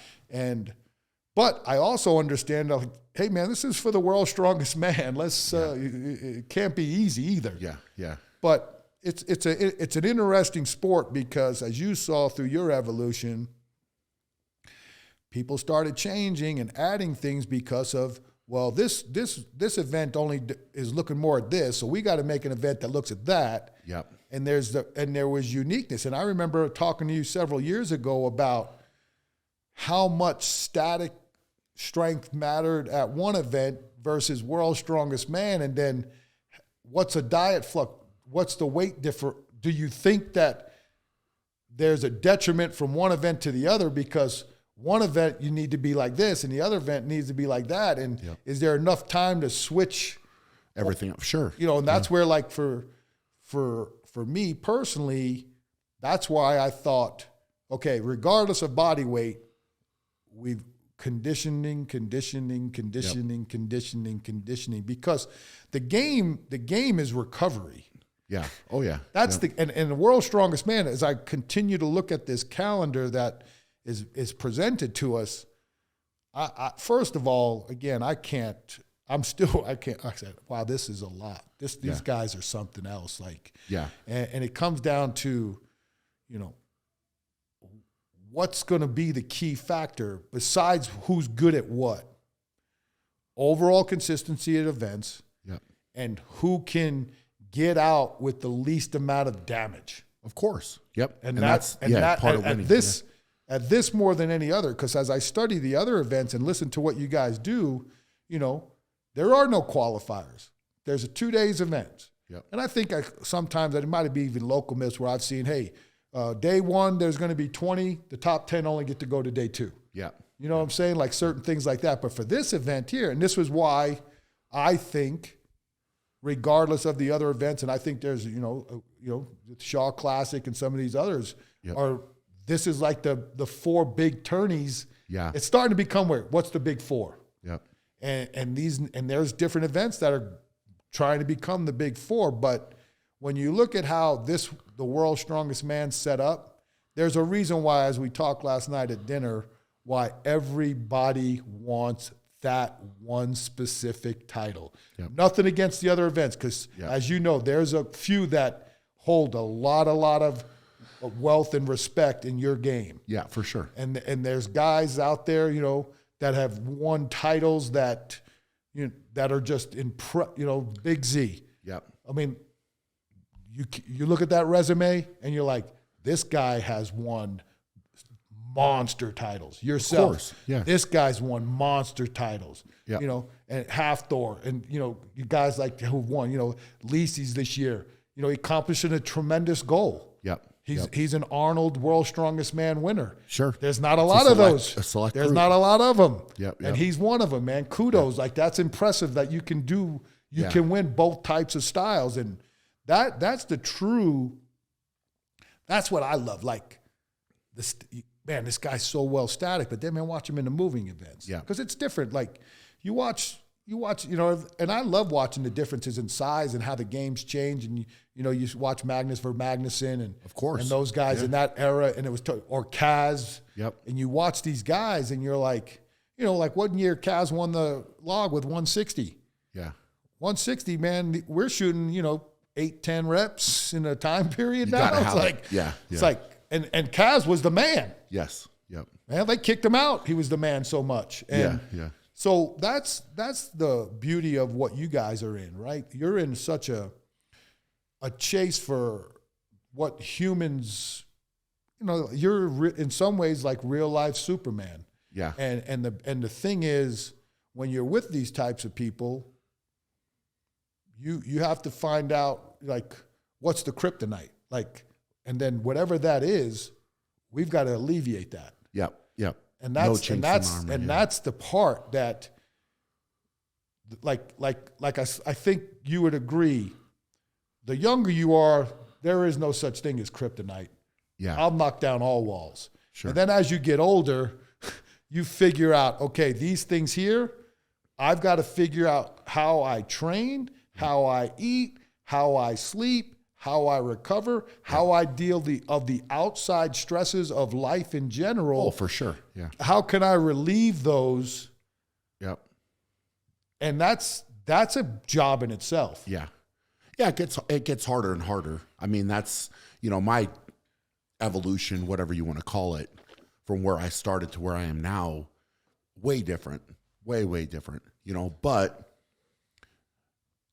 But I also understand, like, hey man, this is for the world's strongest man. It can't be easy either. Yeah. Yeah. But it's an interesting sport, because as you saw through your evolution, people started changing and adding things because of, well, this event only is looking more at this, so we got to make an event that looks at that. Yep. And there was uniqueness. And I remember talking to you several years ago about how much static strength mattered at one event versus World's Strongest Man, and then what's a diet flux? What's the weight difference? Do you think that there's a detriment from one event to the other because one event you need to be like this and the other event needs to be like that? And is there enough time to switch everything up? Sure. And that's where, like, for me personally, that's why I thought okay, regardless of body weight, we've conditioning, because the game is recovery. Yeah. Oh yeah. That's and the world's strongest man, as I continue to look at this calendar that is presented to us, I first of all, again, I can't, I said, wow, this is a lot. These guys are something else. Like, and it comes down to, what's going to be the key factor besides who's good at what? Overall consistency at events, and who can get out with the least amount of damage. Of course. Yep. And that's part of winning. At this more than any other, because as I study the other events and listen to what you guys do, there are no qualifiers. There's a 2 days event. Yep. And I think sometimes it might be even local myths where I've seen, hey, day one, there's going to be 20. The top 10 only get to go to day two. Yeah. You know what I'm saying? Like certain things like that. But for this event here, and this was why I think, regardless of the other events, and I think there's, the Shaw Classic and some of these others this is like the four big tourneys. Yeah. It's starting to become what's the big four? Yep. And there's different events that are trying to become the big four. But when you look at how the world's strongest man set up, there's a reason why, as we talked last night at dinner, why everybody wants that one specific title. Yep. Nothing against the other events, because as you know, there's a few that hold a lot of wealth and respect in your game. Yeah, for sure. And there's guys out there, that have won titles that that are just Big Z. Yep. I mean, you look at that resume and you're like, this guy has won monster titles. Yourself. Of course. Yeah. This guy's won monster titles. Yep. And Halfthor, and you guys like who've won, Lisi's this year, accomplishing a tremendous goal. Yep. He's an Arnold World's Strongest Man winner. Sure. There's not a lot of those. There's not a lot of them. Yep. And he's one of them, man. Kudos. Like, that's impressive that you can do. You can win both types of styles, and that's the true. That's what I love. Like, this guy's so well static, but then watch him in the moving events. Yeah. Because it's different. Like, you watch, and I love watching the differences in size and how the games change. And you watch Magnus versus Magnuson, and of course, and those guys in that era, and it was or Kaz. Yep. And you watch these guys, and you're like, like one year Kaz won the log with 160. Yeah. 160, man. We're shooting, 8-10 reps in a time period now. It's like, it's like, and Kaz was the man. Yes. Yep. Man, they kicked him out. He was the man so much. And so that's the beauty of what you guys are in, right? You're in such a chase for what humans, you're in some ways like real life Superman. Yeah. And the thing is, when you're with these types of people, you have to find out, like, what's the kryptonite? Like, and then whatever that is, we've got to alleviate that. Yep. Yep. And that's the part that, I think you would agree, the younger you are, there is no such thing as kryptonite. Yeah. I'll knock down all walls. Sure. And then as you get older, you figure out, okay, these things here, I've got to figure out how I train, how I eat, how I sleep, how I recover, how I deal of the outside stresses of life in general. Oh, for sure. Yeah. How can I relieve those? Yep. And that's a job in itself. Yeah. Yeah, it gets harder and harder. I mean, that's, my evolution, whatever you want to call it, from where I started to where I am now, way different, way different, but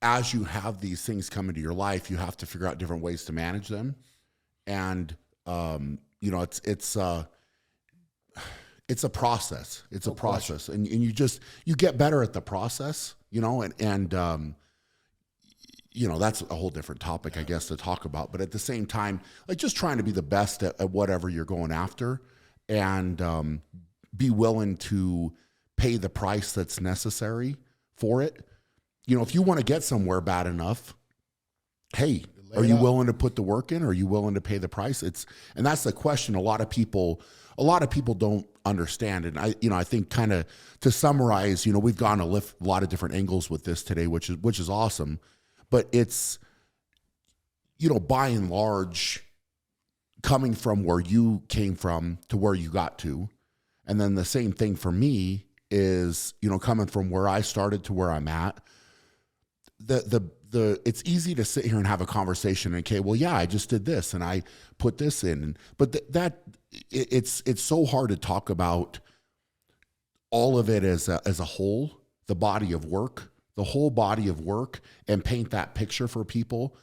as you have these things come into your life, you have to figure out different ways to manage them. And, it's a process. It's a process. And you get better at the process, and that's a whole different topic, I guess, to talk about. But at the same time, like, just trying to be the best at whatever you're going after, and be willing to pay the price that's necessary for it. If you want to get somewhere bad enough, hey, Are you willing to put the work in? Or are you willing to pay the price? And that's the question. A lot of people don't understand. And I think kind of to summarize, we've gone a lot of different angles with this today, which is awesome. But it's, by and large, coming from where you came from to where you got to. And then the same thing for me is, coming from where I started to where I'm at. It's easy to sit here and have a conversation and, okay, well, yeah, I just did this and I put this in, but it's so hard to talk about all of it as a whole, the whole body of work, and paint that picture for people.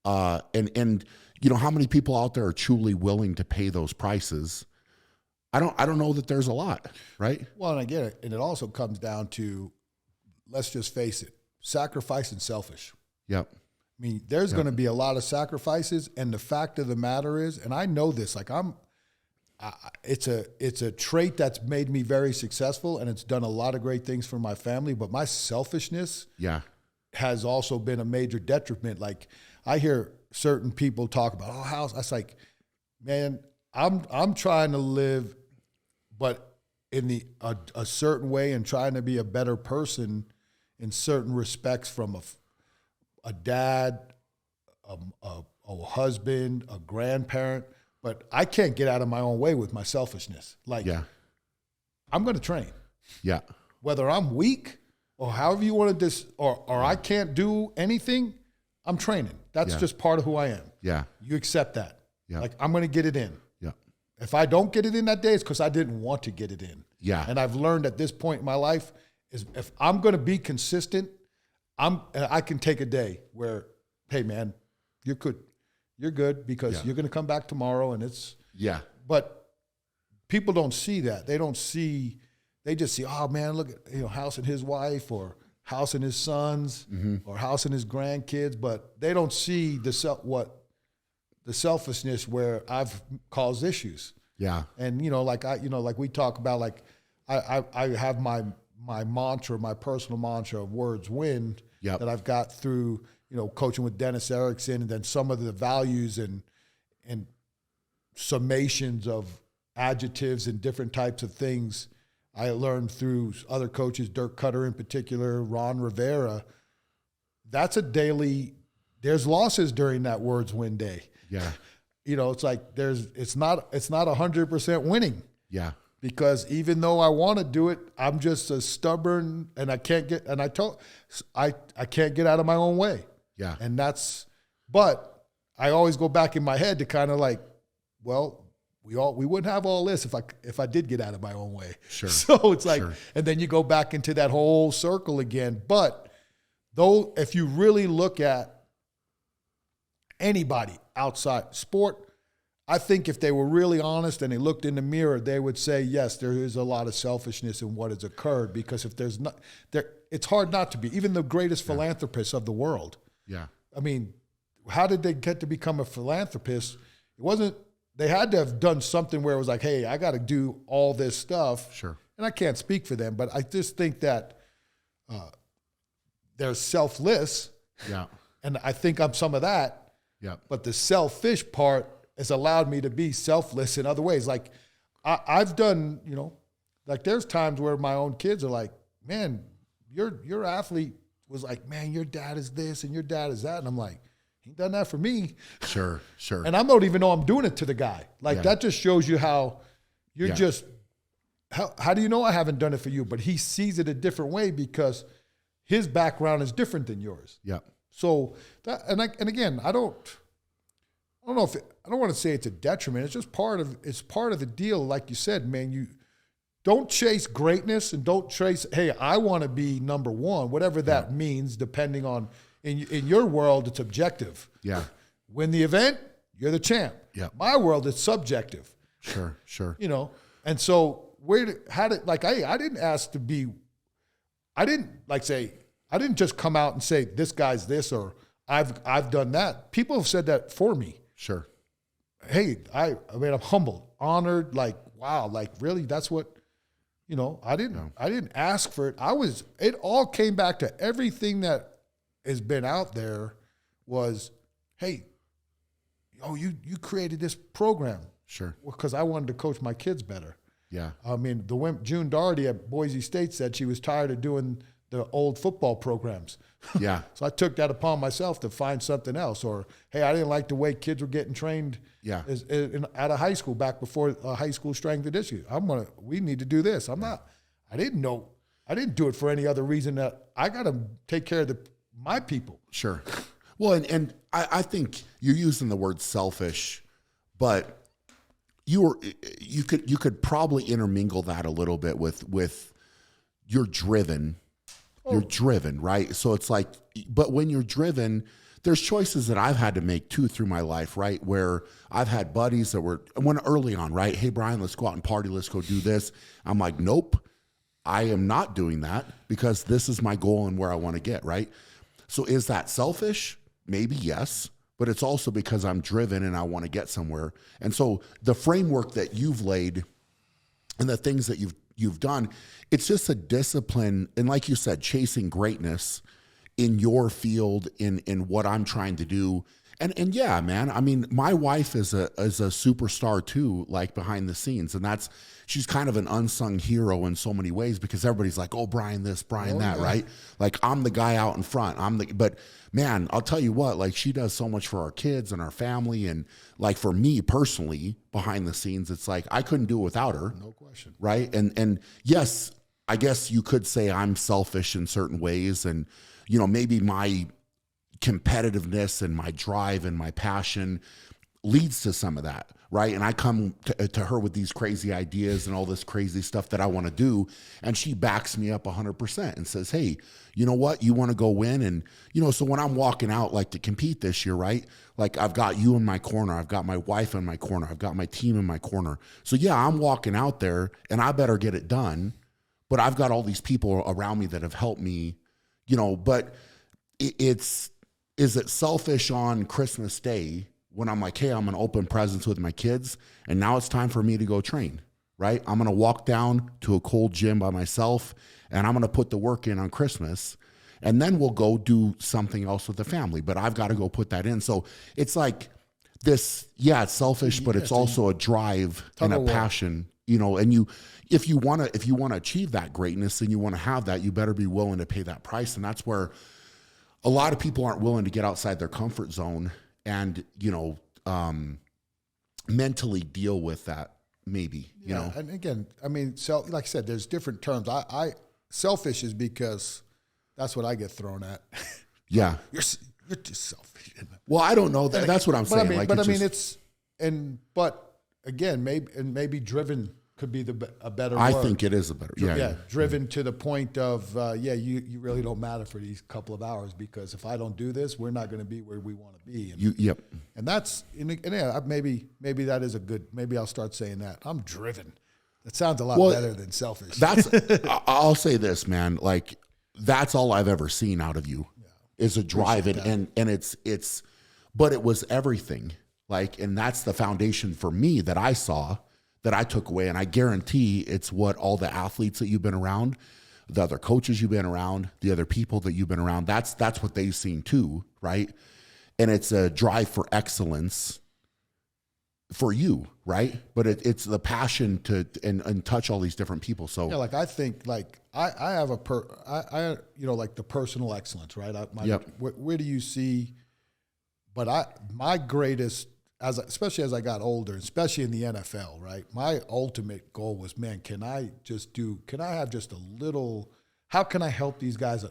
And how many people out there are truly willing to pay those prices? I don't know that there's a lot, right? Well, and I get it. And it also comes down to, let's just face it, sacrifice and selfish. Yep. I mean, there's going to be a lot of sacrifices, and the fact of the matter is, and I know this, like it's a trait that's made me very successful, and it's done a lot of great things for my family, but my selfishness has also been a major detriment. Like, I hear certain people talk about, house. I was like, man, I'm trying to live, but in a certain way, and trying to be a better person in certain respects, from a dad, a husband, a grandparent, but I can't get out of my own way with my selfishness. Like, I'm going to train. Yeah. Whether I'm weak or however you want to or I can't do anything, I'm training. That's just part of who I am. Yeah. You accept that. Yeah. Like, I'm going to get it in. Yeah. If I don't get it in that day, it's because I didn't want to get it in. Yeah. And I've learned at this point in my life is, if I'm going to be consistent, I can take a day where, hey man, you're good because you're going to come back tomorrow, and it's But people don't see that. They just see, oh man, look at House and his wife, or House and his sons, or House and his grandkids, but they don't see the selfishness where I've caused issues. Yeah. And like we talk about, like I have my mantra, my personal mantra of words win, that I've got through, coaching with Dennis Erickson, and then some of the values and summations of adjectives and different types of things I learned through other coaches, Dirk Cutter in particular, Ron Rivera. That's a daily, there's losses during that words win day. Yeah. It's like it's not 100% winning. Yeah. Because even though I want to do it, I'm just a stubborn, and I can't get out of my own way. Yeah. And but I always go back in my head to kind of like, well, we wouldn't have all this if I did get out of my own way. Sure. So it's like, and then you go back into that whole circle again. But though, if you really look at anybody outside sport, I think if they were really honest and they looked in the mirror, they would say, yes, there is a lot of selfishness in what has occurred, because if there's not there, it's hard not to be. Even the greatest philanthropists of the world. Yeah. I mean, how did they get to become a philanthropist? It wasn't, they had to have done something where it was like, hey, I got to do all this stuff. Sure. And I can't speak for them, but I just think that they're selfless. Yeah. And I think I'm some of that. Yeah. But the selfish part has allowed me to be selfless in other ways. Like I've done, like there's times where my own kids are like, man, your athlete was like, man, your dad is this and your dad is that. And I'm like, he done that for me. Sure, sure. And I don't even know I'm doing it to the guy. Like that just shows you how you're just, how do you know I haven't done it for you? But he sees it a different way because his background is different than yours. Yeah. So that, and again, I don't know if I don't want to say it's a detriment. It's just part of the deal. Like you said, man, you don't chase greatness and don't chase, hey, I want to be number one, whatever that means, depending on, in your world, it's objective. Yeah. Win the event, you're the champ. Yeah. My world, it's subjective. Sure, sure. And so I didn't ask to be, I didn't just come out and say, this guy's this, or I've done that. People have said that for me. Sure. Hey, I mean, I'm humbled, honored, like, wow, like really, that's what, I didn't ask for it. It all came back to everything that has been out there was, hey, oh, you created this program. Sure. Because I wanted to coach my kids better. Yeah. I mean, June Doherty at Boise State said she was tired of doing the old football programs. Yeah. So I took that upon myself to find something else. Or, hey, I didn't like the way kids were getting trained out of high school back before high school strength and issue. We need to do this. I didn't do it for any other reason that I got to take care of my people. Sure. Well, and I think you're using the word selfish, but you could probably intermingle that a little bit with you're driven. You're driven, right? So it's like, but when you're driven, there's choices that I've had to make too through my life, right? Where I've had buddies that went early on, right? Hey, Brian, let's go out and party. Let's go do this. I'm like, nope, I am not doing that because this is my goal and where I want to get, right? So is that selfish? Maybe yes, but it's also because I'm driven and I want to get somewhere. And so the framework that you've laid and the things that you've done, it's just a discipline. And like you said, chasing greatness in your field, in what I'm trying to do. And yeah, man, I mean, my wife is a superstar too, like behind the scenes. And she's kind of an unsung hero in so many ways because everybody's like, oh, Brian this, Brian that, right? Like I'm the guy out in front. But man, I'll tell you what, like she does so much for our kids and our family. And like for me personally, behind the scenes, it's like I couldn't do it without her. No question. Right. And yes, I guess you could say I'm selfish in certain ways. And, maybe my competitiveness and my drive and my passion leads to some of that, right? And I come to her with these crazy ideas and all this crazy stuff that I want to do, and she backs me up 100% and says, hey, you know what? You want to go win? And, so when I'm walking out like to compete this year, right? Like I've got you in my corner. I've got my wife in my corner. I've got my team in my corner. So yeah, I'm walking out there and I better get it done, but I've got all these people around me that have helped me, but is it selfish on Christmas Day when I'm like, hey, I'm going to open presents with my kids and now it's time for me to go train, right? I'm going to walk down to a cold gym by myself and I'm going to put the work in on Christmas and then we'll go do something else with the family, but I've got to go put that in. So it's like this, it's selfish, but it's also a drive and a passion, and if you want to achieve that greatness and you want to have that, you better be willing to pay that price. And that's where a lot of people aren't willing to get outside their comfort zone and, mentally deal with that maybe, you know? And again, I mean, like I said, there's different terms. Selfish is because that's what I get thrown at. Yeah. You're just selfish. Well, I don't know. That's what I'm saying. But again, maybe driven could be a better word. I think it is a better, driven to the point of, you really don't matter for these couple of hours because if I don't do this, we're not going to be where we want to be. And that's, maybe that is maybe I'll start saying that. I'm driven. That sounds a lot better than selfish. I'll say this, man, like that's all I've ever seen out of you is a drive and it's, but it was everything. Like, and that's the foundation for me that I saw, that I took away. And I guarantee it's what all the athletes that you've been around, the other coaches you've been around, the other people that you've been around, that's what they've seen too, right? And it's a drive for excellence for you, right? But it's the passion to and touch all these different people. So like I think like I have like the personal excellence, right? Where do you see? But my greatest, especially as I got older, especially in the NFL, right? My ultimate goal was, man, can I have just a little? How can I help these guys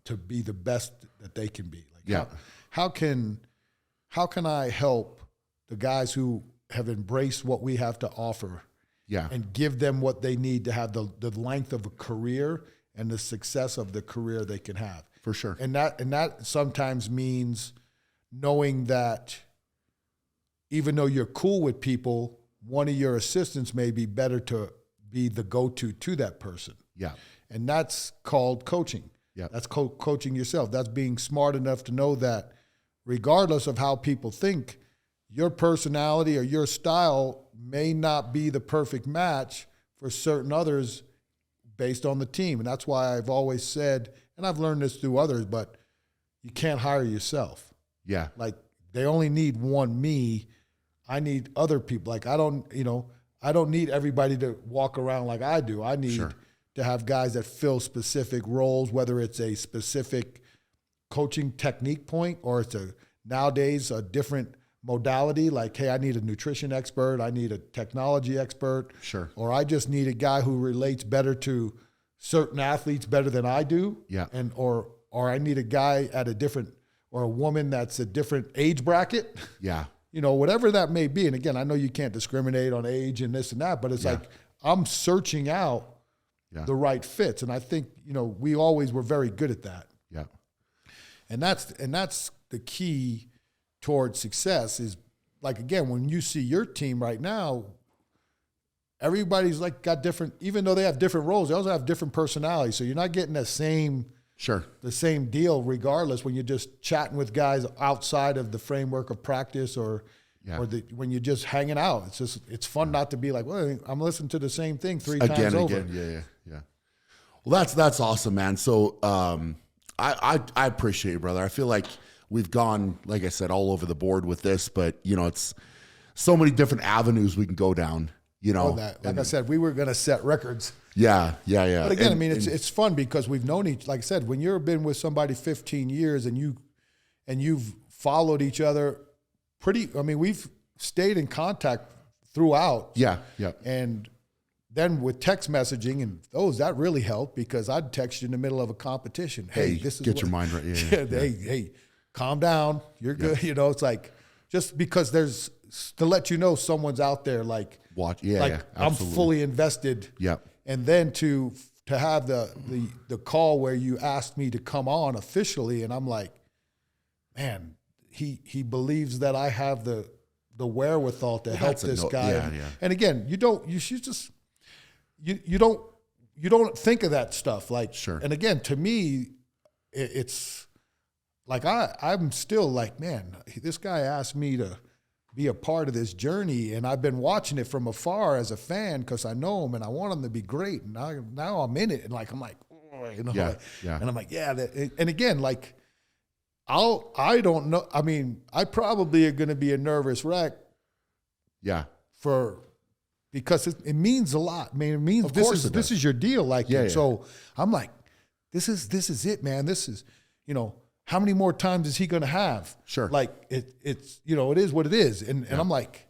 to be the best that they can be? Like, how can I help the guys who have embraced what we have to offer, and give them what they need to have the length of a career and the success of the career they can have? For sure. And that sometimes means knowing that even though you're cool with people, one of your assistants may be better to be the go-to to that person. Yeah. And that's called coaching. Yeah. That's coaching yourself. That's being smart enough to know that regardless of how people think, your personality or your style may not be the perfect match for certain others based on the team. And that's why I've always said, and I've learned this through others, but you can't hire yourself. Yeah. Like they only need one me. I need other people. Like I don't need everybody to walk around like I do. I need to have guys that fill specific roles, whether it's a specific coaching technique point or it's nowadays a different modality. Like, hey, I need a nutrition expert. I need a technology expert. Sure. Or I just need a guy who relates better to certain athletes better than I do. Yeah. And or I need a guy at a different, or a woman that's a different age bracket. Yeah. Whatever that may be. And again, I know you can't discriminate on age and this and that, but it's like I'm searching out the right fits. And I think, we always were very good at that. Yeah. And that's the key towards success is, like, again, when you see your team right now, everybody's like got different, even though they have different roles, they also have different personalities. So you're not getting the same deal regardless when you're just chatting with guys outside of the framework of practice or when you're just hanging out. It's fun not to be like, well, I'm listening to the same thing three times over. Yeah. Well, that's awesome, man. So I appreciate it, brother. I feel like we've gone, like I said, all over the board with this, but it's so many different avenues we can go down. I said, we were going to set records. Yeah. But again, it's fun because we've known like I said, when you've been with somebody 15 years and you've followed each other we've stayed in contact throughout. Yeah. And then with text messaging that really helped because I'd text you in the middle of a competition. Hey, this is get your mind right. Yeah. Hey, calm down. You're good. It's like, just because there's to let you know someone's out there, like, watch. I'm fully invested. Yeah. And then to have the call where you asked me to come on officially, and I'm like, man, he believes that I have the wherewithal to help this guy. And again, you don't think of that stuff. Like, and again, to me, it's like I'm still like, man, this guy asked me to be a part of this journey, and I've been watching it from afar as a fan because I know him and I want him to be great. And now I'm in it, and like I'm like, and I'm like, and again, like I don't know. I mean, I probably are going to be a nervous wreck. Yeah. Because it means a lot. I mean, it means this is your deal. Like, so I'm like, this is it, man. This is, how many more times is he going to have? Sure. Like it's, it is what it is. And I'm like,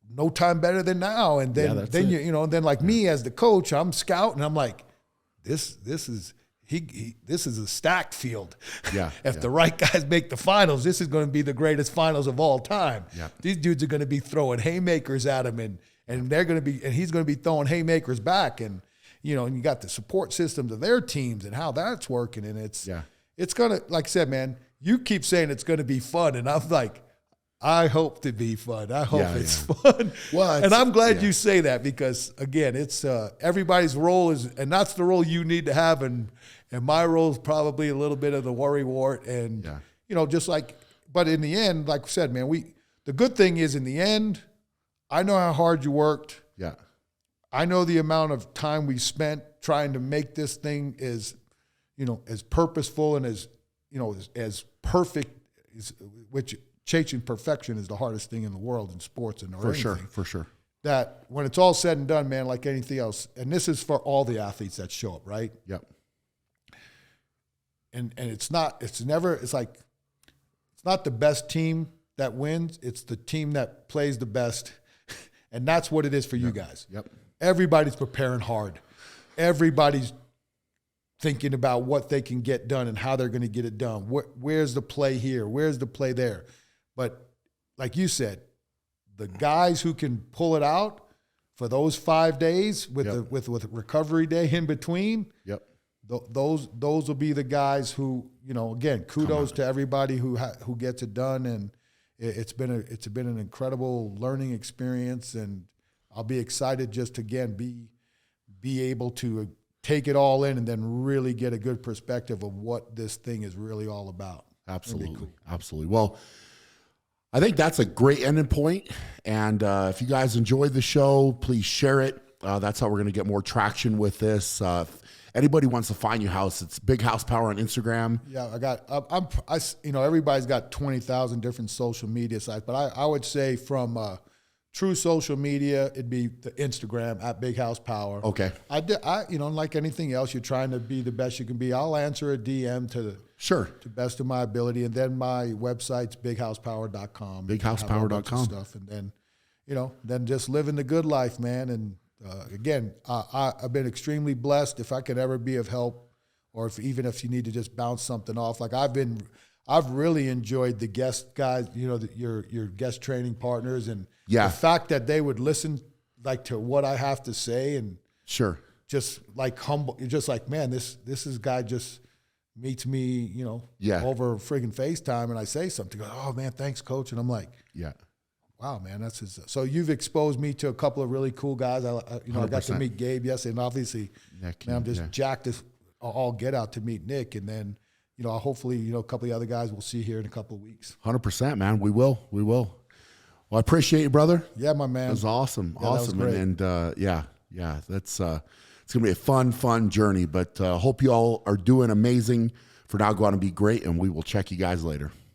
no time better than now. And then me as the coach, I'm scouting. I'm like, this is a stacked field. Yeah. If the right guys make the finals, this is going to be the greatest finals of all time. Yeah. These dudes are going to be throwing haymakers at him, and he's going to be throwing haymakers back. And, and you got the support systems of their teams and how that's working. And it's going to, like I said, man, you keep saying it's going to be fun. And I'm like, I hope to be fun. I hope it's fun. Well, and I'm glad you say that because, again, it's everybody's role is, and that's the role you need to have. And my role is probably a little bit of the worrywart. And, just like, but in the end, like I said, man, the good thing is in the end, I know how hard you worked. Yeah. I know the amount of time we spent trying to make this thing as purposeful and as perfect, which chasing perfection is the hardest thing in the world in sports and for sure. That when it's all said and done, man, like anything else, and this is for all the athletes that show up, right? Yep. And it's not the best team that wins, it's the team that plays the best. And that's what it is for you guys. Yep. Everybody's preparing hard. Everybody's thinking about what they can get done and how they're going to get it done. Where's the play here? Where's the play there? But like you said, the guys who can pull it out for those 5 days with recovery day in between, those will be the guys who, again, kudos to everybody who gets it done. And it's been an incredible learning experience, and I'll be excited just to, again, be able to take it all in and then really get a good perspective of what this thing is really all about. Absolutely. Cool. Absolutely. Well, I think that's a great ending point. And if you guys enjoyed the show, please share it. That's how we're going to get more traction with this. anybody wants to find your house, it's Big House Power on Instagram. Yeah, everybody's got 20,000 different social media sites, but I would say from true social media, it'd be the Instagram at Big House Power. Okay. Like anything else, you're trying to be the best you can be. I'll answer a DM to the best of my ability, and then my website's bighousepower.com. Bighousepower.com. Stuff, and then, then just living the good life, man. And again, I've been extremely blessed. If I could ever be of help, or even if you need to just bounce something off, like I've really enjoyed the guest guys, your guest training partners, and the fact that they would listen like to what I have to say, and just like humble. You're just like, man, this guy just meets me, over friggin' FaceTime, and I say something. Goes, oh man, thanks, coach, and I'm like, wow, man, that's his. So you've exposed me to a couple of really cool guys. I got to meet Gabe yesterday, and obviously, man, I'm just jacked as all get out to meet Nick, and then. Hopefully, a couple of the other guys we'll see here in a couple of weeks. 100%, man. We will. Well, I appreciate you, brother. Yeah, my man. It was awesome. Yeah, awesome. That was great. And that's, it's going to be a fun journey, but hope you all are doing amazing. For now, go out and be great, and we will check you guys later.